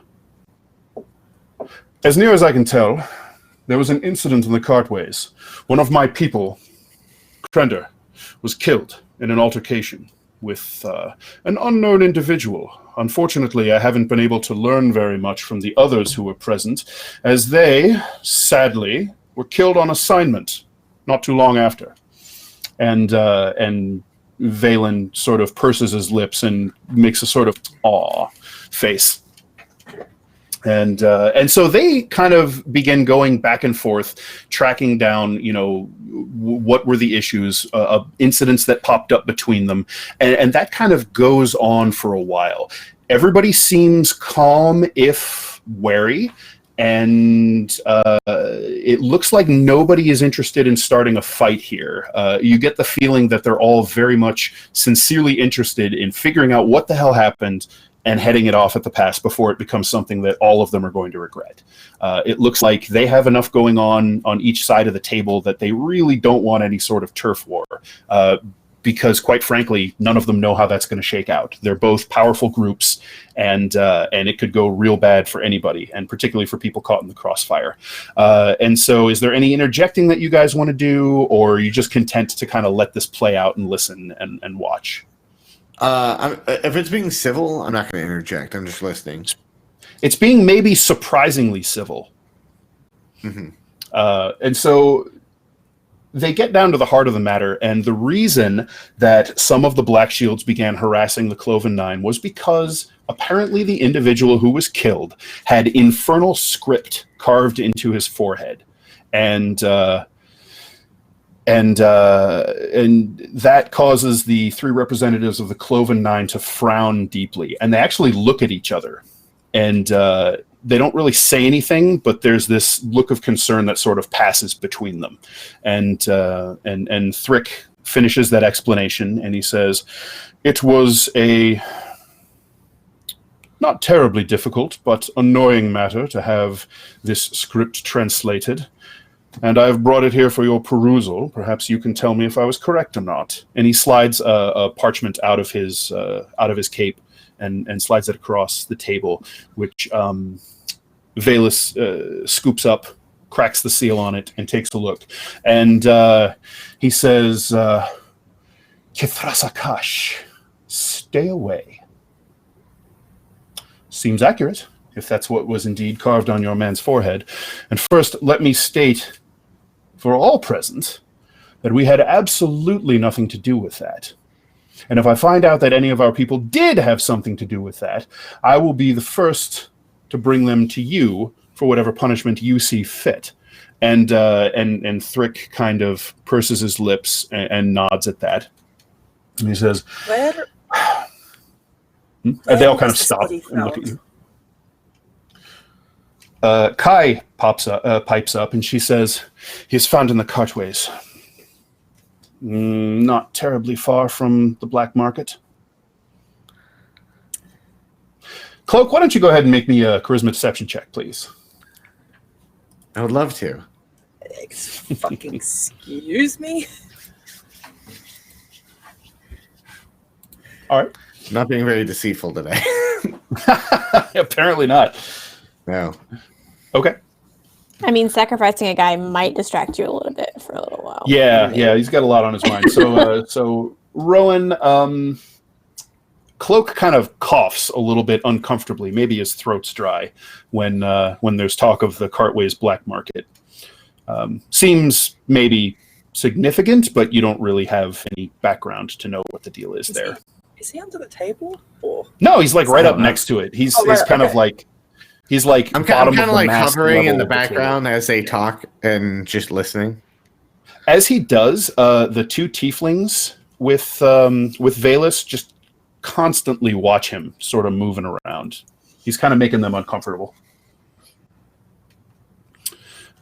as near as I can tell, there was an incident in the cartways. One of my people, Krender, was killed in an altercation with an unknown individual. Unfortunately, I haven't been able to learn very much from the others who were present, as they, sadly, were killed on assignment not too long after. And Valen sort of purses his lips and makes a sort of aw face. And so they kind of begin going back and forth, tracking down, what were the issues, incidents that popped up between them. And that kind of goes on for a while. Everybody seems calm, if wary. And it looks like nobody is interested in starting a fight here. You get the feeling that they're all very much sincerely interested in figuring out what the hell happened and heading it off at the pass before it becomes something that all of them are going to regret. It looks like they have enough going on each side of the table that they really don't want any sort of turf war. Because, quite frankly, none of them know how that's going to shake out. They're both powerful groups, and it could go real bad for anybody, and particularly for people caught in the crossfire. And so is there any interjecting that you guys want to do, or are you just content to kind of let this play out and listen and watch? If it's being civil, I'm not going to interject. I'm just listening. It's being maybe surprisingly civil. Mm-hmm. And so they get down to the heart of the matter, and the reason that some of the Black Shields began harassing the Cloven Nine was because apparently the individual who was killed had infernal script carved into his forehead. And that causes the three representatives of the Cloven Nine to frown deeply, and they actually look at each other, and they don't really say anything, but there's this look of concern that sort of passes between them. And Thrick finishes that explanation, and he says, "It was a not terribly difficult, but annoying matter to have this script translated. And I've brought it here for your perusal. Perhaps you can tell me if I was correct or not." And he slides a parchment out of his cape and slides it across the table, which Valus scoops up, cracks the seal on it, and takes a look. And he says, "Kithrasakash, stay away." Seems accurate, if that's what was indeed carved on your man's forehead. And first, let me state for all present that we had absolutely nothing to do with that. And if I find out that any of our people did have something to do with that, I will be the first to bring them to you for whatever punishment you see fit. And Thrick kind of purses his lips and nods at that. And he says, Where and they all kind of stop and look at you. Kai pipes up, and she says, "He's found in the cartways. Not terribly far from the black market." Cloak, why don't you go ahead and make me a charisma deception check, please? I would love to. fucking excuse me? All right. Not being very deceitful today. Apparently not. No. Okay. I mean, sacrificing a guy might distract you a little bit for a little while. Yeah, he's got a lot on his mind. So Rowan, Cloak kind of coughs a little bit uncomfortably. Maybe his throat's dry when there's talk of the Cartway's black market. Seems maybe significant, but you don't really have any background to know what the deal is there. Is he under the table? Or? No, he's like right up next to it. He's kind of like he's like I'm kind of like hovering in the of background as they talk and just listening. As he does, the two tieflings with Valus just constantly watch him sort of moving around. He's kind of making them uncomfortable.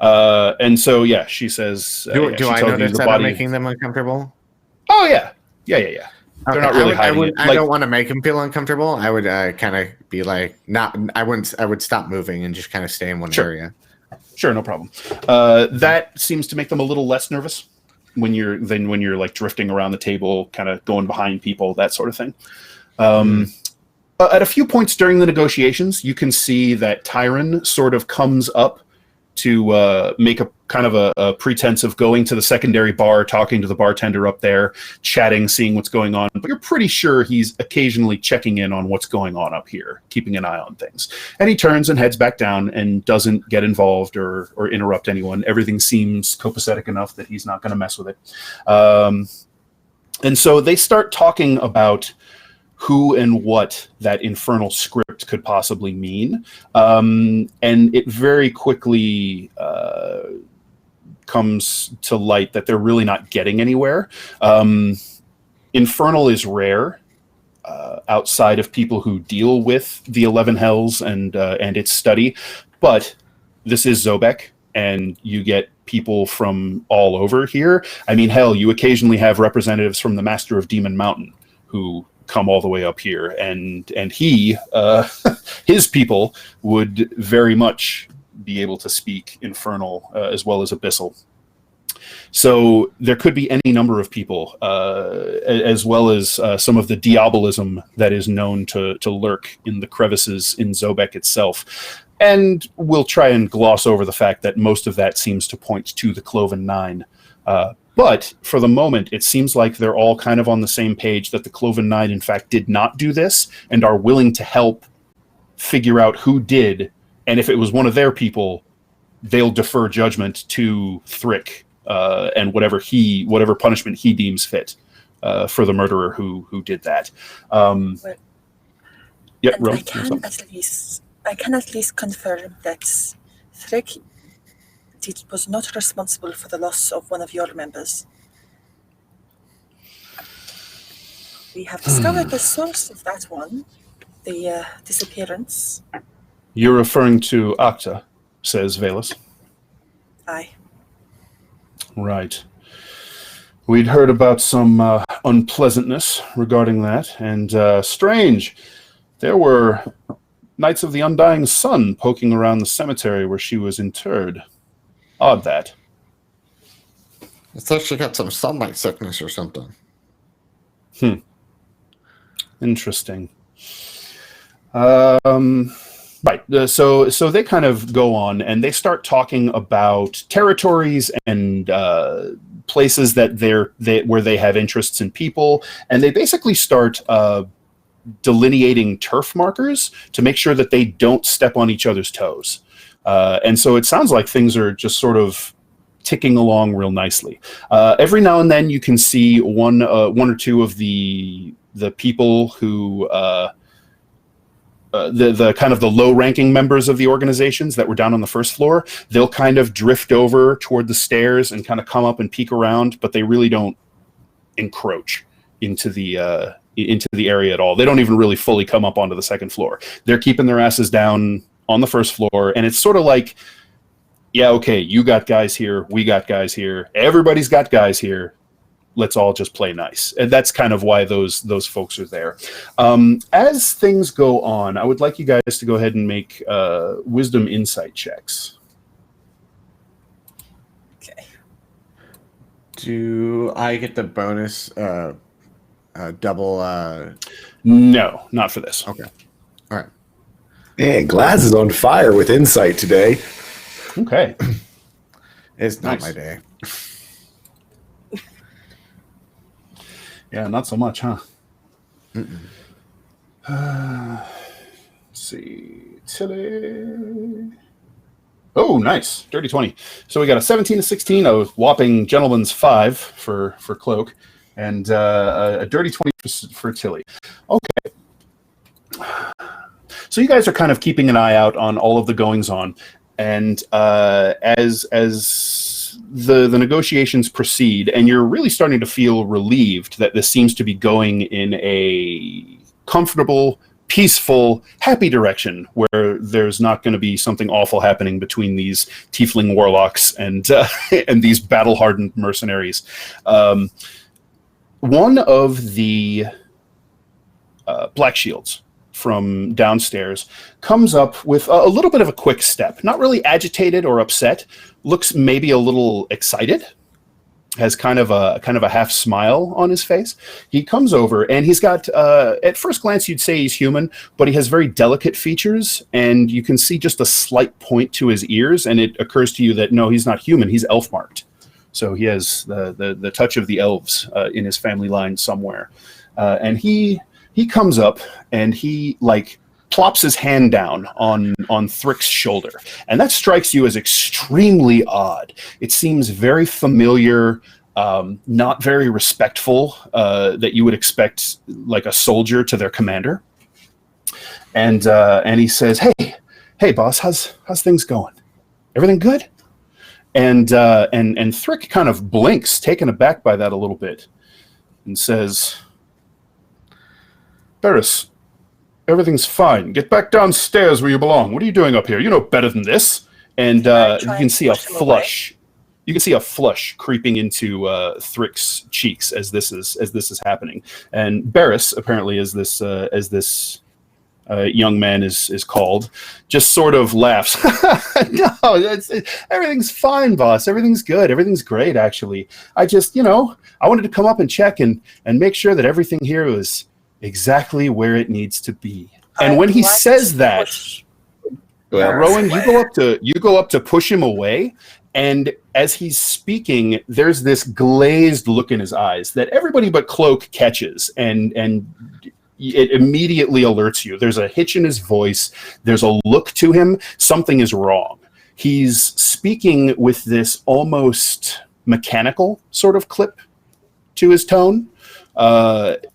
And so, yeah, she says... Do I notice that I'm making them uncomfortable? Oh, yeah. Yeah. They're not really hiding it. I don't want to make them feel uncomfortable. I would kind of be like, I would stop moving and just kind of stay in one area. Sure, no problem. That seems to make them a little less nervous when you're like drifting around the table, kind of going behind people, that sort of thing. At a few points during the negotiations, you can see that Tyron sort of comes up to make a kind of a pretense of going to the secondary bar, talking to the bartender up there, chatting, seeing what's going on. But you're pretty sure he's occasionally checking in on what's going on up here, keeping an eye on things. And he turns and heads back down and doesn't get involved or interrupt anyone. Everything seems copacetic enough that he's not going to mess with it. And so they start talking about who and what that infernal script could possibly mean. And it very quickly comes to light that they're really not getting anywhere. Infernal is rare outside of people who deal with the 11 Hells and its study, but this is Zobek, and you get people from all over here. I mean, hell, you occasionally have representatives from the Master of Demon Mountain who come all the way up here, and he his people would very much be able to speak Infernal as well as Abyssal. So there could be any number of people, as well as some of the diabolism that is known to lurk in the crevices in Zobek itself. And we'll try and gloss over the fact that most of that seems to point to the Cloven Nine. But for the moment, it seems like they're all kind of on the same page that the Cloven Nine, in fact, did not do this and are willing to help figure out who did. And if it was one of their people, they'll defer judgment to Thrick and whatever punishment he deems fit for the murderer who did that. Yeah, I can at least confirm that Thrick was not responsible for the loss of one of your members. We have discovered the source of that one, the disappearance. You're referring to Acta, says Valus. Aye. Right. We'd heard about some unpleasantness regarding that, and strange. There were Knights of the Undying Sun poking around the cemetery where she was interred. Odd that. It's like she got some sunlight sickness or something. Interesting. Right. So they kind of go on and they start talking about territories and places that where they have interests in people, and they basically start delineating turf markers to make sure that they don't step on each other's toes. And so it sounds like things are just sort of ticking along real nicely. Every now and then you can see one or two of the people who the kind of the low-ranking members of the organizations that were down on the first floor. They'll kind of drift over toward the stairs and kind of come up and peek around, but they really don't encroach into the area at all. They don't even really fully come up onto the second floor. They're keeping their asses down on the first floor, and it's sort of like, yeah, okay, you got guys here, we got guys here, everybody's got guys here, let's all just play nice. And that's kind of why those folks are there. As things go on, I would like you guys to go ahead and make wisdom insight checks. Okay. Do I get the bonus double? No, not for this. Okay. All right. Man, Glass is on fire with insight today. Okay. It's not Nice. my day. Yeah, not so much, huh? Let's see. Tilly. Oh, nice. Dirty 20. So we got a 17 to 16, a whopping gentleman's 5 for Cloak, and a dirty 20 for Tilly. Okay. So you guys are kind of keeping an eye out on all of the goings-on, and as the negotiations proceed, and you're really starting to feel relieved that this seems to be going in a comfortable, peaceful, happy direction where there's not going to be something awful happening between these tiefling warlocks and and these battle-hardened mercenaries. One of the Black Shields from downstairs comes up with a little bit of a quick step, not really agitated or upset, looks maybe a little excited, has kind of a half smile on his face. He comes over and he's got, at first glance you'd say he's human, but he has very delicate features, and you can see just a slight point to his ears, and it occurs to you that no, he's not human, he's elf marked. So he has the touch of the elves in his family line somewhere. And he comes up and he like plops his hand down on Thrick's shoulder, and that strikes you as extremely odd. It seems very familiar, not very respectful, that you would expect like a soldier to their commander. And he says, "Hey, boss, how's things going? Everything good?" And Thrick kind of blinks, taken aback by that a little bit, and says, "Barris, everything's fine. Get back downstairs where you belong. What are you doing up here? You know better than this." And you can see a flush. You can see a flush creeping into Thrick's cheeks as this is happening. And Barris, apparently, as this young man is called, just sort of laughs. "No, everything's fine, boss. Everything's good. Everything's great, actually. I just, I wanted to come up and check and make sure that everything here was exactly where it needs to be." And when he says that, Rowan, you go up to push him away, and as he's speaking, there's this glazed look in his eyes that everybody but Cloak catches, and it immediately alerts you. There's a hitch in his voice. There's a look to him. Something is wrong. He's speaking with this almost mechanical sort of clip to his tone,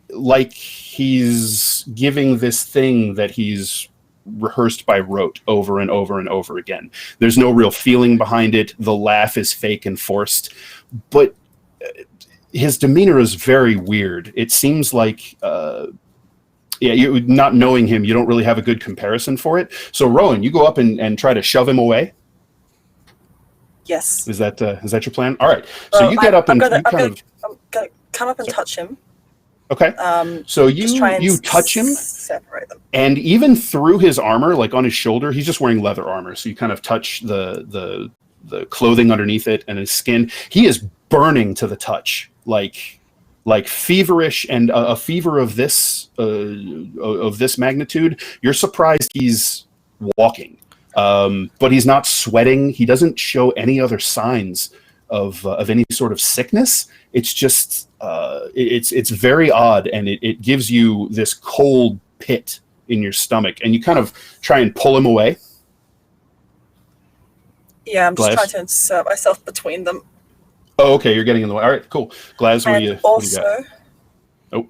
like he's giving this thing that he's rehearsed by rote over and over and over again. There's no real feeling behind it. The laugh is fake and forced, but his demeanor is very weird. It seems like, you not knowing him, you don't really have a good comparison for it. So Rowan, you go up and try to shove him away. Yes. Is that your plan? All right. So you get up and I'm gonna come up and touch him. Okay. So you touch him, separate them. and even through his armor, like on his shoulder, he's just wearing leather armor. So you kind of touch the clothing underneath it and his skin. He is burning to the touch, like feverish, and a fever of this magnitude. You're surprised he's walking, but he's not sweating. He doesn't show any other signs of any sort of sickness. It's just it's very odd, and it gives you this cold pit in your stomach, and you kind of try and pull him away. Yeah, I'm just trying to insert myself between them. Oh, okay, you're getting in the way. All right, cool. Glaz, what do you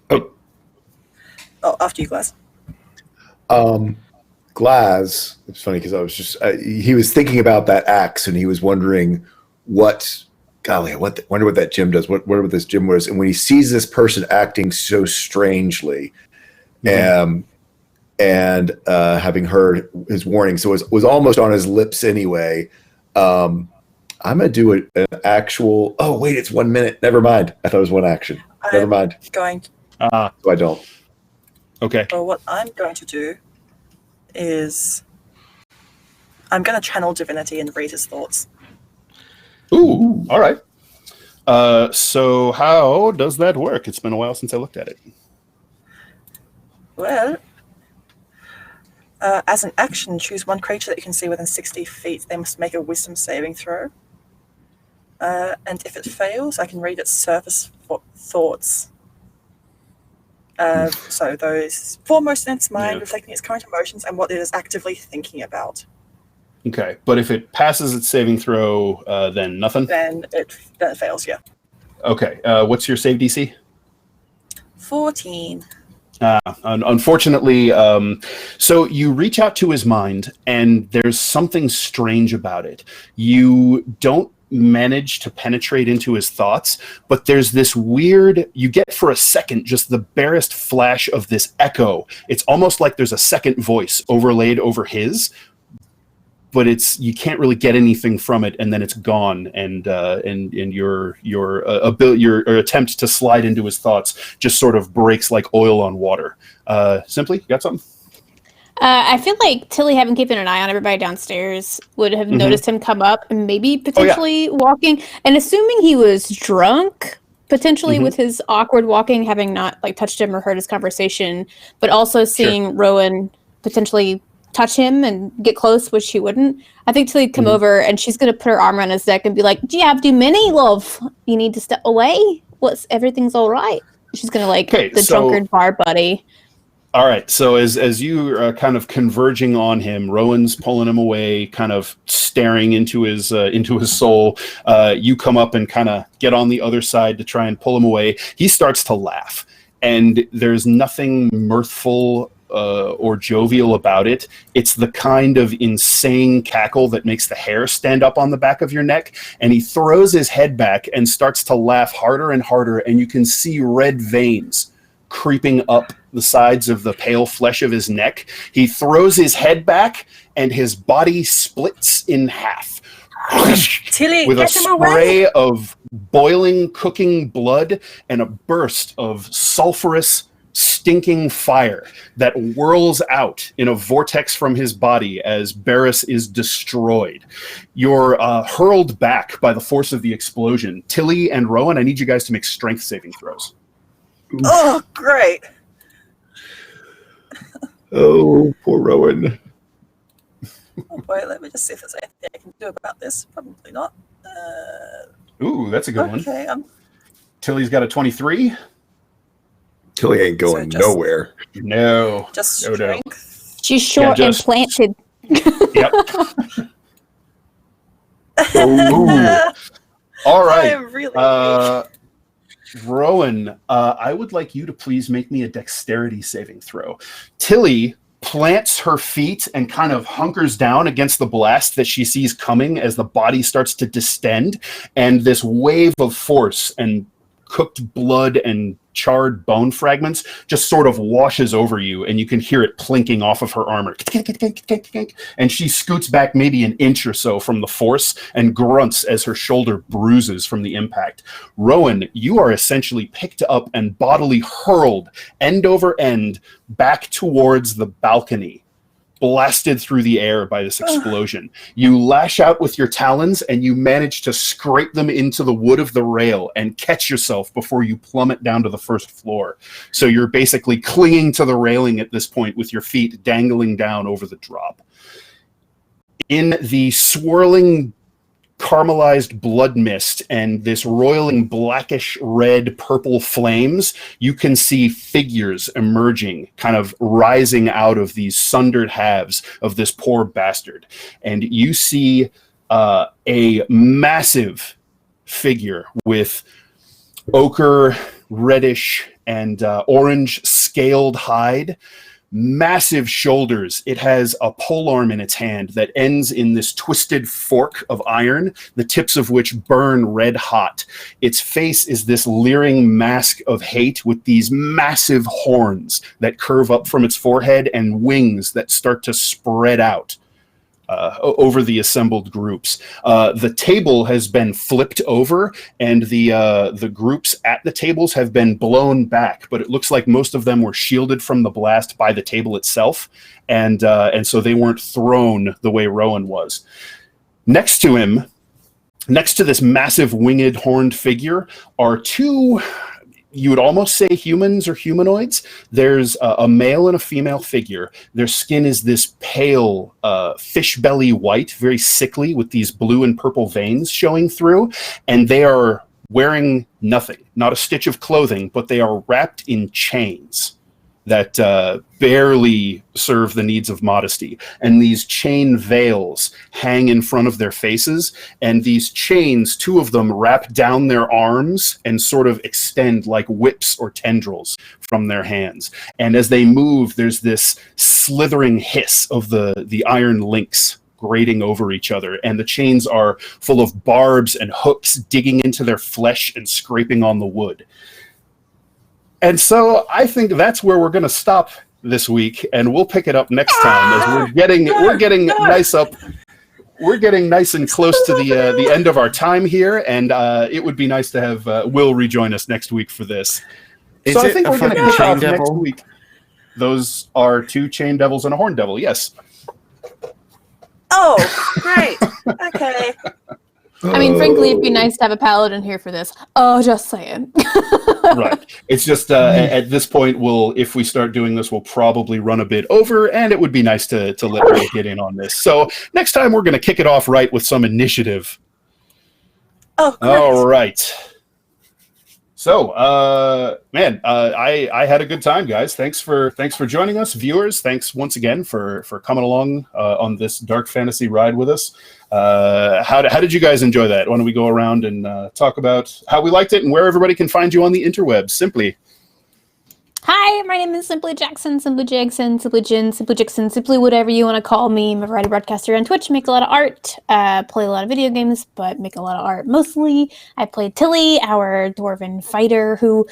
got? Oh, after you, Glaz. Glaz, it's funny because I was just he was thinking about that axe, and he was wondering I wonder what that gym does. What this gym was, and when he sees this person acting so strangely, and having heard his warning, so it was almost on his lips anyway. I'm gonna do an actual. Oh wait, it's 1 minute. Never mind. I thought it was one action. Never mind. So I don't. Okay. So what I'm going to do is I'm going to channel divinity and read his thoughts. Ooh, all right. So how does that work? It's been a while since I looked at it. Well, as an action, choose one creature that you can see within 60 feet. They must make a wisdom saving throw. And if it fails, I can read its surface thoughts. So those foremost in its mind, reflecting its current emotions and what it is actively thinking about. Okay, but if it passes its saving throw, then nothing? Then it fails, yeah. Okay, what's your save DC? 14. Unfortunately, so you reach out to his mind, and there's something strange about it. You don't manage to penetrate into his thoughts, but there's this weird, you get for a second just the barest flash of this echo. It's almost like there's a second voice overlaid over his, but you can't really get anything from it, and then it's gone, and your attempt to slide into his thoughts just sort of breaks like oil on water. Simply, you got something? I feel like Tilly, having keeping an eye on everybody downstairs, would have noticed him come up and maybe potentially walking. And assuming he was drunk, potentially with his awkward walking, having not like touched him or heard his conversation, but also seeing Rowan potentially touch him and get close, which she wouldn't. I think Tilly'd come over and she's going to put her arm around his neck and be like, "Do you have too many, love? You need to step away. Everything's all right." She's going to the drunkard bar buddy. All right, so as you are kind of converging on him, Rowan's pulling him away, kind of staring into his soul. You come up and kind of get on the other side to try and pull him away. He starts to laugh, and there's nothing mirthful or jovial about it. It's the kind of insane cackle that makes the hair stand up on the back of your neck, and he throws his head back and starts to laugh harder and harder, and you can see red veins creeping up the sides of the pale flesh of his neck. He throws his head back and his body splits in half. Tilly, with a get him away! spray of boiling, cooking blood and a burst of sulfurous, stinking fire that whirls out in a vortex from his body as Barris is destroyed. You're hurled back by the force of the explosion. Tilly and Rowan, I need you guys to make strength saving throws. Oh, great. Oh, poor Rowan. Oh boy, let me just see if there's anything I can do about this. Probably not. Ooh, that's a good one. Okay, Tilly's got a 23. Tilly ain't going nowhere. No. Just no. strength. She's short and planted. Yep. Ooh. All right. I'm really Rowan, I would like you to please make me a dexterity saving throw. Tilly plants her feet and kind of hunkers down against the blast that she sees coming as the body starts to distend, and this wave of force and cooked blood and charred bone fragments just sort of washes over you, and you can hear it plinking off of her armor. And she scoots back maybe an inch or so from the force and grunts as her shoulder bruises from the impact. Rowan, you are essentially picked up and bodily hurled end over end back towards the balcony, blasted through the air by this explosion. You lash out with your talons and you manage to scrape them into the wood of the rail and catch yourself before you plummet down to the first floor. So you're basically clinging to the railing at this point with your feet dangling down over the drop. In the swirling caramelized blood mist and this roiling blackish red purple flames, you can see figures emerging, kind of rising out of these sundered halves of this poor bastard. And you see a massive figure with ochre, reddish, and orange scaled hide, massive shoulders. It has a polearm in its hand that ends in this twisted fork of iron, the tips of which burn red hot. Its face is this leering mask of hate with these massive horns that curve up from its forehead and wings that start to spread out over the assembled groups. The table has been flipped over, and the groups at the tables have been blown back, but it looks like most of them were shielded from the blast by the table itself, and so they weren't thrown the way Rowan was. Next to him, next to this massive winged horned figure, are two, you would almost say humans or humanoids. There's a male and a female figure. Their skin is this pale fish belly white, very sickly, with these blue and purple veins showing through. And they are wearing nothing, not a stitch of clothing, but they are wrapped in chains that barely serve the needs of modesty. And these chain veils hang in front of their faces, and these chains, two of them, wrap down their arms and sort of extend like whips or tendrils from their hands. And as they move, there's this slithering hiss of the iron links grating over each other, and the chains are full of barbs and hooks digging into their flesh and scraping on the wood. And so I think that's where we're going to stop this week, and we'll pick it up next time as we're getting nice and close to the end of our time here, and it would be nice to have Will rejoin us next week for this. So I think we're going to pick up next week. Those are 2 chain devils and a horn devil. Yes. Oh, great. Okay. I mean, frankly, it'd be nice to have a paladin here for this. Oh, just saying. Right. It's just at this point, if we start doing this, we'll probably run a bit over, and it would be nice to let Ray get in on this. So next time, we're going to kick it off right with some initiative. Oh, great. All right. So, I had a good time, guys. Thanks for joining us, viewers. Thanks once again for coming along on this dark fantasy ride with us. How did you guys enjoy that? Why don't we go around and talk about how we liked it and where everybody can find you on the interwebs? Simply. Hi, my name is Simply Jackson, Simply Jackson, Simply Jin, Simply Jackson, Simply whatever you want to call me. I'm a variety broadcaster on Twitch, make a lot of art, play a lot of video games, but make a lot of art mostly. I played Tilly, our dwarven fighter, who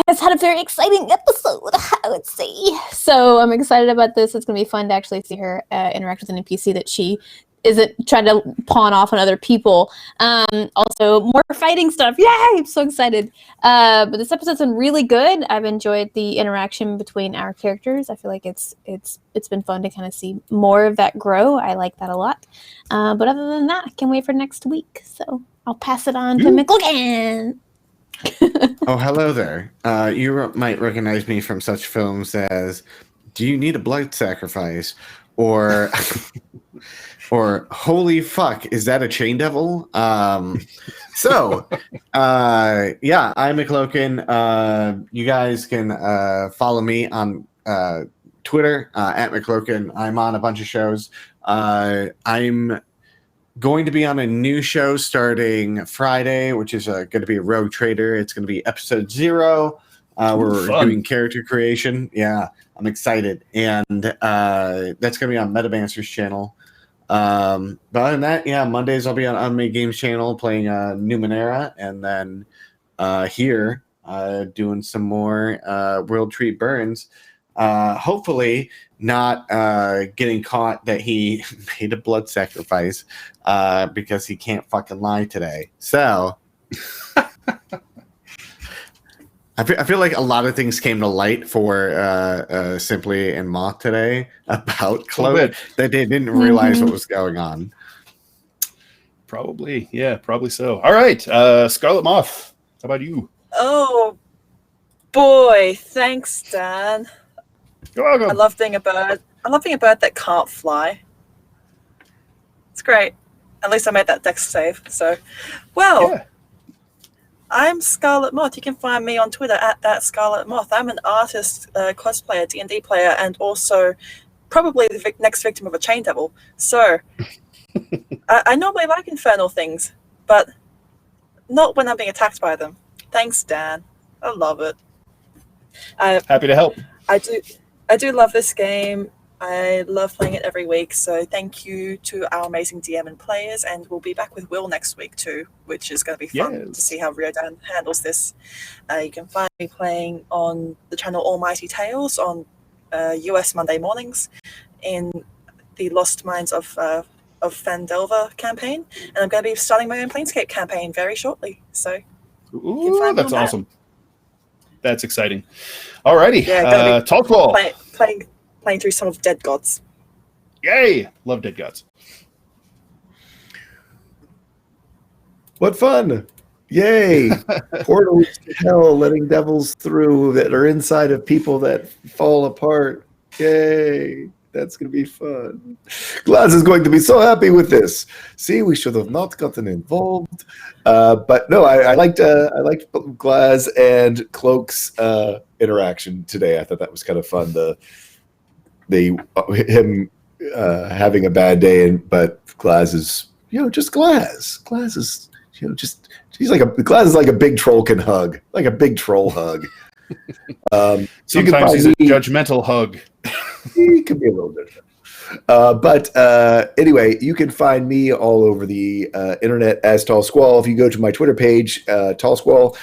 has had a very exciting episode, I would say. So I'm excited about this. It's going to be fun to actually see her interact with an NPC that she isn't trying to pawn off on other people. Also, more fighting stuff. Yay! I'm so excited. But this episode's been really good. I've enjoyed the interaction between our characters. I feel like it's been fun to kind of see more of that grow. I like that a lot. But other than that, I can't wait for next week. So I'll pass it on to McLogan. Oh, hello there. You might recognize me from such films as Do You Need a Blood Sacrifice? Or or Holy Fuck, Is That a Chain Devil? I'm McLoken. You guys can follow me on Twitter at McLoken. I'm on a bunch of shows. I'm going to be on a new show starting Friday, which is going to be a Rogue Trader. It's going to be episode 0. We're doing character creation. Yeah, I'm excited. And that's going to be on Metamancer's channel. But other than that, yeah, Mondays I'll be on Unmade Games channel playing Numenera. And then here doing some more World Treat Burns. Hopefully not getting caught that he made a blood sacrifice because he can't fucking lie today. So I feel like a lot of things came to light for Simply and Moth today about Cloak that they didn't realize what was going on. Probably. Yeah, probably so. All right. Scarlet Moth, how about you? Oh, boy. Thanks, Dan. You're welcome. I love being a bird. I love being a bird that can't fly. It's great. At least I made that dex save. So, yeah. I'm Scarlet Moth. You can find me on Twitter at that Scarlet Moth. I'm an artist, cosplayer, D&D player, and also probably the next victim of a chain devil. So, I normally like infernal things, but not when I'm being attacked by them. Thanks, Dan. I love it. Happy to help. I do love this game. I love playing it every week. So thank you to our amazing DM and players. And we'll be back with Will next week too, which is going to be fun to see how Riodan handles this. You can find me playing on the channel Almighty Tales on US Monday mornings in the Lost Mines of Fandelver campaign. And I'm going to be starting my own Planescape campaign very shortly. So that's awesome. That's exciting. Alrighty. Yeah, Talkwall. Playing through some of Dead Gods. Yay! Love Dead Gods. What fun! Yay! Portals to hell, letting devils through that are inside of people that fall apart. Yay! That's going to be fun. Glaz is going to be so happy with this. See, we should have not gotten involved. But no, I liked Glaz and Cloak's interaction today. I thought that was kind of fun. Him having a bad day, but Glaz is just Glaz. Glaz is Glaz is like a big troll can hug, like a big troll hug. Sometimes he's a judgmental hug. He could be a little different. But anyway, you can find me all over the internet as Tall Squall. If you go to my Twitter page, Tall Squall,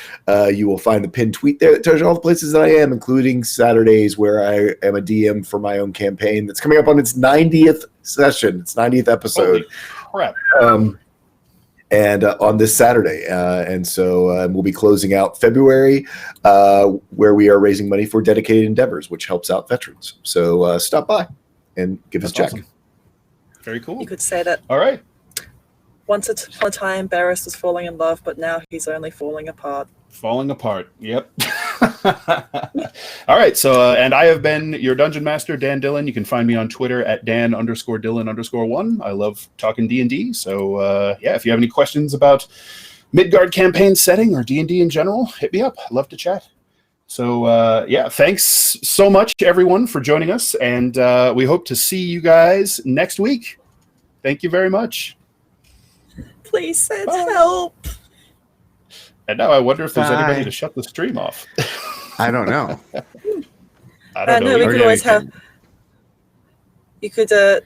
you will find the pinned tweet there that tells you all the places that I am, including Saturdays where I am a DM for my own campaign that's coming up on its 90th session, its 90th episode. Holy crap. and on this Saturday. And so we'll be closing out February, where we are raising money for dedicated endeavors, which helps out veterans. So stop by and give us a check. Awesome. Very cool. You could say that All right. once upon a time, Barris was falling in love, but now he's only falling apart. Falling apart. Yep. All right. So, and I have been your Dungeon Master, Dan Dillon. You can find me on Twitter at Dan_Dillon_1. I love talking D&D. So, yeah, if you have any questions about Midgard campaign setting or D&D in general, hit me up. I'd love to chat. So, yeah, thanks so much, everyone, for joining us. And we hope to see you guys next week. Thank you very much. Please send help. And now I wonder if there's anybody to shut the stream off. I don't know. I don't know. No, we could Okay. always have. You could stay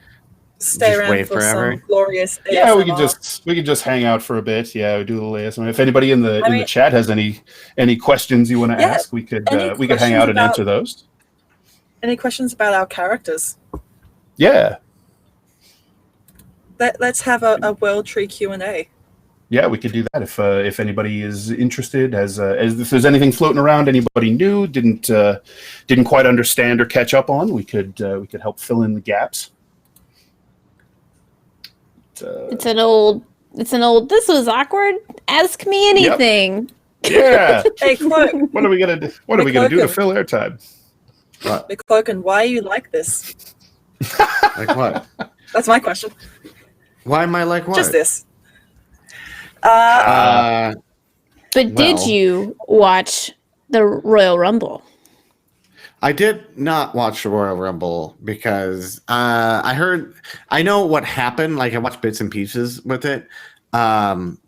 Just around wait for forever? some glorious. Yeah, we ASMR. could just hang out for a bit. Yeah, we do a little ASMR. If anybody in the mean- chat has any questions you want to Yeah, ask, we could any we could hang out and questions answer those. Any questions about our characters? Yeah, Let's have a World Tree Q&A. yeah, we could do that if anybody is interested. As if there's anything floating around, anybody new didn't quite understand or catch up on, we could help fill in the gaps. It's an old. This was awkward. Ask me anything. Yeah. Hey, Cloak. What are we gonna do? What are we gonna do to fill airtime? McCloakin, why are you like this? Like what? That's my question. Why am I like what? Just this. But did Well. you watch the Royal Rumble? I did not watch the Royal Rumble because I know what happened. Like I watched bits and pieces with it,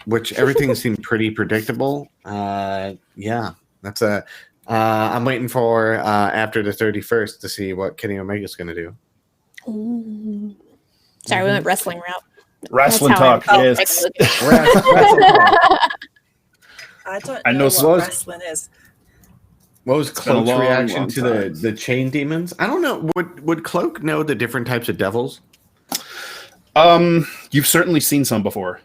which everything seemed pretty predictable. Yeah, that's I'm waiting for after the 31st to see what Kenny Omega's going to do. Sorry, we went wrestling route. Wrestling That's how talk. I- Yes. I don't I know know what some- wrestling is. What was been a Cloak's long, reaction long to time. the chain demons? I don't know. Would Cloak know the different types of devils? You've certainly seen some before.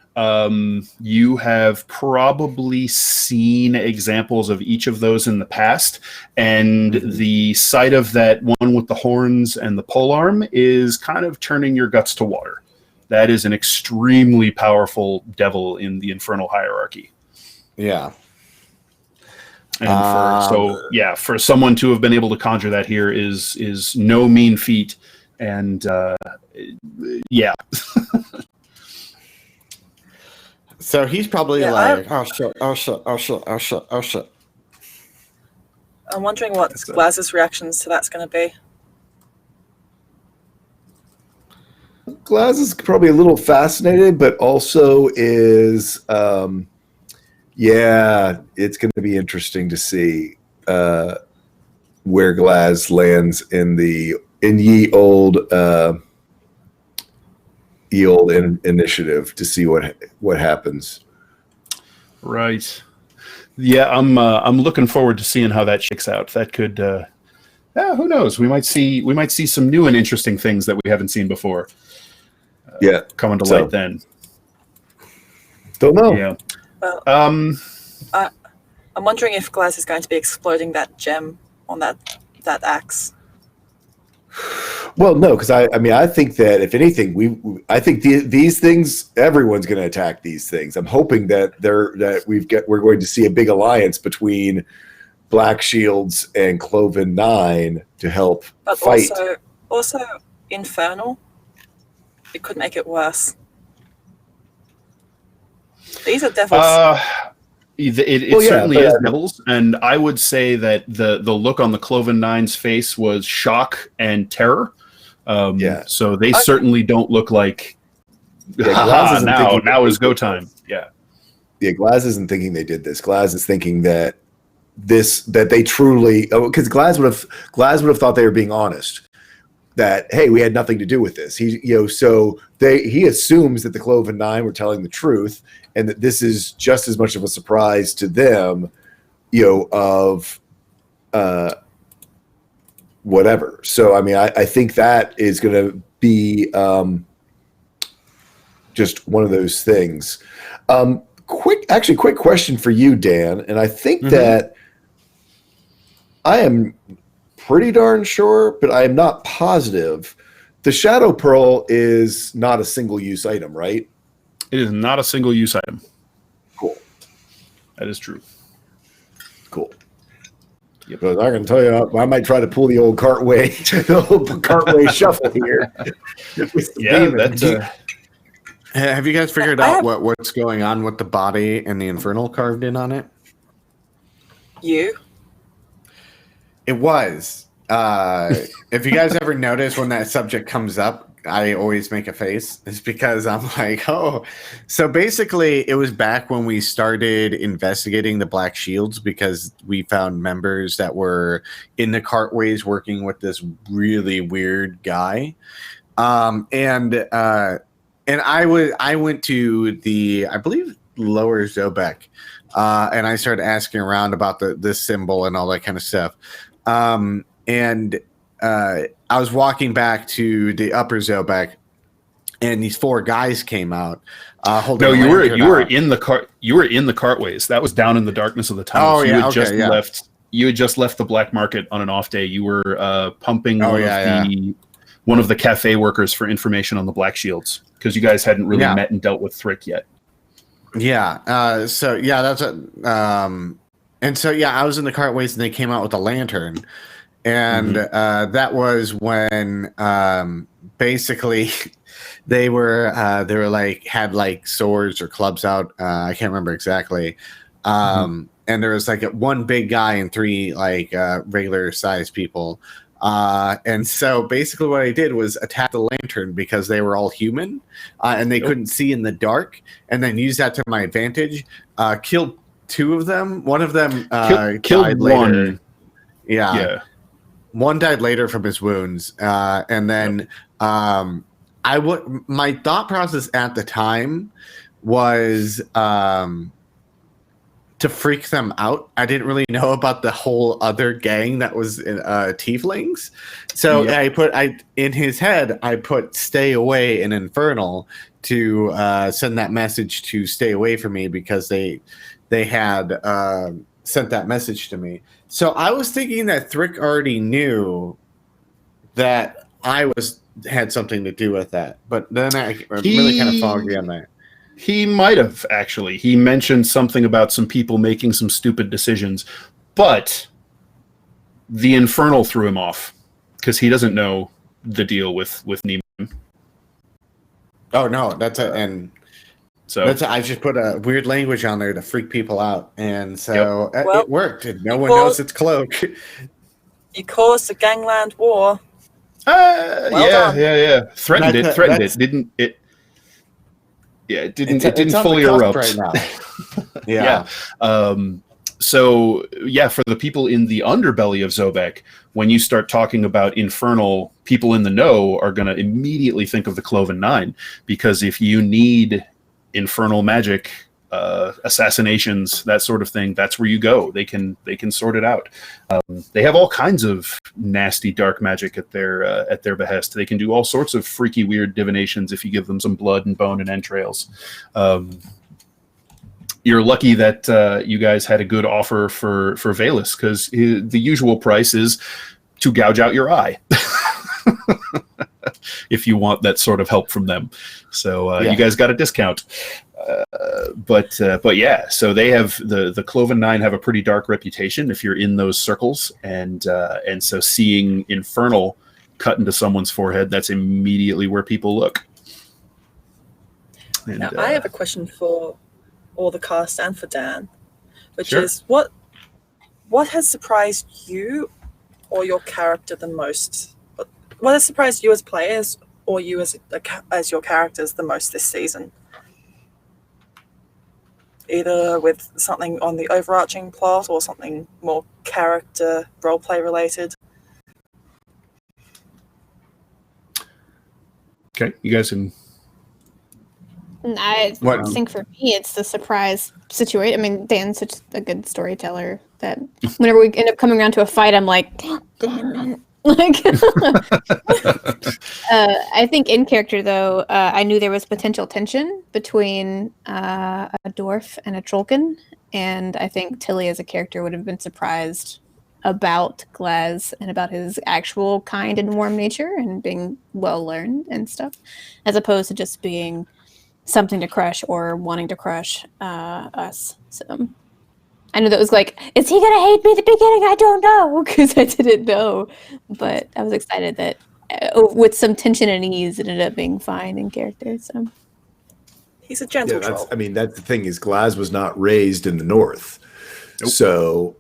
You have probably seen examples of each of those in the past, and the sight of that one with the horns and the polearm is kind of turning your guts to water. That is an extremely powerful devil in the Infernal hierarchy. Yeah. And for someone to have been able to conjure that here is no mean feat, and yeah. So he's probably Yeah, like, oh shit, oh shit, oh shit, oh shit, oh shit. I'm wondering what Glaz's reactions to that's going to be. Glaz is probably a little fascinated, but also is, yeah, it's going to be interesting to see where Glaz lands in ye old initiative to see what happens. Right. Yeah, I'm looking forward to seeing how that shakes out. That could, who knows? We might see some new and interesting things that we haven't seen before. Coming to light then. Don't know. Yeah. Well, I'm wondering if Glaz is going to be exploding that gem on that axe. Well, no, because I think that if anything, I think these things, everyone's going to attack these things. I'm hoping that we're going to see a big alliance between Black Shields and Cloven 9 to help But fight. also Infernal. It could make it worse. These are devils. It Well, yeah, certainly but- is devils, and I would say that the look on the Cloven Nine's face was shock and terror. So they certainly don't look like Glaz "Ha, isn't thinking now that is they go did time. Yeah. Yeah, Glaz isn't thinking they did this. Glaz is thinking that they truly, because Glaz would have thought they were being honest. That, hey, we had nothing to do with this. He assumes that the Cloven 9 were telling the truth, and that this is just as much of a surprise to them, of whatever. So I think that is going to be just one of those things. Quick question for you, Dan, and I think that I am pretty darn sure, but I am not positive. The Shadow Pearl is not a single-use item, right? It is not a single-use item. Cool. That is true. Cool. Yep. But I can tell you, I might try to pull the old Cartway shuffle here. Yeah, that's. Have you guys figured out what's going on with the body and the Infernal carved in on it? You? It was. If you guys ever notice when that subject comes up, I always make a face. It's because I'm like, oh. So basically, it was back when we started investigating the Black Shields because we found members that were in the cartways working with this really weird guy. And I went to the, I believe, Lower Zobek, and I started asking around about this symbol and all that kind of stuff. I was walking back to the Upper Zobek, and these 4 guys came out. Holding you were in the cart. You were in the cartways. That was down in the darkness of the tunnel. Oh, You had just left the black market on an off day. You were pumping one of the cafe workers for information on the Black Shields because you guys hadn't really met and dealt with Thrick yet. Yeah. That's what. And so I was in the cartways, and they came out with a lantern. And that was when basically they were like had like swords or clubs out. I can't remember exactly. And there was like one big guy and 3 like regular sized people. And so basically what I did was attack the lantern because they were all human and they couldn't see in the dark, and then use that to my advantage. Killed 2 of them. One of them killed died one. later. Yeah. One died later from his wounds, and then my thought process at the time was to freak them out. I didn't really know about the whole other gang that was tieflings, so in his head I put "stay away" in Infernal to send that message to stay away from me because they had sent that message to me. So I was thinking that Thrick already knew that I had something to do with that, but then I'm really kind of foggy on that. He might have, actually. He mentioned something about some people making some stupid decisions, but the Infernal threw him off because he doesn't know the deal with Neiman. Oh no, I just put a weird language on there to freak people out, and so it worked. And no one knows it's Cloak. You caused a gangland war. Threatened it. Didn't it? Yeah, it didn't fully erupt right now. So for the people in the underbelly of Zobek, when you start talking about Infernal, people in the know are going to immediately think of the Cloven Nine, because if you need infernal magic, assassinations, that sort of thing, that's where you go. They can sort it out. They have all kinds of nasty dark magic at their behest. They can do all sorts of freaky weird divinations if you give them some blood and bone and entrails. You're lucky that you guys had a good offer for Valus, because the usual price is to gouge out your eye. If you want that sort of help from them. So you guys got a discount. But so they have the Cloven Nine have a pretty dark reputation if you're in those circles, and so seeing Infernal cut into someone's forehead, that's immediately where people look. And, now, I have a question for all the cast and for Dan, which Sure. is what has surprised you or your character the most? What has surprised you as players or you as your characters the most this season? Either with something on the overarching plot or something more character roleplay related. Okay, you guys can. I think for me, it's the surprise situation. I mean, Dan's such a good storyteller that whenever we end up coming around to a fight, I'm like, damn it. Like, I think in character, though, I knew there was potential tension between a dwarf and a trollkin, and I think Tilly as a character would have been surprised about Glaz and about his actual kind and warm nature and being well learned and stuff, as opposed to just being something to crush or wanting to crush us. So I knew that was like, is he gonna hate me at the beginning? I don't know, because I didn't know, but I was excited that with some tension and ease, it ended up being fine in character. So He's a gentle Yeah, troll. that's the thing is Glaz was not raised in the North, so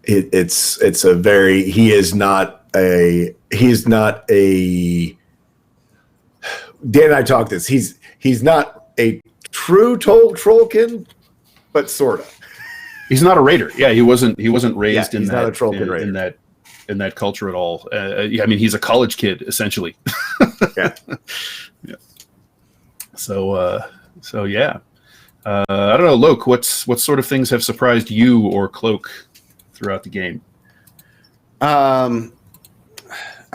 it's a very he is not a Dan and I talked this. He's not a true trollkin, but sort of. He's not a raider. Yeah, he wasn't raised He's not a trollkin raider. in that culture at all. Yeah, I mean, he's a college kid essentially. Yeah. Yeah. So yeah. I don't know, Loke. What sort of things have surprised you or Cloak throughout the game? I'm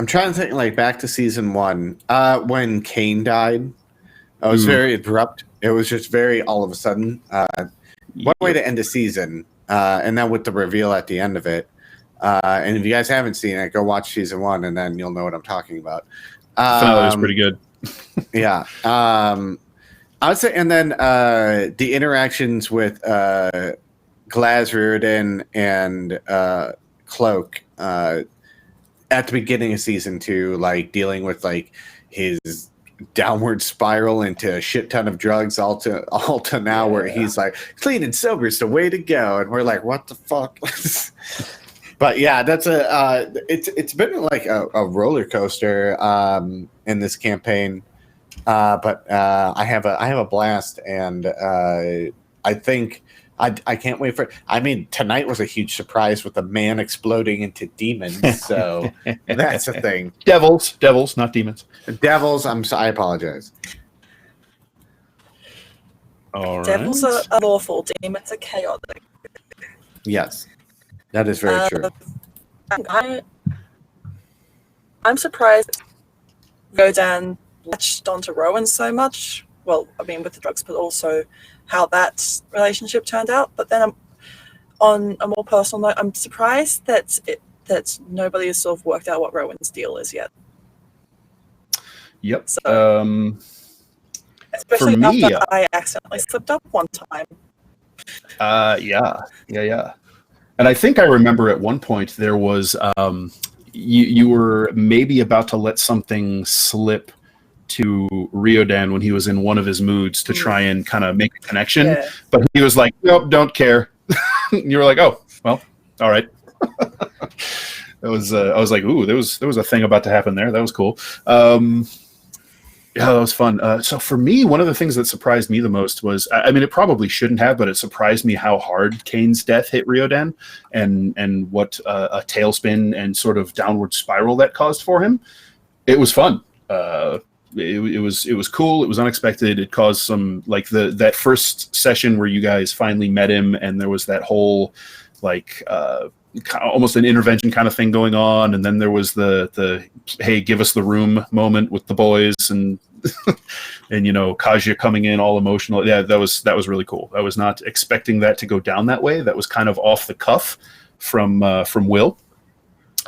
trying to think, like, back to season 1, when Kane died. It was very abrupt. It was just very all of a sudden. One way to end a season, and then with the reveal at the end of it. And if you guys haven't seen it, go watch season 1, and then you'll know what I'm talking about. Finale was pretty good. Yeah. I would say, and then the interactions with Glaz, Riordan, and Cloak at the beginning of season 2, like dealing with like his downward spiral into a shit ton of drugs, all to now where he's like, clean and sober's the way to go, and we're like, what the fuck? But yeah, that's it's been like a roller coaster in this campaign. But I have a blast, and I think I can't wait for it. I mean, tonight was a huge surprise with a man exploding into demons, so that's a thing. Devils, not demons. Devils. I apologize. All right. Devils are lawful, demons are chaotic. Yes, that is very true. I'm surprised Rodan latched onto Rowan so much. Well, I mean, with the drugs, but also how that relationship turned out. But then on a more personal note, I'm surprised that nobody has sort of worked out what Rowan's deal is yet. Yep. So, especially for me, after I accidentally slipped up one time. Yeah. And I think I remember at one point there was you were maybe about to let something slip to Riordan when he was in one of his moods to try and kind of make a connection, but he was like, "Nope, don't care." You were like, "Oh, well, all right." It was. I was like, "Ooh, there was a thing about to happen there. That was cool." Yeah, that was fun. So for me, one of the things that surprised me the most was, I mean, it probably shouldn't have, but it surprised me how hard Kane's death hit Riordan, and what a tailspin and sort of downward spiral that caused for him. It was fun. It was cool. It was unexpected. It caused some, like, that first session where you guys finally met him, and there was that whole like almost an intervention kind of thing going on, and then there was the hey, give us the room moment with the boys, and and Kaja coming in all emotional. Yeah, that was really cool. I was not expecting that to go down that way. That was kind of off the cuff from Will.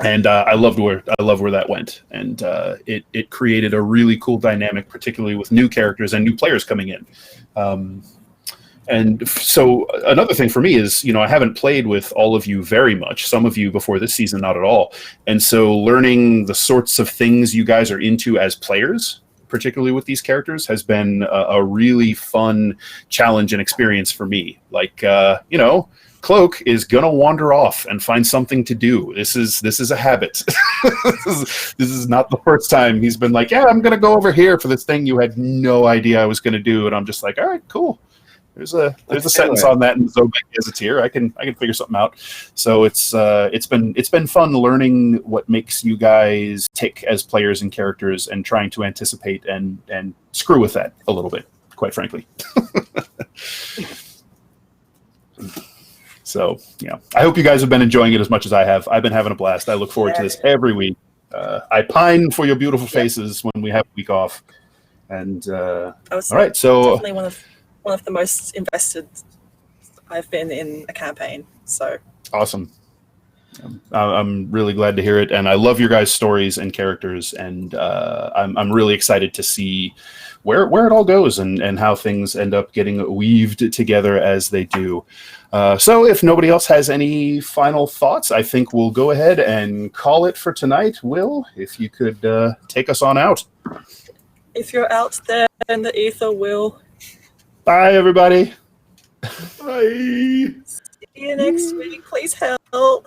And I loved where that went, and it created a really cool dynamic, particularly with new characters and new players coming in. And so another thing for me is, I haven't played with all of you very much. Some of you before this season, not at all. And so learning the sorts of things you guys are into as players, particularly with these characters, has been a really fun challenge and experience for me. Like, Cloak is gonna wander off and find something to do. This is a habit. This is not the first time he's been like, yeah, I'm gonna go over here for this thing you had no idea I was gonna do, and I'm just like, all right, cool. There's a sentence on that in Zobek Gazetteer. I can figure something out. So it's been fun learning what makes you guys tick as players and characters, and trying to anticipate and screw with that a little bit, quite frankly. So, yeah, I hope you guys have been enjoying it as much as I have. I've been having a blast. I look forward to this every week. I pine for your beautiful faces when we have a week off. And I was all right, so definitely one of the most invested I've been in a campaign. So awesome. I'm really glad to hear it, and I love your guys' stories and characters, and I'm really excited to see where it all goes and how things end up getting weaved together as they do. So if nobody else has any final thoughts, I think we'll go ahead and call it for tonight. Will, if you could take us on out. if you're out there in the ether, Will. Bye, everybody. Bye. See you next week. Please help.